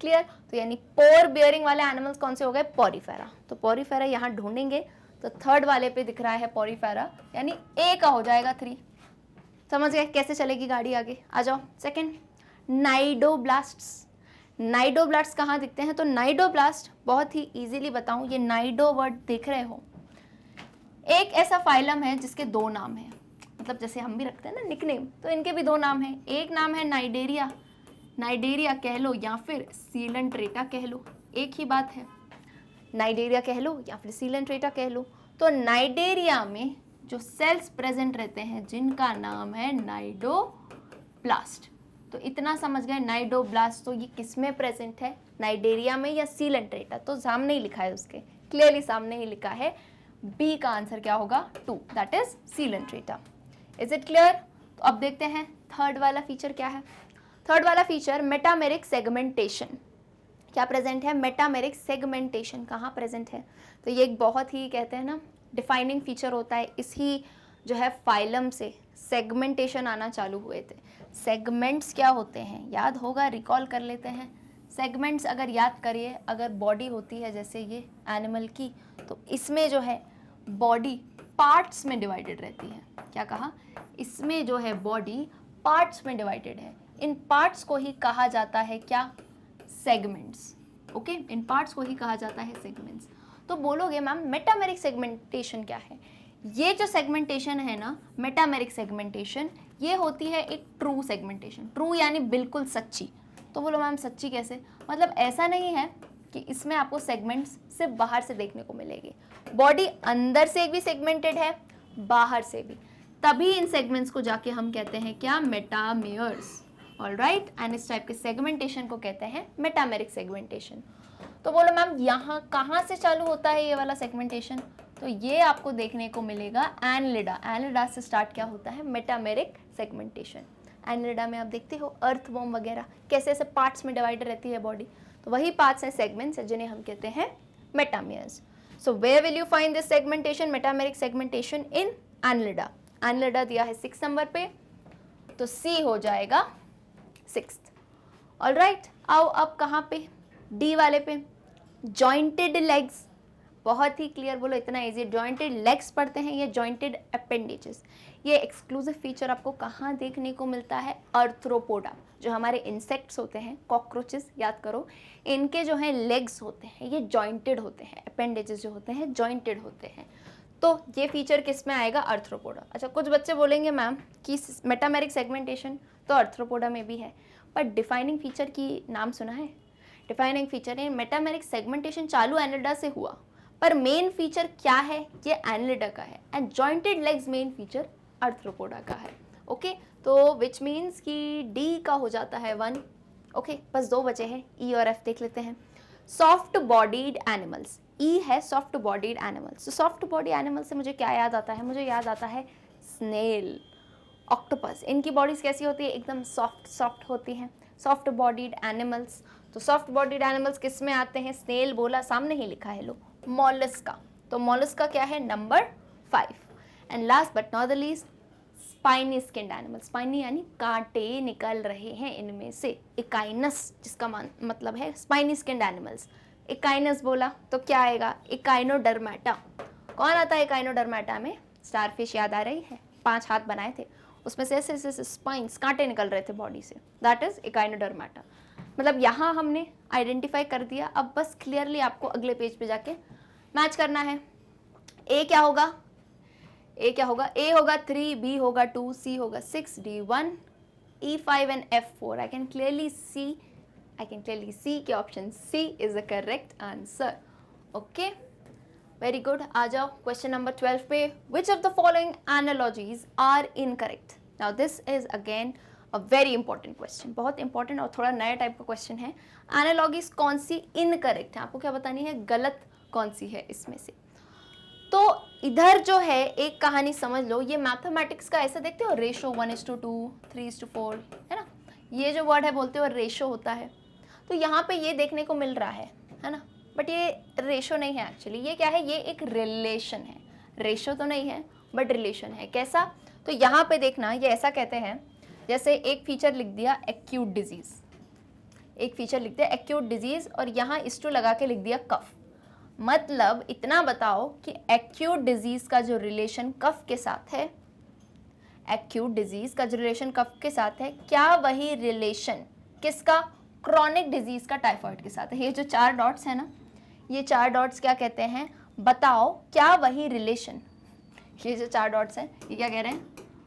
S1: Clear? तो यानी पोर बियरिंग वाले एनिमल्स कौन से हो गए? पोरिफेरा. तो पोरिफेरा यहाँ ढूंढेंगे तो थर्ड वाले पे दिख रहा है पोरिफेरा, यानी ए का हो जाएगा 3. समझ गए कैसे चलेगी गाड़ी आगे? आ जाओ. सेकंड, नाइडोब्लास्ट्स. नाइडोब्लास्ट्स कहाँ दिखते हैं? तो नाइडोब्लास्ट बहुत ही इजीली बताऊं, ये नाइडो वर्ड देख रहे हो, एक ऐसा फाइलम है जिसके 2 नाम हैं. मतलब जैसे हम भी रखते हैं ना निकनेम, तो इनके भी 2 नाम हैं. एक नाम है नाइडेरिया, नाइडेरिया कह लो या फिर सीलेंट्रेटा कह लो, एक ही बात है. नाइडेरिया कह लो या फिर सीलेंट्रेटा कह लो. तो नाइडेरिया में जो सेल्स प्रेजेंट रहते हैं जिनका नाम है नाइडोब्लास्ट. तो इतना समझ गए. नाइडोब्लास्ट तो ये किस में प्रेजेंट है? नाइडेरिया में या सीलेंट्रेटा? तो सामने ही लिखा है उसके, क्लियरली सामने ही लिखा है. बी का आंसर क्या होगा? 2, that is Coelenterata. Is it clear? तो अब देखते हैं थर्ड वाला फीचर क्या है. थर्ड वाला फीचर मेटामेरिक सेगमेंटेशन. क्या प्रेजेंट है? मेटामेरिक सेगमेंटेशन कहाँ प्रेजेंट है? तो ये एक बहुत ही कहते हैं ना डिफाइनिंग फीचर होता है. इसी जो है फाइलम से सेगमेंटेशन आना चालू हुए थे. सेगमेंट्स क्या होते हैं? याद होगा, रिकॉल कर लेते हैं. सेगमेंट्स अगर याद करिए, अगर बॉडी होती है जैसे ये एनिमल की, तो इसमें जो है बॉडी पार्ट्स में डिवाइडेड रहती है. क्या कहा? इसमें जो है बॉडी पार्ट्स में डिवाइडेड है. इन पार्ट्स को ही कहा जाता है क्या? सेगमेंट्स. ओके, इन पार्ट्स को ही कहा जाता है सेगमेंट्स. तो बोलोगे मैम मेटामेरिक सेगमेंटेशन क्या है? ये जो सेगमेंटेशन है ना, मेटामेरिक सेगमेंटेशन, ये होती है एक ट्रू सेगमेंटेशन. ट्रू यानी बिल्कुल सच्ची. तो बोलो मैम सच्ची कैसे? मतलब ऐसा नहीं है कि इसमें आपको सेगमेंट्स सिर्फ बाहर से देखने को मिलेगी. बॉडी अंदर से भी सेगमेंटेड है, बाहर से भी. तभी इन सेगमेंट्स को जाके हम कहते हैं क्या? मेटामेयर्स. ऑलराइट. एंड इस टाइप के सेगमेंटेशन को कहते हैं मेटामेरिक सेगमेंटेशन. तो बोलो मैम यहाँ कहाँ से चालू होता है ये वाला सेगमेंटेशन? तो ये आपको देखने को मिलेगा एनलिडा. एनलिडा से स्टार्ट क्या होता है? Metameric segmentation. एनलिडा में आप देखते हो अर्थवॉर्म वगैरह कैसे ऐसे पार्ट्स में डिवाइड रहती है बॉडी. तो वही पार्ट्स हैं, सेगमेंट्स, जिन्हें हम कहते हैं metameres. So where will you find this segmentation, metameric segmentation? In Annelida. Annelida दिया है 6 नंबर पे, तो सी हो जाएगा 6th. ऑलराइट. आओ अब कहाँ पे? डी वाले पे. Jointed legs. बहुत ही क्लियर, बोलो इतना इजी. जॉइंटेड लेग्स पढ़ते हैं, ये जॉइंटेड अपेंडेजेस. ये एक्सक्लूसिव फीचर आपको कहाँ देखने को मिलता है? अर्थ्रोपोडा. जो हमारे इंसेक्ट्स होते हैं, कॉकरोचेस, याद करो, इनके जो है लेग्स होते हैं ये जॉइंटेड होते हैं. अपेंडेजेस जो होते हैं जॉइंटेड होते हैं. तो ये फीचर किस में आएगा, अर्थ्रोपोडा। अच्छा, कुछ बच्चे बोलेंगे मैम कि मेटामेरिक सेगमेंटेशन तो अर्थ्रोपोडा में भी है, पर डिफाइनिंग फीचर की नाम सुना है? डिफाइनिंग फीचर है मेटामेरिक सेगमेंटेशन चालू एनिलिडा से हुआ, पर मेन फीचर क्या है, ये एनिलिडा का है, and jointed legs main feature Arthropoda का है। ओके, तो विच मीन्स कि डी का हो जाता है 1। ओके, बस 2 बचे हैं, ई और एफ देख लेते हैं। सॉफ्ट बॉडीड एनिमल्स, ई है सॉफ्ट बॉडीड एनिमल्स। तो सॉफ्ट बॉडी एनिमल से मुझे क्या याद आता है, मुझे याद आता है स्नेल, ऑक्टोपस। इनकी बॉडीज कैसी होती है, एकदम सॉफ्ट सॉफ्ट होती हैं, सॉफ्ट बॉडीड एनिमल्स। तो सॉफ्ट बॉडीड एनिमल्स किस में आते हैं, स्नेल बोला, सामने ही लिखा है लो, मॉलस्का। तो मॉलस्का क्या है, number 5। And last but not the least, spiny skinned animal. Spiny यानी कांटे निकल रहे हैं इनमें से, इकाइनस जिसका मतलब है स्पाइनी स्किन्ड एनिमल्स। इकाइनस बोला तो क्या आएगा, इकाइनोडर्मेटा। कौन आता है इकाइनोडर्मेटा में, स्टारफिश याद आ रही है, 5 हाथ बनाए थे, उसमें से ऐसे ऐसे स्पाइन्स, कांटे निकल रहे थे बॉडी से, दैट इज इकाइनोडर्मेटा। मतलब यहाँ हमने आइडेंटिफाई कर दिया। अब बस क्लियरली आपको अगले पेज पे जाके मैच करना है। ए क्या होगा, ए क्या होगा, ए होगा 3, बी होगा 2, सी होगा 6, D 1, E 5 and F 4। I can clearly see कि option C is the correct answer. Okay, very good. आ जाओ क्वेश्चन नंबर 12 पे। Which of the following analogies are incorrect. Now this is again a very important question, बहुत important और थोड़ा नया type का question है। एनालॉजीज कौन सी इनकरेक्ट है, आपको क्या बतानी है, गलत कौन सी है इसमें से। तो इधर जो है एक कहानी समझ लो, ये मैथमेटिक्स का ऐसा देखते हो, रेशो 1:2, 3:4, है ना, ये जो वर्ड है बोलते हो रेशो होता है। तो यहाँ पे ये देखने को मिल रहा है ना, बट ये रेशो नहीं है एक्चुअली, ये क्या है, ये एक रिलेशन है। रेशो तो नहीं है बट रिलेशन है। कैसा, तो यहाँ पे देखना, ये ऐसा कहते हैं जैसे एक फीचर लिख दिया एक्यूट डिजीज, एक फीचर लिख दिया एक्यूट डिजीज और यहाँ इस्टू लगा के लिख दिया कफ। मतलब इतना बताओ कि एक्यूट डिजीज का जो रिलेशन कफ के साथ है, एक्यूट डिजीज का जो रिलेशन कफ के साथ है, क्या वही रिलेशन किसका, क्रॉनिक डिजीज का टाइफाइड के साथ है। ये जो 4 डॉट्स है ना, ये 4 डॉट्स क्या कहते हैं, बताओ क्या वही रिलेशन, ये जो 4 डॉट्स हैं ये क्या कह रहे हैं,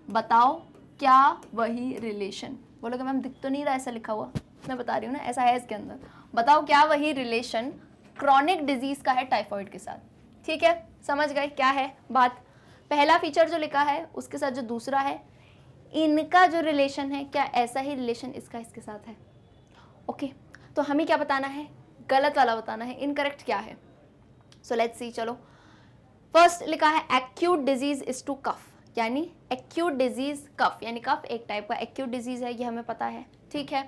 S1: बताओ क्या वही रिलेशन। बोलोगे मैम दिख तो नहीं रहा ऐसा लिखा हुआ, मैं बता रही हूँ ना, ऐसा है इसके अंदर। बताओ क्या वही रिलेशन क्रॉनिक डिजीज का है टाइफाइड के साथ। ठीक है, समझ गए क्या है बात। पहला फीचर जो लिखा है उसके साथ जो दूसरा है, इनका जो रिलेशन है, क्या ऐसा ही रिलेशन इसका इसके साथ है। ओके, तो हमें क्या बताना है, गलत वाला बताना है, इनकरेक्ट क्या है। सो लेट्स सी, चलो फर्स्ट लिखा है एक्यूट डिजीज इज टू कफ, यानी एक्यूट डिजीज कफ, यानी कफ एक टाइप का एक्यूट डिजीज है, ये हमें पता है। ठीक है,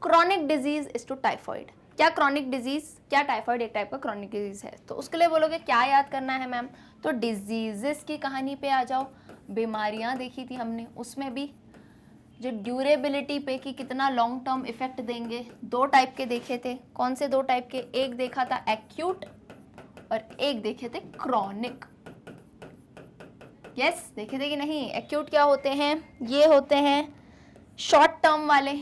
S1: chronic disease is to typhoid, क्या क्रॉनिक डिजीज, क्या टाइफाइड एक टाइप का क्रॉनिक डिजीज है। तो उसके लिए बोलोगे क्या याद करना है मैम, तो डिजीजेस की कहानी पे आ जाओ। बीमारियां देखी थी हमने, उसमें भी जो ड्यूरेबिलिटी पे कि कितना लॉन्ग टर्म इफेक्ट देंगे, 2 टाइप के देखे थे। कौन से 2 टाइप के, एक देखा था एक्यूट और एक देखे थे क्रॉनिक। यस, देखे थे कि नहीं। एक्यूट क्या होते हैं, ये होते हैं शॉर्ट टर्म वाले,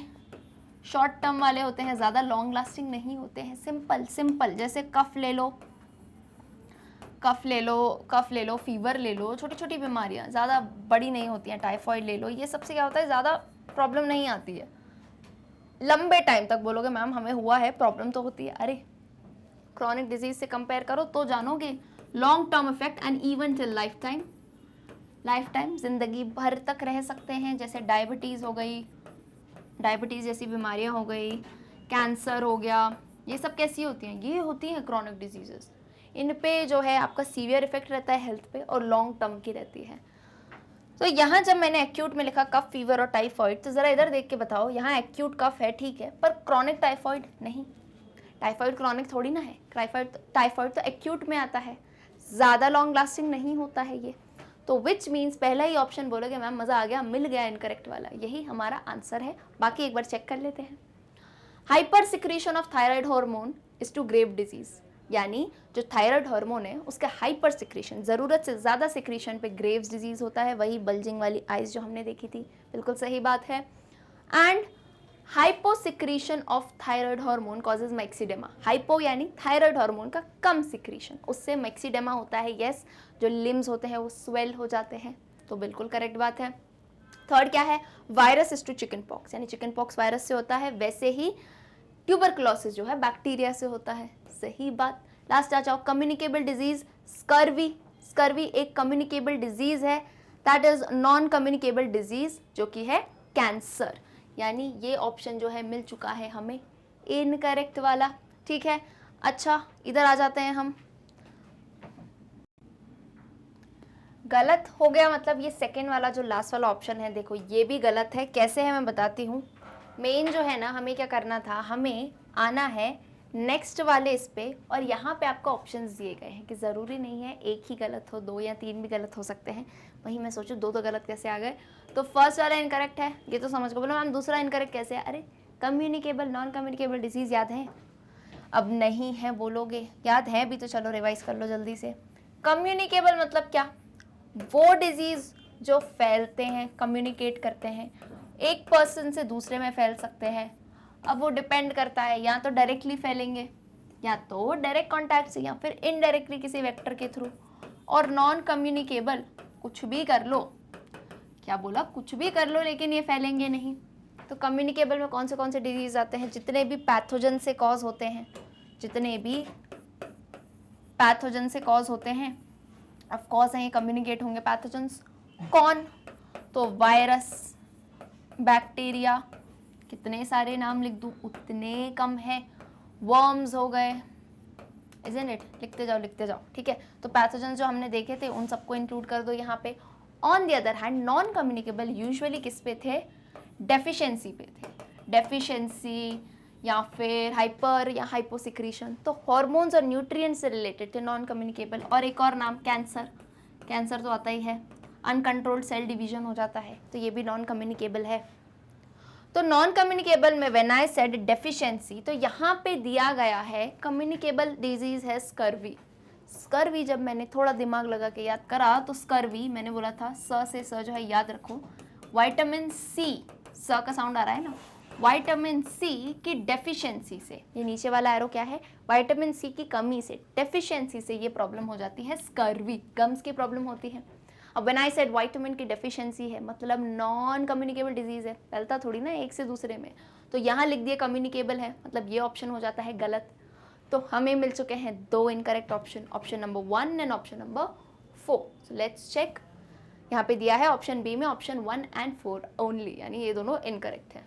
S1: शॉर्ट टर्म वाले होते हैं, ज़्यादा लॉन्ग लास्टिंग नहीं होते हैं, सिंपल सिंपल, जैसे कफ ले लो, कफ ले लो, कफ ले लो, फीवर ले लो, छोटी छोटी बीमारियां ज़्यादा बड़ी नहीं होती हैं। टाइफाइड ले लो, ये सबसे क्या होता है, ज़्यादा प्रॉब्लम नहीं आती है। लंबे टाइम तक बोलोगे मैम हमें हुआ है, प्रॉब्लम तो होती है। अरे क्रॉनिक डिजीज से कंपेयर करो तो जानोगे, long term effect and even till life time, life time जिंदगी भर तक रह सकते हैं। जैसे डायबिटीज़ हो गई, डायबिटीज़ जैसी बीमारियां हो गई, कैंसर हो गया, ये सब कैसी होती हैं, ये होती हैं क्रॉनिक डिजीजेस। इन पे जो है आपका सीवियर इफेक्ट रहता है हेल्थ पे और लॉन्ग टर्म की रहती है। तो यहाँ जब मैंने एक्यूट में लिखा कफ, फीवर और टाइफाइड, तो ज़रा इधर देख के बताओ, यहाँ एक्यूट कफ है ठीक है, पर क्रॉनिक टाइफाइड नहीं। टाइफाइड क्रॉनिक थोड़ी ना है, टाइफाइड तो एक्यूट में आता है, ज़्यादा लॉन्ग लास्टिंग नहीं होता है ये। तो विच मीन्स पहला ही ऑप्शन बोलोगे मैम मज़ा आ गया, मिल गया इनकरेक्ट वाला, यही हमारा आंसर है। बाकी एक बार चेक कर लेते हैं। Hyper secretion of thyroid hormone is to Grave disease, यानी जो थायराइड हार्मोन है उसका हाइपर सिक्रीशन, ज़रूरत से ज़्यादा सिक्रीशन पे ग्रेव्स डिजीज होता है, वही बल्जिंग वाली आइज जो हमने देखी थी। बिल्कुल सही बात है। And hyposecretion of thyroid hormone causes myxoedema. Hypo यानी थायराइड हार्मोन का कम सिक्रीशन, उससे मैक्सीडेमा होता है। यस, जो लिम्स होते हैं वो स्वेल हो जाते हैं, तो बिल्कुल करेक्ट बात है। थर्ड क्या है, virus is to chicken pox, यानी चिकन पॉक्स वायरस से होता है, वैसे ही ट्यूबरकुलोसिस जो है बैक्टीरिया से होता है। सही बात। लास्ट आ जाओ, कम्युनिकेबल डिजीज स्कर्वी। स्कर्वी एक कम्युनिकेबल डिजीज है, that is non communicable disease जो कि है कैंसर, यानी ये ऑप्शन जो है मिल चुका है हमें इनकरेक्ट वाला। ठीक है, अच्छा इधर आ जाते हैं हम। गलत हो गया, मतलब ये सेकेंड वाला जो लास्ट वाला ऑप्शन है, देखो ये भी गलत है। कैसे है मैं बताती हूँ। मेन जो है ना, हमें क्या करना था, हमें आना है नेक्स्ट वाले इस पे, और यहाँ पे आपको ऑप्शंस दिए गए हैं कि ज़रूरी नहीं है एक ही गलत हो, 2 या 3 भी गलत हो सकते हैं। वहीं मैं सोचूं 2 तो गलत कैसे आ गए। तो फर्स्ट वाला इनकरेक्ट है, ये तो समझ को बोलो मैम। दूसरा इनकरेक्ट कैसे है? अरे कम्युनिकेबल नॉन कम्युनिकेबल डिजीज़ याद है? अब नहीं है बोलोगे, याद है भी तो चलो रिवाइज कर लो जल्दी से। कम्युनिकेबल मतलब क्या? वो डिजीज़ जो फैलते हैं, कम्युनिकेट करते हैं, एक पर्सन से दूसरे में फैल सकते हैं। अब वो डिपेंड करता है, या तो डायरेक्टली फैलेंगे, या तो डायरेक्ट कॉन्टैक्ट से, या फिर इनडायरेक्टली किसी वेक्टर के थ्रू। और नॉन कम्युनिकेबल कुछ भी कर लो, क्या बोला, कुछ भी कर लो लेकिन ये फैलेंगे नहीं। तो कम्युनिकेबल में कौन से डिजीज आते हैं? जितने भी पैथोजन से कॉज होते हैं, जितने भी पैथोजन से कॉज होते हैं, ऑफ कोर्स ये कम्युनिकेट होंगे पैथोजन्स। कौन? तो वायरस, बैक्टीरिया, कितने सारे नाम लिख दूं उतने कम है। वर्म्स हो गए, इजंट इट, लिखते जाओ लिखते जाओ। ठीक है, तो पैथोजन जो हमने देखे थे उन सबको इंक्लूड कर दो यहाँ पे। On the other hand non communicable usually किस पे थे? डेफिशिएंसी पे थे। डेफिशिएंसी या फिर हाइपर या हाइपोसिक्रीशन, तो हॉर्मोन्स और न्यूट्रिएंट्स से रिलेटेड थे नॉन कम्युनिकेबल। और एक और नाम कैंसर, कैंसर तो आता ही है। अनकंट्रोल्ड सेल डिवीजन हो जाता है, तो ये भी नॉन कम्युनिकेबल है। तो नॉन कम्युनिकेबल में व्हेन आई सेड डेफिशिएंसी, तो यहाँ पे दिया गया है कम्युनिकेबल डिजीज है स्कर्वी। स्कर्वी जब मैंने थोड़ा दिमाग लगा के याद करा, तो स्कर्वी मैंने बोला था स से स जो है याद रखो, विटामिन सी, स का साउंड आ रहा है ना, विटामिन सी की डेफिशिएंसी से, ये नीचे वाला एरो क्या है, विटामिन सी की कमी से, डेफिशिएंसी से ये प्रॉब्लम हो जाती है स्कर्वी, गम्स की प्रॉब्लम होती है। अब व्हेन आई सेड विटामिन की डेफिशिएंसी है, मतलब नॉन कम्युनिकेबल डिजीज है, फैलता थोड़ी ना एक से दूसरे में, तो यहाँ लिख दिया कम्युनिकेबल है, मतलब ये ऑप्शन हो जाता है गलत। तो हमें मिल चुके हैं 2 incorrect option, option number 1 and option number 4। So let's check. यहाँ पे दिया है ऑप्शन बी में ऑप्शन 1 एंड 4 ओनली, यानी ये दोनों इनकरेक्ट हैं।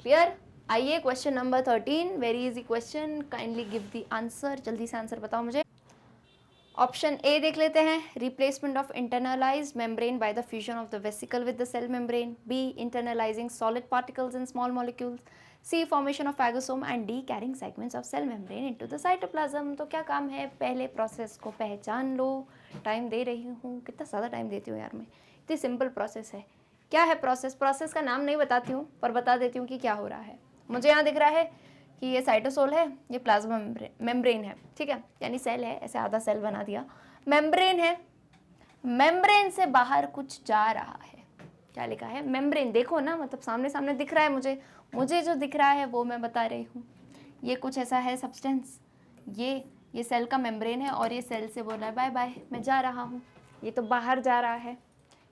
S1: क्लियर? आइए question number 13, very easy question, kindly give the answer. जल्दी से आंसर बताओ मुझे। ऑप्शन ए देख लेते हैं, replacement of internalised membrane by the fusion of the vesicle with the cell membrane, B internalising solid particles in small molecules, C formation of phagosome and D carrying segments of cell membrane into the cytoplasm. तो क्या काम है, पहले process को पहचान लो। Time दे रही हूँ, कितना ज़्यादा टाइम देती हूँ यार मैं, इतनी सिंपल प्रोसेस है। क्या है प्रोसेस? प्रोसेस का नाम नहीं बताती हूँ, पर बता देती हूँ कि क्या हो रहा है। मुझे यहाँ दिख रहा है कि ये साइटोसोल है, ये प्लाज्मा मेम्ब्रेन है, ठीक है, यानी सेल है, ऐसे आधा सेल बना दिया। मेम्ब्रेन है, मेम्ब्रेन से बाहर कुछ जा रहा है। क्या लिखा है? मेम्ब्रेन। देखो ना, मतलब सामने सामने दिख रहा है मुझे जो दिख रहा है वो मैं बता रही हूँ। ये कुछ ऐसा है सब्सटेंस, ये सेल का मेम्ब्रेन है, और ये सेल से बोल रहा है बाय बाय, मैं जा रहा हूँ। ये तो बाहर जा रहा है।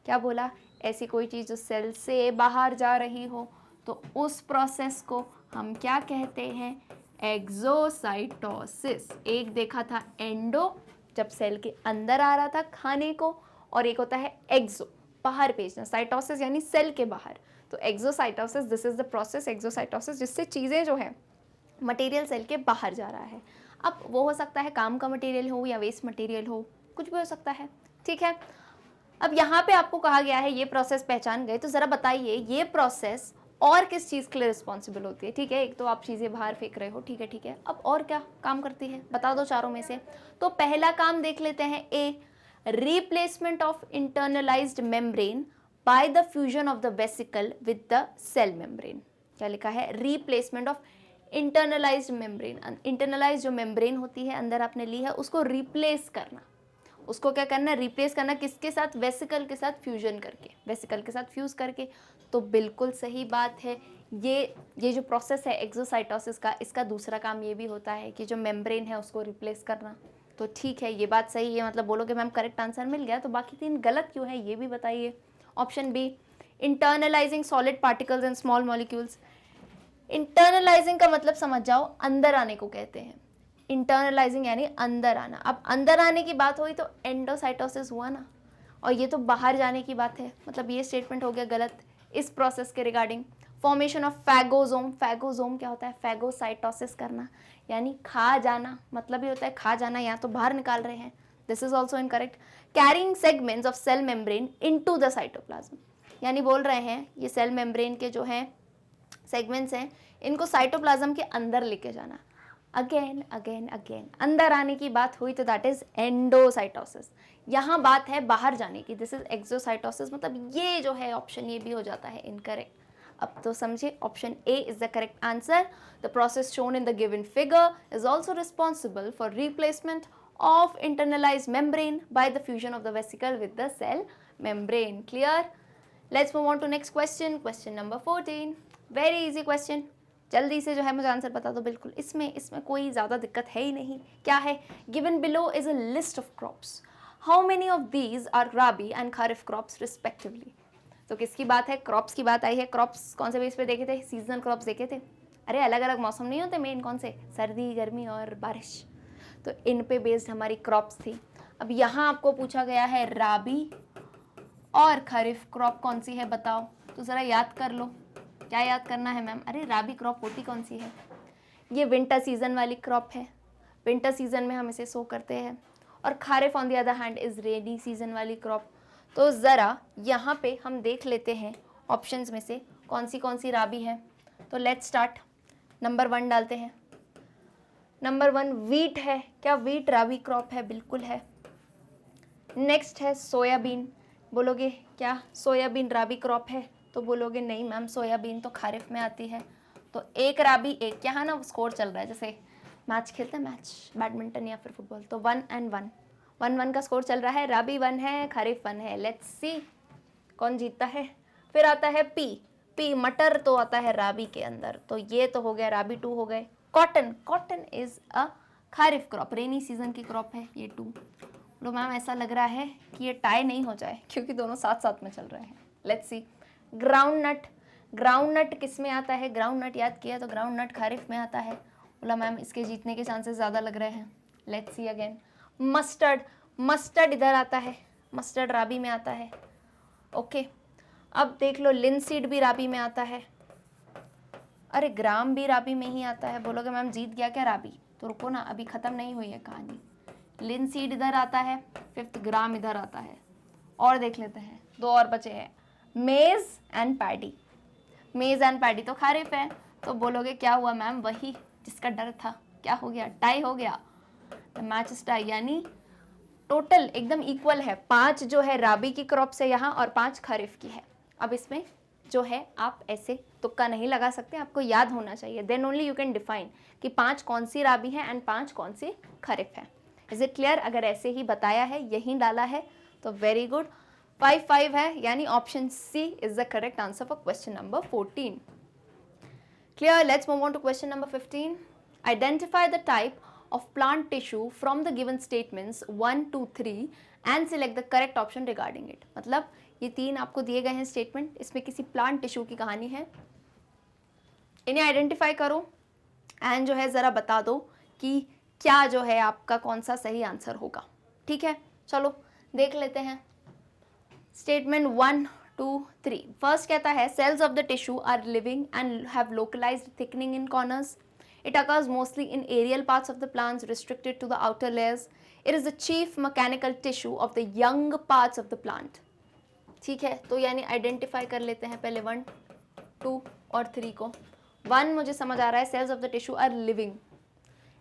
S1: क्या बोला? ऐसी कोई चीज़ जो सेल से बाहर जा रही हो, तो उस प्रोसेस को हम क्या कहते हैं? एक्सोसाइटोसिस। एक देखा था एंडो, जब सेल के अंदर आ रहा था खाने को, और एक होता है एक्सो, बाहर भेजना। साइटोसिस यानी सेल के बाहर। तो exocytosis, this is the process exocytosis, जिससे चीज़ें जो है मटेरियल सेल के बाहर जा रहा है। अब वो हो सकता है काम का मटेरियल हो या वेस्ट मटेरियल हो, कुछ भी हो सकता है। ठीक है, अब यहाँ पे आपको कहा गया है ये प्रोसेस पहचान गए, तो ज़रा बताइए ये प्रोसेस और किस चीज़ के लिए रिस्पॉन्सिबल होती है? ठीक है, एक तो आप चीज़ें बाहर फेंक रहे हो, ठीक है, अब और क्या काम करती है बता दो चारों में से। तो पहला काम देख लेते हैं, A, replacement of internalised membrane by the fusion of the vesicle with the cell membrane. क्या लिखा है? Replacement of internalised membrane. Internalised जो मेम्ब्रेन होती है अंदर आपने ली है, उसको रिप्लेस करना। उसको क्या करना? रिप्लेस करना। किसके साथ? वेसिकल के साथ फ्यूजन करके, वेसिकल के साथ फ्यूज करके। तो बिल्कुल सही बात है, ये जो प्रोसेस है एक्सोसाइटोसिस का, इसका दूसरा काम ये भी होता है कि जो मेम्ब्रेन है उसको रिप्लेस करना। तो ठीक है, ये बात सही है, मतलब बोलोगे मैम करेक्ट आंसर मिल गया, तो बाकी 3 गलत क्यों है ये भी बताइए। Option B, internalising solid particles and small molecules. Internalising का मतलब समझ जाओ, अंदर आने को कहते हैं। इंटरनलाइजिंग यानी अंदर आना। अब अंदर आने की बात हुई तो एंडोसाइटोसिस हुआ ना, और ये तो बाहर जाने की बात है, मतलब ये स्टेटमेंट हो गया गलत इस प्रोसेस के रिगार्डिंग। फॉर्मेशन ऑफ फैगोजोम, फैगोजोम क्या होता है, फैगोसाइटोसिस करना यानी खा जाना, मतलब ये होता है खा जाना, यहाँ तो बाहर निकाल रहे हैं, this is also incorrect. Carrying segments of cell membrane into the cytoplasm, यानी बोल रहे हैं ये सेल मेम्ब्रेन के जो हैं सेगमेंट्स हैं, इनको साइटोप्लाज्म के अंदर लेके जाना। अगेन अगेन अगेन अंदर आने की बात हुई तो दैट इज एंडोसाइटोसिस। यहाँ बात है बाहर जाने की, दिस इज एक्सोसाइटोसिस, मतलब ये जो है ऑप्शन ये भी हो जाता है इनकरेक्ट। अब तो समझे, option A is the correct answer. The process shown in the given figure is also responsible for replacement of internalized membrane by the fusion of the vesicle with the cell membrane. Clear? Let's move on to next question. Question number 14. Very easy question. जल्दी से जो है मुझे answer बता दो बिल्कुल, इसमें कोई ज़्यादा दिक्कत है ही नहीं। क्या है? Given below is a list of crops. How many of these are rabi and kharif crops respectively? तो किसकी बात है? क्रॉप्स की बात आई है। क्रॉप्स कौन से बेस पे देखे थे? सीजनल क्रॉप्स देखे थे। अरे अलग अलग मौसम नहीं होते मेन, कौन से? सर्दी, गर्मी और बारिश, तो इन पे बेस्ड हमारी क्रॉप्स थी। अब यहाँ आपको पूछा गया है राबी और खरीफ क्रॉप कौन सी है बताओ, तो ज़रा याद कर लो। क्या याद करना है मैम? अरे राबी क्रॉप होती कौन सी है? ये विंटर सीजन वाली क्रॉप है, विंटर सीजन में हम इसे सो करते हैं। और kharif on the other hand is rainy season वाली क्रॉप। तो ज़रा यहाँ पे हम देख लेते हैं ऑप्शंस में से कौन सी राबी है। तो लेट्स स्टार्ट। नंबर 1 डालते हैं। नंबर 1 वीट है। क्या वीट राबी क्रॉप है? बिल्कुल है। नेक्स्ट है सोयाबीन। बोलोगे क्या सोयाबीन राबी क्रॉप है? तो बोलोगे नहीं मैम, सोयाबीन तो खारिफ में आती है। तो एक राबी एक, यहाँ ना स्कोर चल रहा है, जैसे मैच खेलते हैं, मैच बैडमिंटन या फिर फुटबॉल, तो 1 and 1, 1-1 का स्कोर चल रहा है। राबी 1 है, खारिफ 1 है। लेट्स सी कौन जीतता है। फिर आता है पी मटर, तो आता है राबी के अंदर, तो ये तो हो गया राबी 2 हो गए। Cotton is a kharif crop, rainy season की क्रॉप है ये 2। लो मैम ऐसा लग रहा है कि ये टाई नहीं हो जाए क्योंकि दोनों साथ साथ में चल रहे हैं। Let's see. ग्राउंड नट किस में आता है? ग्राउंड नट याद किया तो ग्राउंड नट खारिफ में आता है। बोला मैम इसके जीतने के चांसेस ज़्यादा लग रहे हैं। Let's see again. मस्टर्ड इधर आता है, मस्टर्ड राबी में आता है। ओके अब देख लो लिनसीड भी राबी में आता है। अरे ग्राम भी राबी में ही आता है। बोलोगे मैम जीत गया क्या राबी? तो रुको ना, अभी ख़त्म नहीं हुई है कहानी। लिनसीड इधर आता है, 5th ग्राम इधर आता है। और देख लेते हैं, 2 और बचे हैं, मेज़ एंड पैडी तो खारिफ है। तो बोलोगे क्या हुआ मैम? वही जिसका डर था, क्या हो गया? टाई हो गया। मैच इज टाई, यानी टोटल एकदम इक्वल है। 5 जो है राबी की क्रॉप से यहाँ और 5 खरीफ की है। अब इसमें जो है आप ऐसे तुक्का नहीं लगा सकते, आपको याद होना चाहिए, then only you can define कि 5 कौन सी राबी है एंड 5 कौन सी खरीफ है। Is it clear? अगर ऐसे ही बताया है, यही डाला है, तो वेरी गुड। 5-5 है, यानी option C is the correct answer for question number 14। Clear? Let's move on to question number 15. Identify the type of plant tissue from the given statements 1, 2, 3 and select the correct option regarding it. मतलब ये 3 आपको दिए गए हैं statement, इसमें किसी plant tissue की कहानी है, इन्हें आइडेंटिफाई करो एंड जो है ज़रा बता दो कि क्या जो है आपका कौन सा सही आंसर होगा। ठीक है, चलो देख लेते हैं। स्टेटमेंट 1, 2, 3। फर्स्ट कहता है cells of the tissue are living and have localised thickening in corners. It occurs mostly in aerial parts of the plants restricted to the outer layers. It is the chief mechanical tissue of the young parts of the plant. ठीक है, तो यानी identify कर लेते हैं पहले 1, 2 और 3 को। 1 मुझे समझ आ रहा है, cells of the tissue are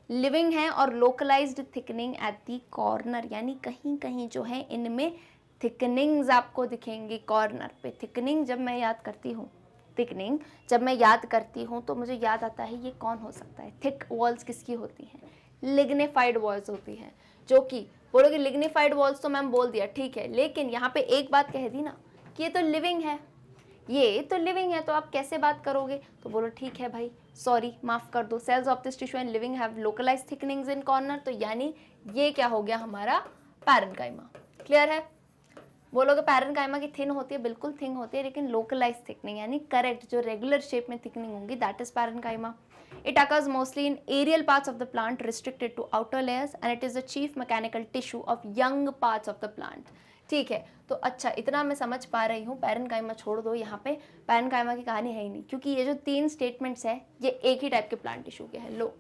S1: living है और localised thickening at the corner, यानी कहीं कहीं जो है इनमें थिकनिंग्स आपको दिखेंगी कॉर्नर पे। थिकनिंग जब मैं याद करती हूँ तो मुझे याद आता है ये कौन हो सकता है। थिक वॉल्स किसकी होती हैं? लिग्निफाइड वॉल्स होती हैं, जो कि बोलोगे लिग्निफाइड वॉल्स तो मैम बोल दिया, ठीक है, लेकिन यहाँ पे एक बात कह दी ना कि ये तो लिविंग है, ये तो लिविंग है, तो आप कैसे बात करोगे? तो बोलो ठीक है भाई, सॉरी, माफ कर दो, cells of this tissue and living have localise thickenings in corner, तो यानी ये क्या हो गया हमारा पैरेन्काइमा। क्लियर है? बोलोगे पैरेन्काइमा की थिन होती है, बिल्कुल थिन होती है, लेकिन लोकलाइज थिकनिंग यानी करेक्ट जो रेगुलर शेप में थिकनिंग होंगी, that is parenchyma. It occurs mostly in aerial parts of the plant restricted to outer layers and it is the chief mechanical tissue of young parts of the plant. ठीक है, तो अच्छा इतना मैं समझ पा रही हूँ. पैरेन्काइमा छोड़ दो, यहाँ पे पैरेन्काइमा की कहानी है ही नहीं, क्योंकि ये जो 3 स्टेटमेंट्स हैं ये एक ही टाइप के प्लांट टिश्यू के हैं. लो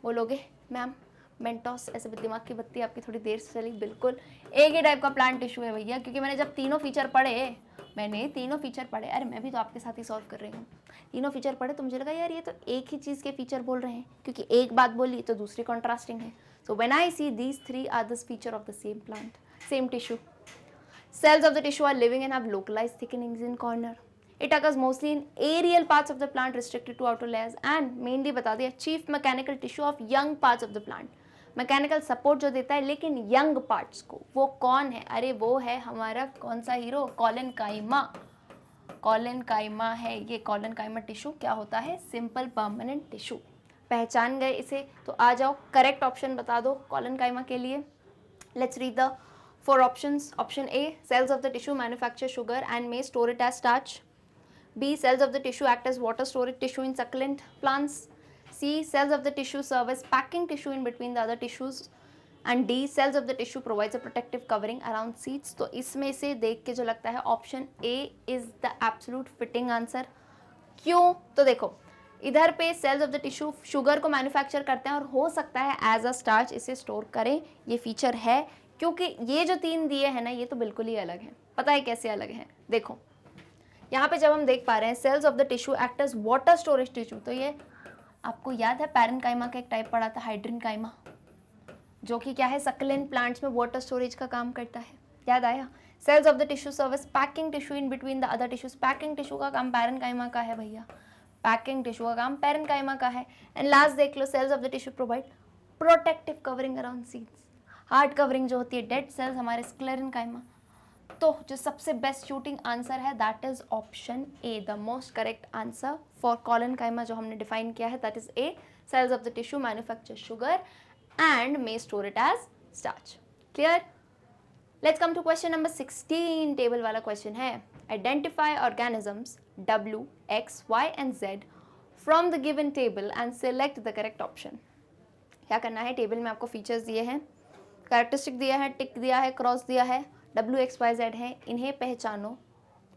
S1: बोलोगे मैम मेंटोस, ऐसे दिमाग की बत्ती आपकी थोड़ी देर से चली. बिल्कुल एक ही टाइप का प्लांट टिश्यू है भैया, क्योंकि मैंने जब तीनों फीचर पढ़े, अरे मैं भी तो आपके साथ ही सॉल्व कर रही हूँ. तीनों फीचर पढ़े तो मुझे लगा यार ये तो एक ही चीज़ के फीचर बोल रहे हैं, क्योंकि एक बात बोली तो दूसरी कॉन्ट्रास्टिंग है. So when I see these 3 are the feature of the same plant, same tissue. Cells of the tissue are living and have localized thickenings in corner. It occurs mostly in aerial parts of the plant restricted to outer layers and mainly बता दिया chief mechanical tissue of young parts of the plant. Mechanical support जो देता है लेकिन young parts को, वो कौन है? अरे वो है हमारा कौन सा हीरो, कॉलेनकाइमा. कॉलेनकाइमा है ये. कॉलेनकाइमा टिश्यू क्या होता है? Simple permanent tissue. पहचान गए इसे? तो आ जाओ करेक्ट ऑप्शन बता दो कॉलेनकाइमा के लिए. Let's read the 4 options. Option A, cells of the tissue manufacture sugar and may store it as starch. B, cells of the tissue act as water storage tissue in succulent plants. C, cells of the tissue serve as packing tissue in between the other tissues. And D, cells of the tissue provides a protective covering around seeds. तो इसमें से देख के जो लगता है option A is the absolute fitting answer. क्यों? तो देखो इधर पे cells of the tissue sugar को मैन्युफैक्चर करते हैं और हो सकता है एज अ स्टार्च इसे स्टोर करें, ये फीचर है. क्योंकि ये जो 3 दिए हैं ना ये तो बिल्कुल ही अलग है. पता है कैसे अलग है? देखो यहाँ पे जब हम देख पा रहे हैं cells of the tissue act as water storage tissue, तो ये आपको याद है पैरेन्काइमा का एक टाइप पढ़ा था हाइड्रेनकाइमा, जो कि क्या है सक्लेंट प्लांट्स में वाटर स्टोरेज का काम करता है. याद आया? Cells of the tissue service packing tissue in between the other tissues. Packing tissue का काम पैरेन्काइमा का है भैया, पैकिंग टिश्यू का काम पैरेन्काइमा का है. एंड लास्ट देख लो, cells of the tissue provide protective covering around seeds. Hard covering जो होती है डेड सेल्स हमारे स्क्लेरेनकाइमा. तो जो सबसे बेस्ट शूटिंग आंसर है that is option A, the most correct answer for collenchyma जो हमने डिफाइन किया है that is A. Cells of the tissue manufacture sugar and may store it as starch. Clear? Let's come to question number 16. Table वाला question है. Identify organisms W, X, Y and Z from the given table and select the correct option. क्या करना है? Table में आपको features दिए हैं, characteristic दिया है, टिक दिया है, क्रॉस दिया है, W, X, Y, Z है, इन्हें पहचानो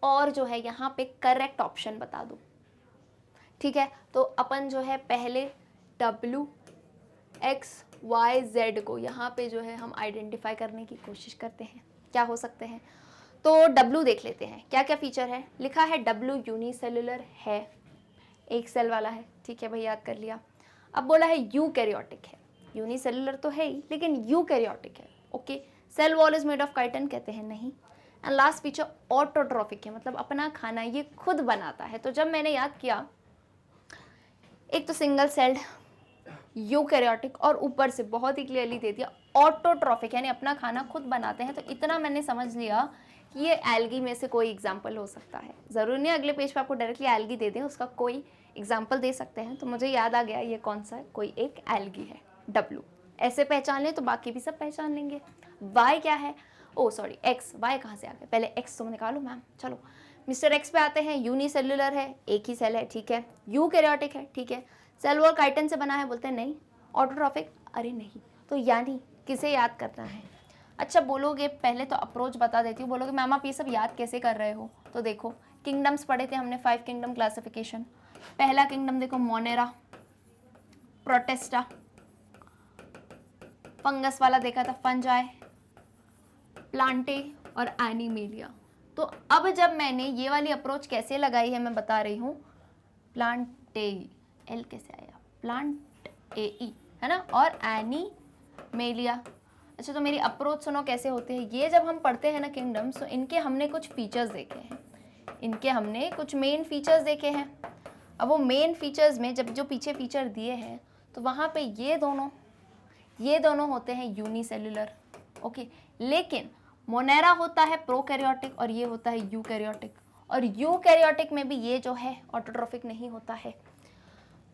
S1: और जो है यहाँ पे करेक्ट ऑप्शन बता दो. ठीक है, तो अपन जो है पहले W, X, Y, Z को यहाँ पे जो है हम आइडेंटिफाई करने की कोशिश करते हैं. क्या हो सकते हैं? तो W देख लेते हैं क्या क्या फीचर है. लिखा है W यूनिसेलुलर है, एक सेल वाला है. ठीक है भाई, याद कर लिया. अब बोला है यूकैरियोटिक है. यूनिसेलुलर तो है ही लेकिन यूकैरियोटिक है. Okay, cell wall is made of chitin कहते हैं नहीं. एंड लास्ट फीचर ऑटोट्रॉफिक है, मतलब अपना खाना ये खुद बनाता है. तो जब मैंने याद किया, एक तो सिंगल सेल्ड यूकैरियोटिक और ऊपर से बहुत ही क्लियरली दे दिया ऑटोट्रॉफिक यानी अपना खाना खुद बनाते हैं, तो इतना मैंने समझ लिया कि ये एल्गी में से कोई एग्जाम्पल हो सकता है. ज़रूरी नहीं अगले पेज पे आपको डायरेक्टली एल्गी दे दें, उसका कोई एग्जाम्पल दे सकते हैं. तो मुझे याद आ गया ये कौन सा है, कोई एक एल्गी है. W ऐसे पहचान लें तो बाकी भी सब पहचान लेंगे. Y क्या है? ओ सॉरी X. Y कहाँ से आ गए? पहले X तुम निकालो मैम. चलो मिस्टर X पे आते हैं. यूनिसेलुलर है, एक ही सेल है. ठीक है. यूकैरियोटिक है. ठीक है. सेल वॉल काइटिन से बना है, बोलते हैं नहीं. ऑटोट्रॉफिक, अरे नहीं. तो यानी किसे याद करना है? अच्छा बोलोगे पहले तो अप्रोच बता देती हूँ. बोलोगे मैम आप ये सब याद कैसे कर रहे हो? तो देखो किंगडम्स पढ़े थे हमने, 5 किंगडम क्लासिफिकेशन. पहला किंगडम देखो मोनेरा, प्रोटेस्टा. फंगस वाला देखा था फंजाई, प्लांटे और एनिमेलिया. तो अब जब मैंने ये वाली अप्रोच कैसे लगाई है मैं बता रही हूँ. प्लांटे, एल कैसे आया? प्लांट ए है ना, और एनिमेलिया. अच्छा तो मेरी अप्रोच सुनो कैसे होते हैं. ये जब हम पढ़ते हैं ना किंगडम्स, तो इनके हमने कुछ फीचर्स देखे हैं, इनके हमने कुछ मेन फीचर्स देखे हैं. अब वो मेन फीचर्स में जब जो पीछे फीचर दिए हैं तो वहाँ पे ये दोनों होते हैं यूनिसेलुलर. ओके, लेकिन मोनेरा होता है प्रोकैरियोटिक और ये होता है यूकैरियोटिक. और यूकैरियोटिक में भी ये जो है ऑटोट्रॉफिक नहीं होता है।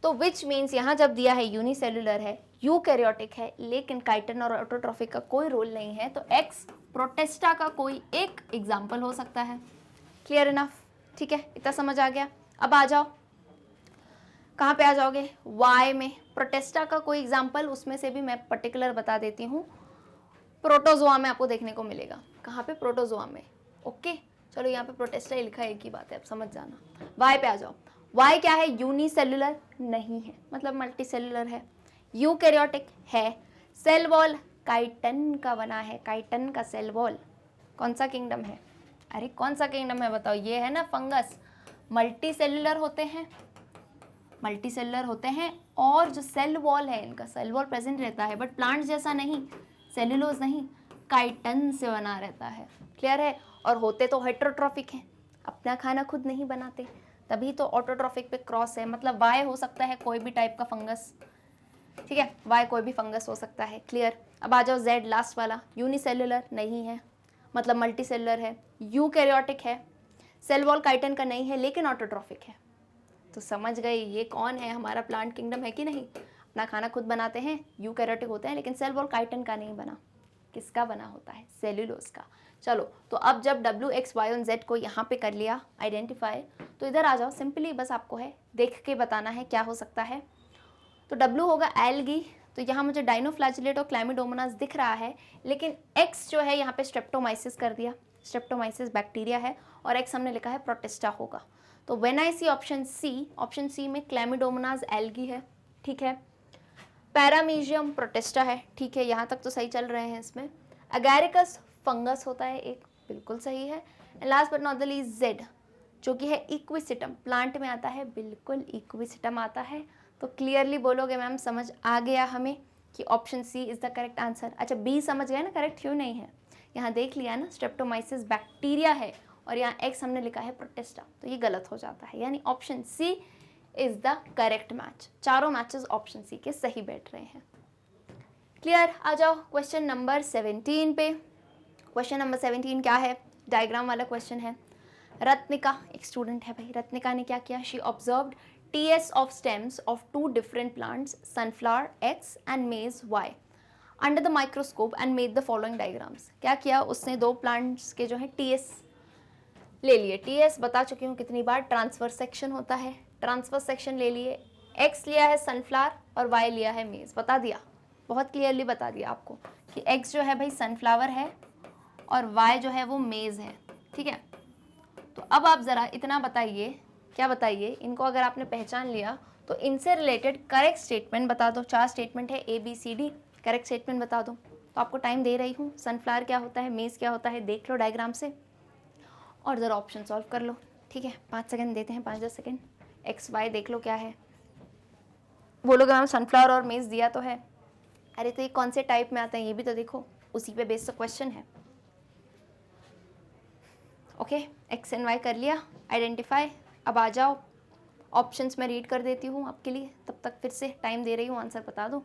S1: तो विच मीन्स यहाँ जब दिया है यूनिसेलुलर है, यूकैरियोटिक है, लेकिन काइटिन और ऑटोट्रॉफिक का कोई रोल नहीं है, तो एक्स प्रोटेस्टा का कोई एक एग्जाम्पल हो सकता है। Clear enough? ठीक है, इतना समझ आ गया। अब आ जाओ, कहाँ पे आ जाओगे? वाई में प्रोटेस्टा का कोई एग्जाम्पल, उसमें से भी मैं पर्टिकुलर बता देती हूँ, प्रोटोजोआ में आपको देखने को मिलेगा। कहाँ पे? प्रोटोजोआ में। ओके, चलो यहाँ पे प्रोटेस्टा ही लिखा है, एक ही बात है, अब समझ जाना। वाई पे आ जाओ। वाई क्या है? यूनिसेलुलर नहीं है, मतलब मल्टीसेलुलर है। यूकैरियोटिक है। सेल वॉल काइटन का बना है, काइटन का सेल वॉल कौन सा किंगडम है? अरे कौन सा किंगडम है बताओ? ये है ना फंगस। मल्टीसेलुलर होते हैं, मल्टीसेलुलर होते हैं, और जो सेल वॉल है इनका सेल वॉल प्रेजेंट रहता है, बट प्लांट जैसा नहीं, सेल्यूलोज नहीं, काइटन से बना रहता है। क्लियर है? और होते तो हेटेरोट्रॉफिक हैं, अपना खाना खुद नहीं बनाते, तभी तो ऑटोट्रॉफिक पे क्रॉस है। मतलब वाई हो सकता है कोई भी टाइप का फंगस, ठीक है, वाई कोई भी फंगस हो सकता है। क्लियर? अब आ जाओ जेड लास्ट वाला, यूनिसेलुलर नहीं है, मतलब मल्टीसेलुलर है, यूकैरियोटिक है, सेल वॉल काइटन का नहीं है, लेकिन ऑटोट्रॉफिक है। तो समझ गए ये कौन है, हमारा प्लांट किंगडम है कि नहीं? अपना खाना खुद बनाते हैं, यूकैरियोटिक होते हैं, लेकिन सेल वॉल काइटन का नहीं बना। किसका बना होता है? सेल्यूलोज का। चलो, तो अब जब डब्ल्यू एक्स वाई और जेड को यहाँ पे कर लिया आइडेंटिफाई, तो इधर आ जाओ, सिंपली बस आपको है देख के बताना है क्या हो सकता है। तो डब्ल्यू होगा एल्गी, तो यहाँ मुझे डाइनोफ्लैजिलेट और क्लैमिडोमोनास दिख रहा है, लेकिन एक्स जो है यहाँ पे स्ट्रेप्टोमाइसिस कर दिया, स्ट्रेप्टोमाइसिस बैक्टीरिया है, और एक्स हमने लिखा है प्रोटिस्टा होगा। तो when I C option C में क्लैमिडोमोनास एल्गी है, ठीक है, पैरामीशियम प्रोटिस्टा है, ठीक है, यहाँ तक तो सही चल रहे हैं। इसमें अगैरिकस फंगस होता है एक, बिल्कुल सही है। And last but not the least Z, जो कि है इक्विसिटम, प्लांट में आता है, बिल्कुल इक्विसिटम आता है। तो क्लियरली बोलोगे मैम समझ आ गया हमें कि option C is the correct answer. अच्छा, बी समझ गए ना करेक्ट क्यों नहीं है? यहाँ देख लिया ना, स्ट्रेप्टोमाइसिस बैक्टीरिया है, और यहाँ एक्स हमने लिखा है प्रोटिस्टा, तो ये गलत हो जाता है, यानी option C is the correct match. चारों मैचेस ऑप्शन सी के सही बैठ रहे हैं। क्लियर? आ जाओ क्वेश्चन नंबर 17 पे। क्वेश्चन नंबर 17 क्या है? डायग्राम वाला क्वेश्चन है। रत्निका एक स्टूडेंट है भाई, रत्निका ने क्या किया? She observed TS of stems of 2 different plants, sunflower X and maize Y, under the microscope and made the following diagrams. क्या किया उसने? 2 प्लांट्स के जो है टीएस ले लिए। टीएस बता चुकी हूँ कितनी बार, ट्रांसफर सेक्शन होता है, ट्रांसफर सेक्शन ले लिए। एक्स लिया है सनफ्लावर और वाई लिया है मेज, बता दिया, बहुत क्लियरली बता दिया आपको कि एक्स जो है भाई सनफ्लावर है और वाई जो है वो मेज है, ठीक है। तो अब आप ज़रा इतना बताइए, क्या बताइए, इनको अगर आपने पहचान लिया तो इनसे रिलेटेड करेक्ट स्टेटमेंट बता दो। 4 स्टेटमेंट है A B C D, correct statement बता दो। तो आपको टाइम दे रही हूँ, सनफ्लावर क्या होता है, मेज क्या होता है, देख लो डायग्राम से और ज़रा ऑप्शन सॉल्व कर लो, ठीक है। 5 सेकंड देते हैं, 5-10 सेकंड। एक्स वाई देख लो क्या है। बोलोगे मैम सनफ्लावर और मेज दिया तो है, अरे तो ये कौन से टाइप में आता है ये भी तो देखो, उसी पे बेस्ड क्वेश्चन है। ओके, एक्स एंड वाई कर लिया आइडेंटिफाई। अब आ जाओ, ऑप्शंस मैं रीड कर देती हूँ आपके लिए, तब तक फिर से टाइम दे रही हूँ, आंसर बता दो।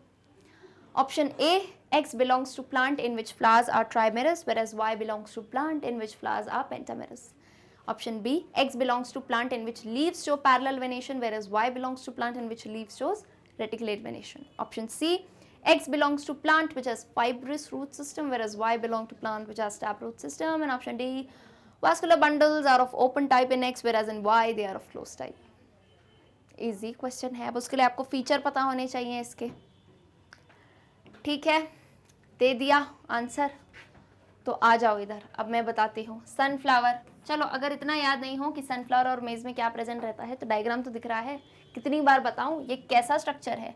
S1: Option A, X belongs to plant in which flowers are trimerous whereas y belongs to plant in which flowers are pentamerous. Option B, x belongs to plant in which leaves show parallel venation whereas y belongs to plant in which leaves shows reticulate venation. Option C, x belongs to plant which has fibrous root system whereas y belong to plant which has taproot system. And option D, vascular bundles are of open type in x whereas in y they are of closed type. Easy question है, अब उसके लिए आपको feature पता होने चाहिए इसके, ठीक है। दे दिया आंसर, तो आ जाओ इधर, अब मैं बताती हूँ। सनफ्लावर, चलो अगर इतना याद नहीं हो कि सनफ्लावर और मेज में क्या प्रेजेंट रहता है, तो डायग्राम तो दिख रहा है, कितनी बार बताऊँ, ये कैसा स्ट्रक्चर है,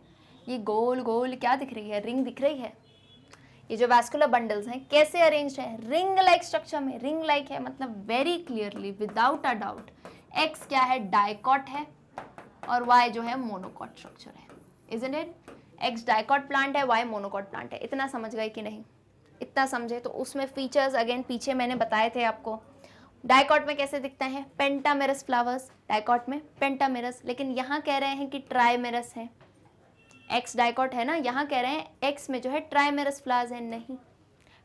S1: ये गोल गोल क्या दिख रही है, रिंग दिख रही है। ये जो वैस्कुलर बंडल्स हैं कैसे अरेंज्ड है, रिंग लाइक स्ट्रक्चर में, रिंग लाइक है, मतलब very clearly without a doubt x क्या है, डाइकॉट है, और वाई जो है मोनोकॉट स्ट्रक्चर है, isn't it. X dicot plant है, वाई मोनोकॉट प्लांट है। इतना समझ गए कि नहीं? इतना समझे तो उसमें फीचर्स अगेन पीछे मैंने बताए थे आपको। डाइकॉट में कैसे दिखते हैं, पेंटामेरस फ्लावर्स, डाइकॉट में पेंटामेरस, लेकिन यहाँ कह रहे हैं कि ट्राइमेरस है। एक्स डाइकॉट है ना, यहाँ कह रहे हैं एक्स में जो है ट्राइमेरस फ्लावर्स है, नहीं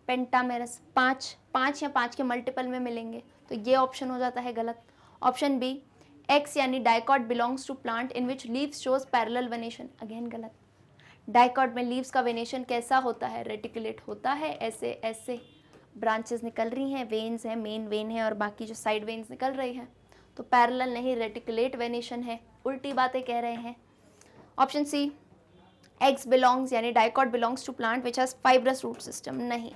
S1: पेंटामेरस। 5 या 5 के मल्टीपल में मिलेंगे, तो ये ऑप्शन हो जाता है गलत। ऑप्शन बी, एक्स यानी dicot belongs to plant in which leaves shows parallel venation, again गलत। डाइकॉट में लीव्स का वेनेशन कैसा होता है, रेटिकुलेट होता है, ऐसे ऐसे ब्रांचेस निकल रही हैं, वेन्स हैं, मेन वेन है और बाकी जो साइड वेन्स निकल रही हैं, तो पैरेलल नहीं रेटिकुलेट वेनेशन है, उल्टी बातें कह रहे हैं। ऑप्शन सी, एक्स बिलोंग्स यानी dicot belongs to plant which has fibrous root system, नहीं,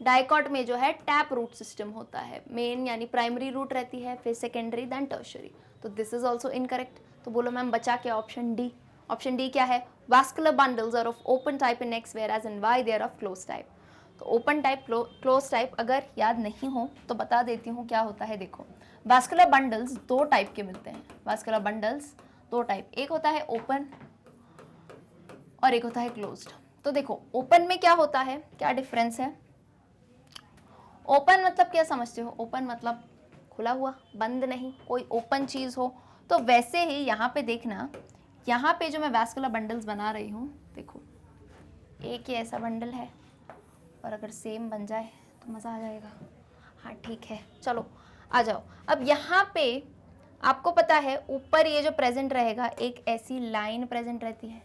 S1: डाइकॉट में जो है टैप रूट सिस्टम होता है, मेन यानी प्राइमरी रूट रहती है, फिर सेकेंडरी देन टर्शरी, तो दिस इज ऑल्सो इनकरेक्ट। तो बोलो मैम बचा के ऑप्शन डी। ऑप्शन डी क्या है, vascular bundles are of open type in X whereas in Y they are of close type. तो ओपन टाइप क्लोज टाइप अगर याद नहीं हो तो बता देती हूँ क्या होता है। देखो, वास्कुलर बंडल्स दो टाइप के मिलते हैं, वास्कुलर बंडल्स दो टाइप, एक होता है ओपन और एक होता है क्लोज्ड। तो देखो ओपन में क्या होता है, क्या डिफरेंस है। ओपन मतलब क्या समझते हो, ओपन मतलब खुला हुआ, बंद नहीं, कोई ओपन चीज़ हो। तो वैसे ही यहाँ पे देखना, यहाँ पे जो मैं वास्कुलर बंडल्स बना रही हूँ, देखो एक ही ऐसा बंडल है और अगर सेम बन जाए तो मज़ा आ जाएगा। हाँ ठीक है, चलो आ जाओ। अब यहाँ पे आपको पता है ऊपर ये जो प्रेजेंट रहेगा, एक ऐसी लाइन प्रेजेंट रहती है,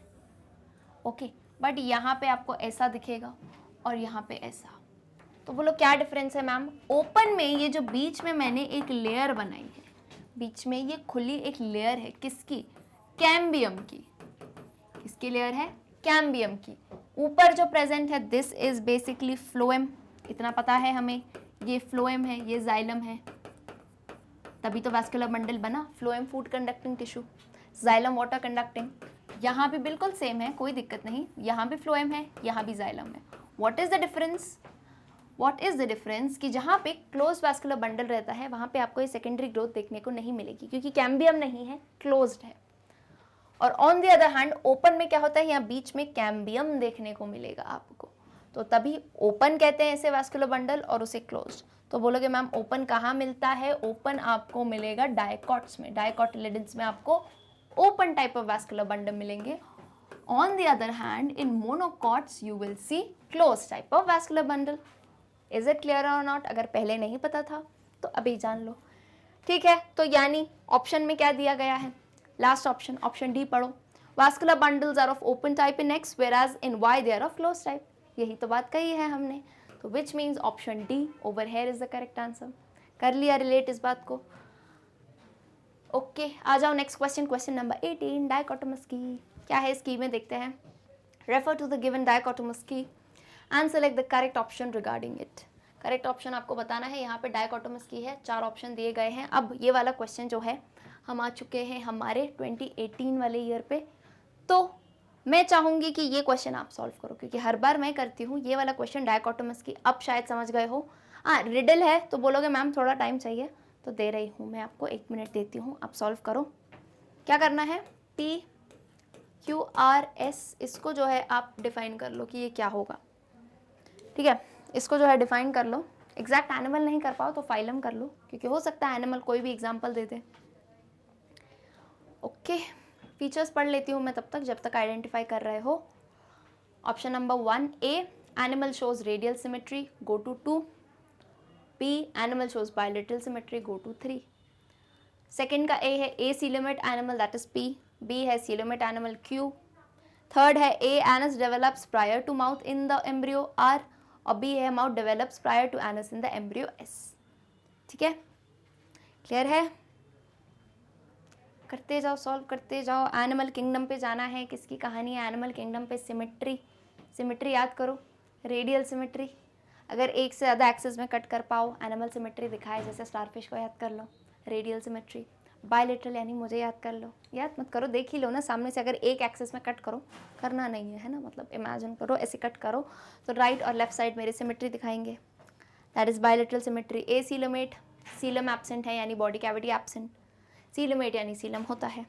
S1: ओके, बट यहाँ पे आपको ऐसा दिखेगा और यहाँ पे ऐसा। तो बोलो क्या डिफरेंस है मैम। ओपन में ये जो बीच में मैंने एक लेयर बनाई है, बीच में ये खुली एक लेयर है, किसकी, कैम्बियम की। किसकी लेयर है, कैम्बियम की। ऊपर जो प्रेजेंट है दिस इज बेसिकली फ्लोएम, इतना पता है हमें, ये फ्लोएम है, ये जाइलम है, तभी तो वास्कुलर बंडल बना। Phloem food conducting tissue, xylem water conducting. यहाँ भी बिल्कुल सेम है, कोई दिक्कत नहीं, यहाँ भी फ्लोएम है, यहाँ भी जाइलम है। What is the difference, what is the difference कि जहाँ पे क्लोज वास्कुलर बंडल रहता है वहाँ पे आपको ये सेकेंडरी ग्रोथ देखने को नहीं मिलेगी, क्योंकि कैम्बियम नहीं है, क्लोज्ड है। और on the other hand open में क्या होता है, यहाँ बीच में कैम्बियम देखने को मिलेगा आपको, तो तभी ओपन कहते हैं इसे वास्कुलर बंडल और उसे क्लोज्ड। तो बोलोगे मैम ओपन कहाँ मिलता है, ओपन आपको मिलेगा डाइकॉट्स में, डाइकॉटिलिडन्स में आपको open type of vascular bundle मिलेंगे। On the other hand in monocots you will see close type of vascular bundle. Is it clear और नॉट, अगर पहले नहीं पता था तो अभी जान लो, ठीक है। तो यानी ऑप्शन में क्या दिया गया है, लास्ट ऑप्शन, ऑप्शन डी पढ़ो, vascular bundles are of open type in X whereas in Y they are of close type, यही तो बात कही है हमने। तो which means option D over here is the correct answer. कर लिया रिलेट इस बात को, ओके आ जाओ next question, question number 18, dichotomous key क्या है इसकी में देखते हैं। Refer to the given dichotomous की and select the correct option regarding it. Correct option आपको बताना है, यहाँ पे डाइकोटोमस की है, 4 ऑप्शन दिए गए हैं। अब ये वाला क्वेश्चन जो है हम आ चुके हैं हमारे 2018 वाले ईयर पे, तो मैं चाहूँगी कि ये क्वेश्चन आप सॉल्व करो, क्योंकि हर बार मैं करती हूँ ये वाला क्वेश्चन डाइकोटोमस की। अब शायद समझ गए हो, हाँ रिडल है तो बोलोगे मैम थोड़ा टाइम चाहिए, तो दे रही हूँ मैं आपको, 1 मिनट देती हूँ, आप सॉल्व करो। क्या करना है, PQRS इसको जो है आप डिफाइन कर लो कि ये क्या होगा, ठीक है, इसको जो है डिफाइन कर लो। एग्जैक्ट एनिमल नहीं कर पाओ तो फाइलम कर लो, क्योंकि हो सकता है एनिमल कोई भी एग्जाम्पल दे दे। ओके फीचर्स पढ़ लेती हूँ मैं तब तक, जब तक आइडेंटिफाई कर रहे हो। Option number 1 A, animal shows radial symmetry, go to 2। B, animal shows bilateral symmetry, go to 3। Second का ए है acoelomate animal that is P, B है सीलोमेट एनिमल Q। थर्ड है A anus develops prior to mouth in the embryo R, और B है mouth develops prior to anus in the embryo S। ठीक है, clear है, करते जाओ, solve करते जाओ। एनिमल किंगडम पे जाना है, किसकी कहानी है एनिमल किंगडम पे, सिमेट्री, सिमेट्री याद करो, रेडियल सिमेट्री, अगर एक से ज़्यादा एक्सेस में कट कर पाओ एनिमल सिमेट्री दिखाए, जैसे स्टारफिश को याद कर लो, रेडियल सिमेट्री। बायलेटरल यानी मुझे याद कर लो, याद मत करो, देख ही लो ना सामने से, अगर एक एक्सेस में कट करो, करना नहीं है ना, मतलब इमेजिन करो ऐसे कट करो तो राइट और लेफ्ट साइड मेरी सिमेट्री दिखाएंगे, that is bilateral symmetry. Acoelomate, coelom absent है यानी बॉडी कैविटी एब्सेंट, सीलोमेट यानी सीलम होता है।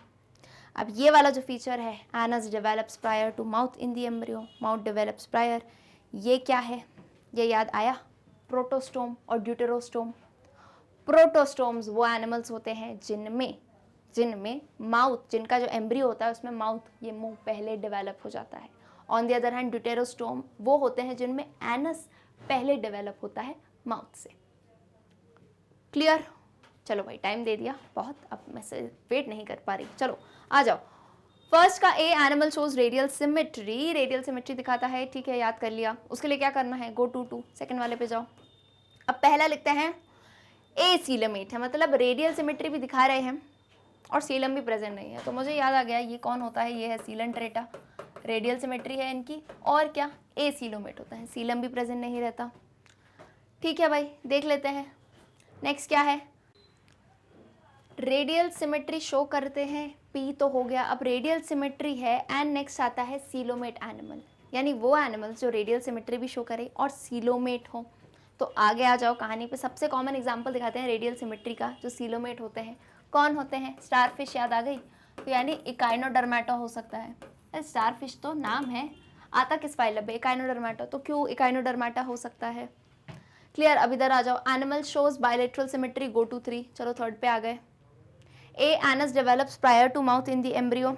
S1: अब ये वाला जो फीचर है anus develops prior to mouth in the embryo, mouth develops prior, ये क्या है, ये याद आया, प्रोटोस्टोम और ड्यूटेरोस्टोम। प्रोटोस्टोम्स वो एनिमल्स होते हैं जिनमें माउथ, जिनका जो एम्ब्रियो होता है उसमें माउथ, ये मुंह पहले डेवलप हो जाता है। On the other hand deuterostome वो होते हैं जिनमें एनस पहले डेवलप होता है माउथ से। क्लियर, चलो भाई टाइम दे दिया बहुत, अब मैं से वेट नहीं कर पा रही, चलो आ जाओ। फर्स्ट का A, animal shows radial symmetry, radial symmetry दिखाता है, ठीक है याद कर लिया। उसके लिए क्या करना है, गो टू सेकंड वाले पे जाओ। अब पहला लिखते हैं ए सीलमेट है, मतलब रेडियल सिमेट्री भी दिखा रहे हैं और सीलम भी प्रेजेंट नहीं है, तो मुझे याद आ गया ये कौन होता है, ये है सीलेंट्रेटा, रेडियल सिमेट्री है इनकी, और क्या ए सीलोमेट होता है, सीलम भी प्रेजेंट नहीं रहता। ठीक है भाई देख लेते हैं नेक्स्ट क्या है, रेडियल सिमेट्री शो करते हैं, पी तो हो गया, अब रेडियल सिमेट्री है एंड नेक्स्ट आता है सीलोमेट एनिमल, यानी वो एनिमल्स जो रेडियल सिमेट्री भी शो करे और सीलोमेट हो। तो आगे आ जाओ कहानी पे, सबसे कॉमन एग्जांपल दिखाते हैं रेडियल सिमेट्री का जो सीलोमेट होते हैं, कौन होते हैं, स्टारफिश याद आ गई, तो यानी इकाइनोडर्मेटा हो सकता है। स्टारफिश तो नाम है, आता किस फाइलम पे, इकाइनोडर्मेटा, तो क्यों इकाइनोडर्मेटा हो सकता है। क्लियर, अब इधर आ जाओ, animal shows bilateral symmetry, go to 3, चलो थर्ड पे आ गए। A, anus develops prior to mouth in the embryo.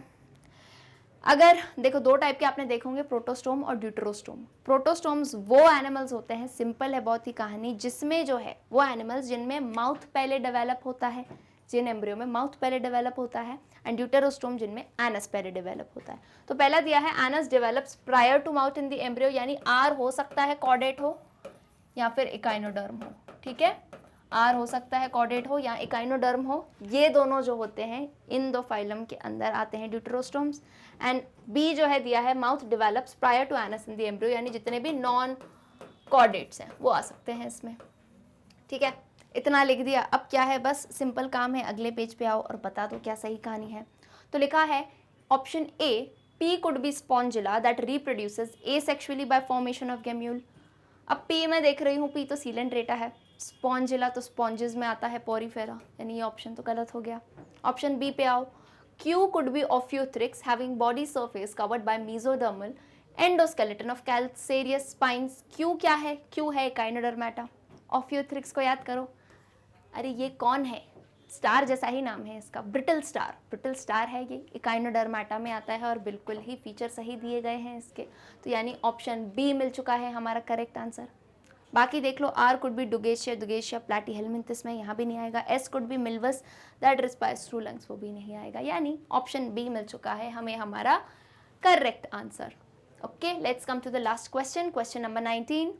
S1: अगर देखो दो टाइप के आपने देखोगे, प्रोटोस्टोम और ड्यूटरोस्टोम। प्रोटोस्टोम्स वो एनिमल्स होते हैं, सिंपल है बहुत ही कहानी, जिसमें जो है वो एनिमल्स जिनमें माउथ पहले डेवलप होता है, जिन एम्ब्रियो में माउथ पहले डेवलप होता है, एंड ड्यूटरोस्टोम जिनमें एनस पहले डेवलप होता है। तो पहला दिया है anus develops prior to mouth in the embryo, यानी आर हो सकता है कॉर्डेट हो या फिर इकाइनोडर्म हो, ठीक है, आर हो सकता है कॉर्डेट हो या इकाइनोडर्म हो, ये दोनों जो होते हैं इन दो फाइलम के अंदर आते हैं ड्यूटरोस्टोम्स। एंड बी जो है दिया है mouth develops prior to anus in the embryo, यानी जितने भी नॉन कॉर्डेट्स हैं वो आ सकते हैं इसमें, ठीक है, इतना लिख दिया। अब क्या है, बस सिंपल काम है, अगले पेज पे आओ और बता दो क्या सही कहानी है। तो लिखा है option A, P could be Spongilla that reproduces asexually by formation of gemmule. अब पी मैं देख रही हूँ, पी तो सीलेंट्रेटा है, स्पॉन्जिला तो स्पॉन्जेस में आता है, पोरीफेरा, यानी ये ऑप्शन तो गलत हो गया। ऑप्शन बी पे आओ, Q could be Ophiothrix having body surface covered by mesodermal endoskeleton of calcareous spines. Q क्या है, क्यू है इकाइनोडर्मेटा, ऑफ्यूथ्रिक्स को याद करो, अरे ये कौन है, स्टार जैसा ही नाम है इसका, ब्रिटल स्टार, ब्रिटल स्टार है ये, इकाइनोडर्मेटा में आता है और बिल्कुल ही फीचर सही दिए गए हैं इसके, तो यानी ऑप्शन बी मिल चुका है हमारा करेक्ट आंसर। बाकी देख लो, R could be Dugesia, Dugesia Platyhelminthes में यहाँ भी नहीं आएगा, S could be Milvus that respires through lungs, वो भी नहीं आएगा, यानी ऑप्शन बी मिल चुका है हमें हमारा correct answer. Okay, let's come to the last question, question number 19।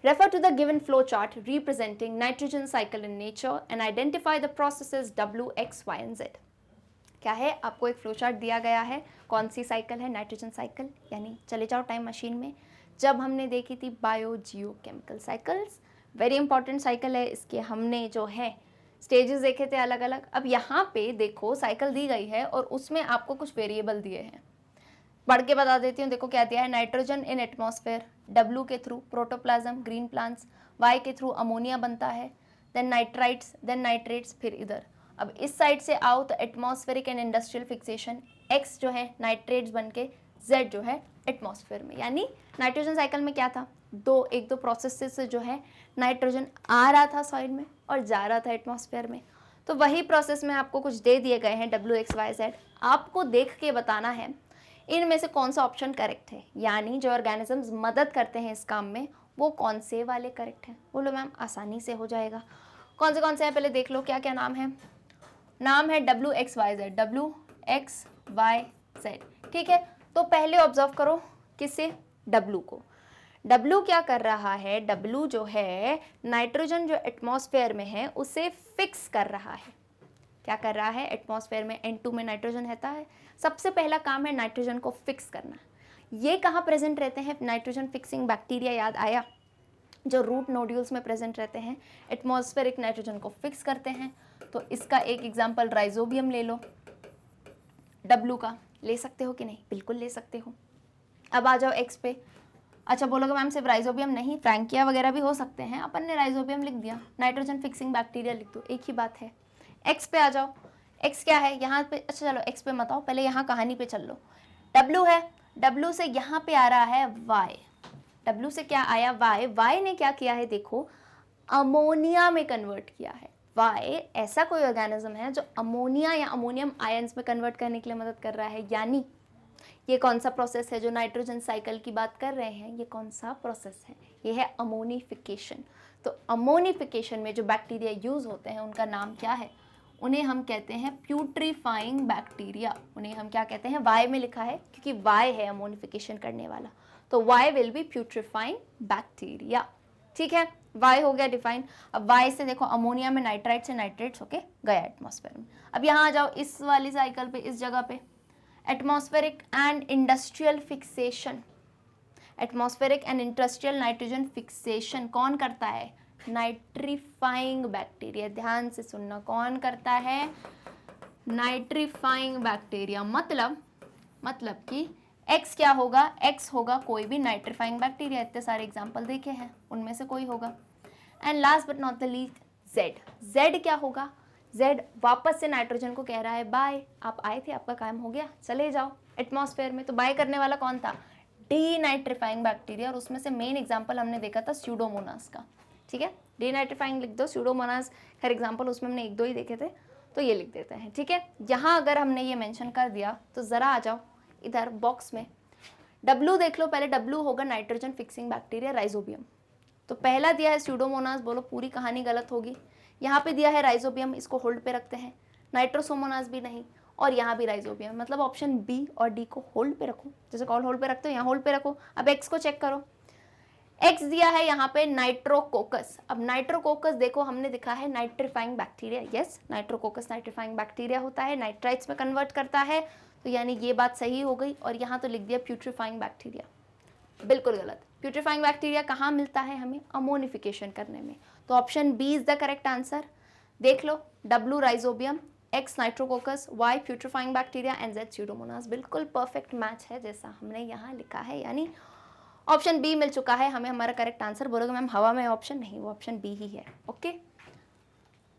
S1: Refer to the given flow chart representing nitrogen cycle in nature and identify the processes W, X, Y and Z। क्या है, आपको एक flow chart दिया गया है, कौन सी cycle है, nitrogen cycle, यानी चले जाओ टाइम मशीन में, जब हमने देखी थी biogeochemical cycles, very important cycle है, इसके हमने जो है स्टेजेस देखे थे अलग अलग। अब यहाँ पे देखो साइकिल दी गई है और उसमें आपको कुछ वेरिएबल दिए हैं, पढ़ के बता देती हूँ, देखो क्या दिया है, नाइट्रोजन इन एटमॉस्फेयर, W के through protoplasm green plants, Y के थ्रू अमोनिया बनता है, देन नाइट्राइट्स, देन नाइट्रेट्स, फिर इधर। अब इस साइड से आओ तो atmospheric and industrial fixation, X जो है नाइट्रेट्स बन के, Z जो है एटमॉस्फेयर में, यानी नाइट्रोजन साइकिल में क्या था, एक दो प्रोसेस से जो है नाइट्रोजन आ रहा था सॉइल में और जा रहा था एटमॉस्फेयर में, तो वही प्रोसेस में आपको कुछ दे दिए गए हैं W, X, Y, Z, आपको देख के बताना है इनमें से कौन सा ऑप्शन करेक्ट है, यानी जो ऑर्गेनिजम्स मदद करते हैं इस काम में वो कौन से वाले करेक्ट हैं। बोलो मैम, आसानी से हो जाएगा, कौन से हैं पहले देख लो, क्या क्या नाम है, नाम है W, X, Y, Z, W, X, Y, Z, ठीक है। तो पहले ऑब्जर्व करो किससे, W को, W क्या कर रहा है, W जो है नाइट्रोजन जो एटमॉस्फेयर में है उसे फिक्स कर रहा है, क्या कर रहा है, एटमॉस्फेयर में N2 में नाइट्रोजन रहता है, सबसे पहला काम है नाइट्रोजन को फिक्स करना। ये कहाँ प्रेजेंट रहते हैं, नाइट्रोजन फिक्सिंग बैक्टीरिया याद आया, जो रूट नोड्यूल्स में प्रेजेंट रहते हैं, एटमॉस्फेरिक नाइट्रोजन को फिक्स करते हैं। तो इसका एक एग्जांपल राइजोबियम ले लो, W का ले सकते हो कि नहीं, बिल्कुल ले सकते हो। अब आ जाओ X पे, अच्छा बोलोगे मैम सिर्फ राइजोबियम नहीं, फ्रैंकिया वगैरह भी हो सकते हैं, अपन ने राइजोबियम लिख दिया, नाइट्रोजन फिक्सिंग बैक्टीरिया लिख दो, एक ही बात है। X पे आ जाओ, X क्या है यहाँ पे, अच्छा चलो X पे मत आओ, पहले यहाँ कहानी पे चल लो, W है, W से यहाँ पे आ रहा है Y, W से क्या आया Y, Y ने क्या किया है देखो, अमोनिया में कन्वर्ट किया है। Y ऐसा कोई ऑर्गेनिज्म है जो अमोनिया या अमोनियम आयंस में कन्वर्ट करने के लिए मदद कर रहा है, यानी ये कौन सा प्रोसेस है, जो नाइट्रोजन साइकिल की बात कर रहे हैं, ये कौन सा प्रोसेस है, ये है अमोनिफिकेशन। तो अमोनिफिकेशन में जो बैक्टीरिया यूज़ होते हैं उनका नाम क्या है? उन्हें हम कहते हैं प्यूट्रीफाइंग बैक्टीरिया। उन्हें हम क्या कहते हैं? वाई में लिखा है क्योंकि वाई है अमोनिफिकेशन करने वाला, तो वाई विल बी प्यूट्रीफाइंग बैक्टीरिया। ठीक है, वाई हो गया डिफाइन। अब वाई से देखो अमोनिया में नाइट्राइट से नाइट्रेट्स होके गया एटमॉस्फेयर में। अब यहाँ आ जाओ इस वाली साइकिल पे, इस जगह पे atmospheric and industrial fixation. Atmospheric and industrial nitrogen fixation कौन करता है? Nitrifying bacteria. ध्यान से सुनना, कौन करता है? Nitrifying bacteria. मतलब कि X क्या होगा? X होगा कोई भी नाइट्रीफाइंग बैक्टीरिया। इतने सारे एग्जाम्पल देखे हैं, उनमें से कोई होगा। And last but not the least Z। Z क्या होगा? Z वापस से नाइट्रोजन को कह रहा है बाय, आप आए थे, आपका काम हो गया, चले जाओ एटमॉस्फेयर में। तो बाय करने वाला कौन था? Denitrifying bacteria. और उसमें से मेन एग्जाम्पल हमने देखा था स्यूडोमोनास का। ठीक है, डीनाइट्रीफाइंग लिख दो, स्यूडोमोनास खैर एग्जाम्पल उसमें हमने 1-2 ही देखे थे, तो ये लिख देते हैं। ठीक है, यहाँ अगर हमने ये मेंशन कर दिया तो ज़रा आ जाओ इधर बॉक्स में, W देख लो पहले। W होगा नाइट्रोजन फिक्सिंग बैक्टीरिया राइजोबियम। तो पहला दिया है स्यूडोमोनास, बोलो पूरी कहानी गलत होगी। यहाँ पे दिया है राइजोबियम, इसको होल्ड पे रखते हैं। नाइट्रोसोमोनास भी नहीं, और यहाँ भी राइजोबियम, मतलब ऑप्शन बी और डी को होल्ड पे रखो। जैसे कॉल होल्ड पे रखते हो, यहाँ होल्ड पे रखो। अब एक्स को चेक करो, एक्स दिया है यहाँ पे नाइट्रोकोकस। अब नाइट्रोकोकस देखो हमने दिखा है nitrifying bacteria. Yes, Nitrococcus nitrifying bacteria होता है, नाइट्राइट्स में कन्वर्ट करता है, तो यानी ये बात सही हो गई। और यहाँ तो लिख दिया प्यूट्रीफाइंग बैक्टीरिया, बिल्कुल गलत। प्यूट्रीफाइंग बैक्टीरिया कहाँ मिलता है हमें? अमोनिफिकेशन करने में। तो option B is the correct answer. देख लो, W Rhizobium, X Nitrococcus, Y putrefying bacteria and Z Pseudomonas. बिल्कुल परफेक्ट मैच है जैसा हमने यहाँ लिखा है, यानी ऑप्शन बी मिल चुका है हमें हमारा करेक्ट आंसर। बोलोगे मैम हवा में ऑप्शन नहीं, वो ऑप्शन बी ही है। ओके,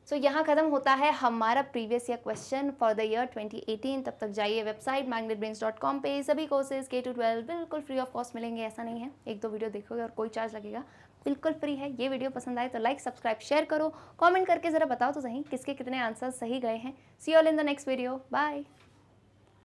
S1: सो यहाँ खत्म होता है हमारा previous year question for the year 2018। तब तक जाइए वेबसाइट magnetbrains.com पे, सभी कोर्सेज K-12 बिल्कुल फ्री ऑफ कॉस्ट मिलेंगे। ऐसा नहीं है 1-2 वीडियो देखोगे और कोई चार्ज लगेगा, बिल्कुल फ्री है। ये वीडियो पसंद आए तो लाइक सब्सक्राइब शेयर करो, कमेंट करके ज़रा बताओ तो सही किसके कितने आंसर सही गए हैं। See you all in the next video, bye.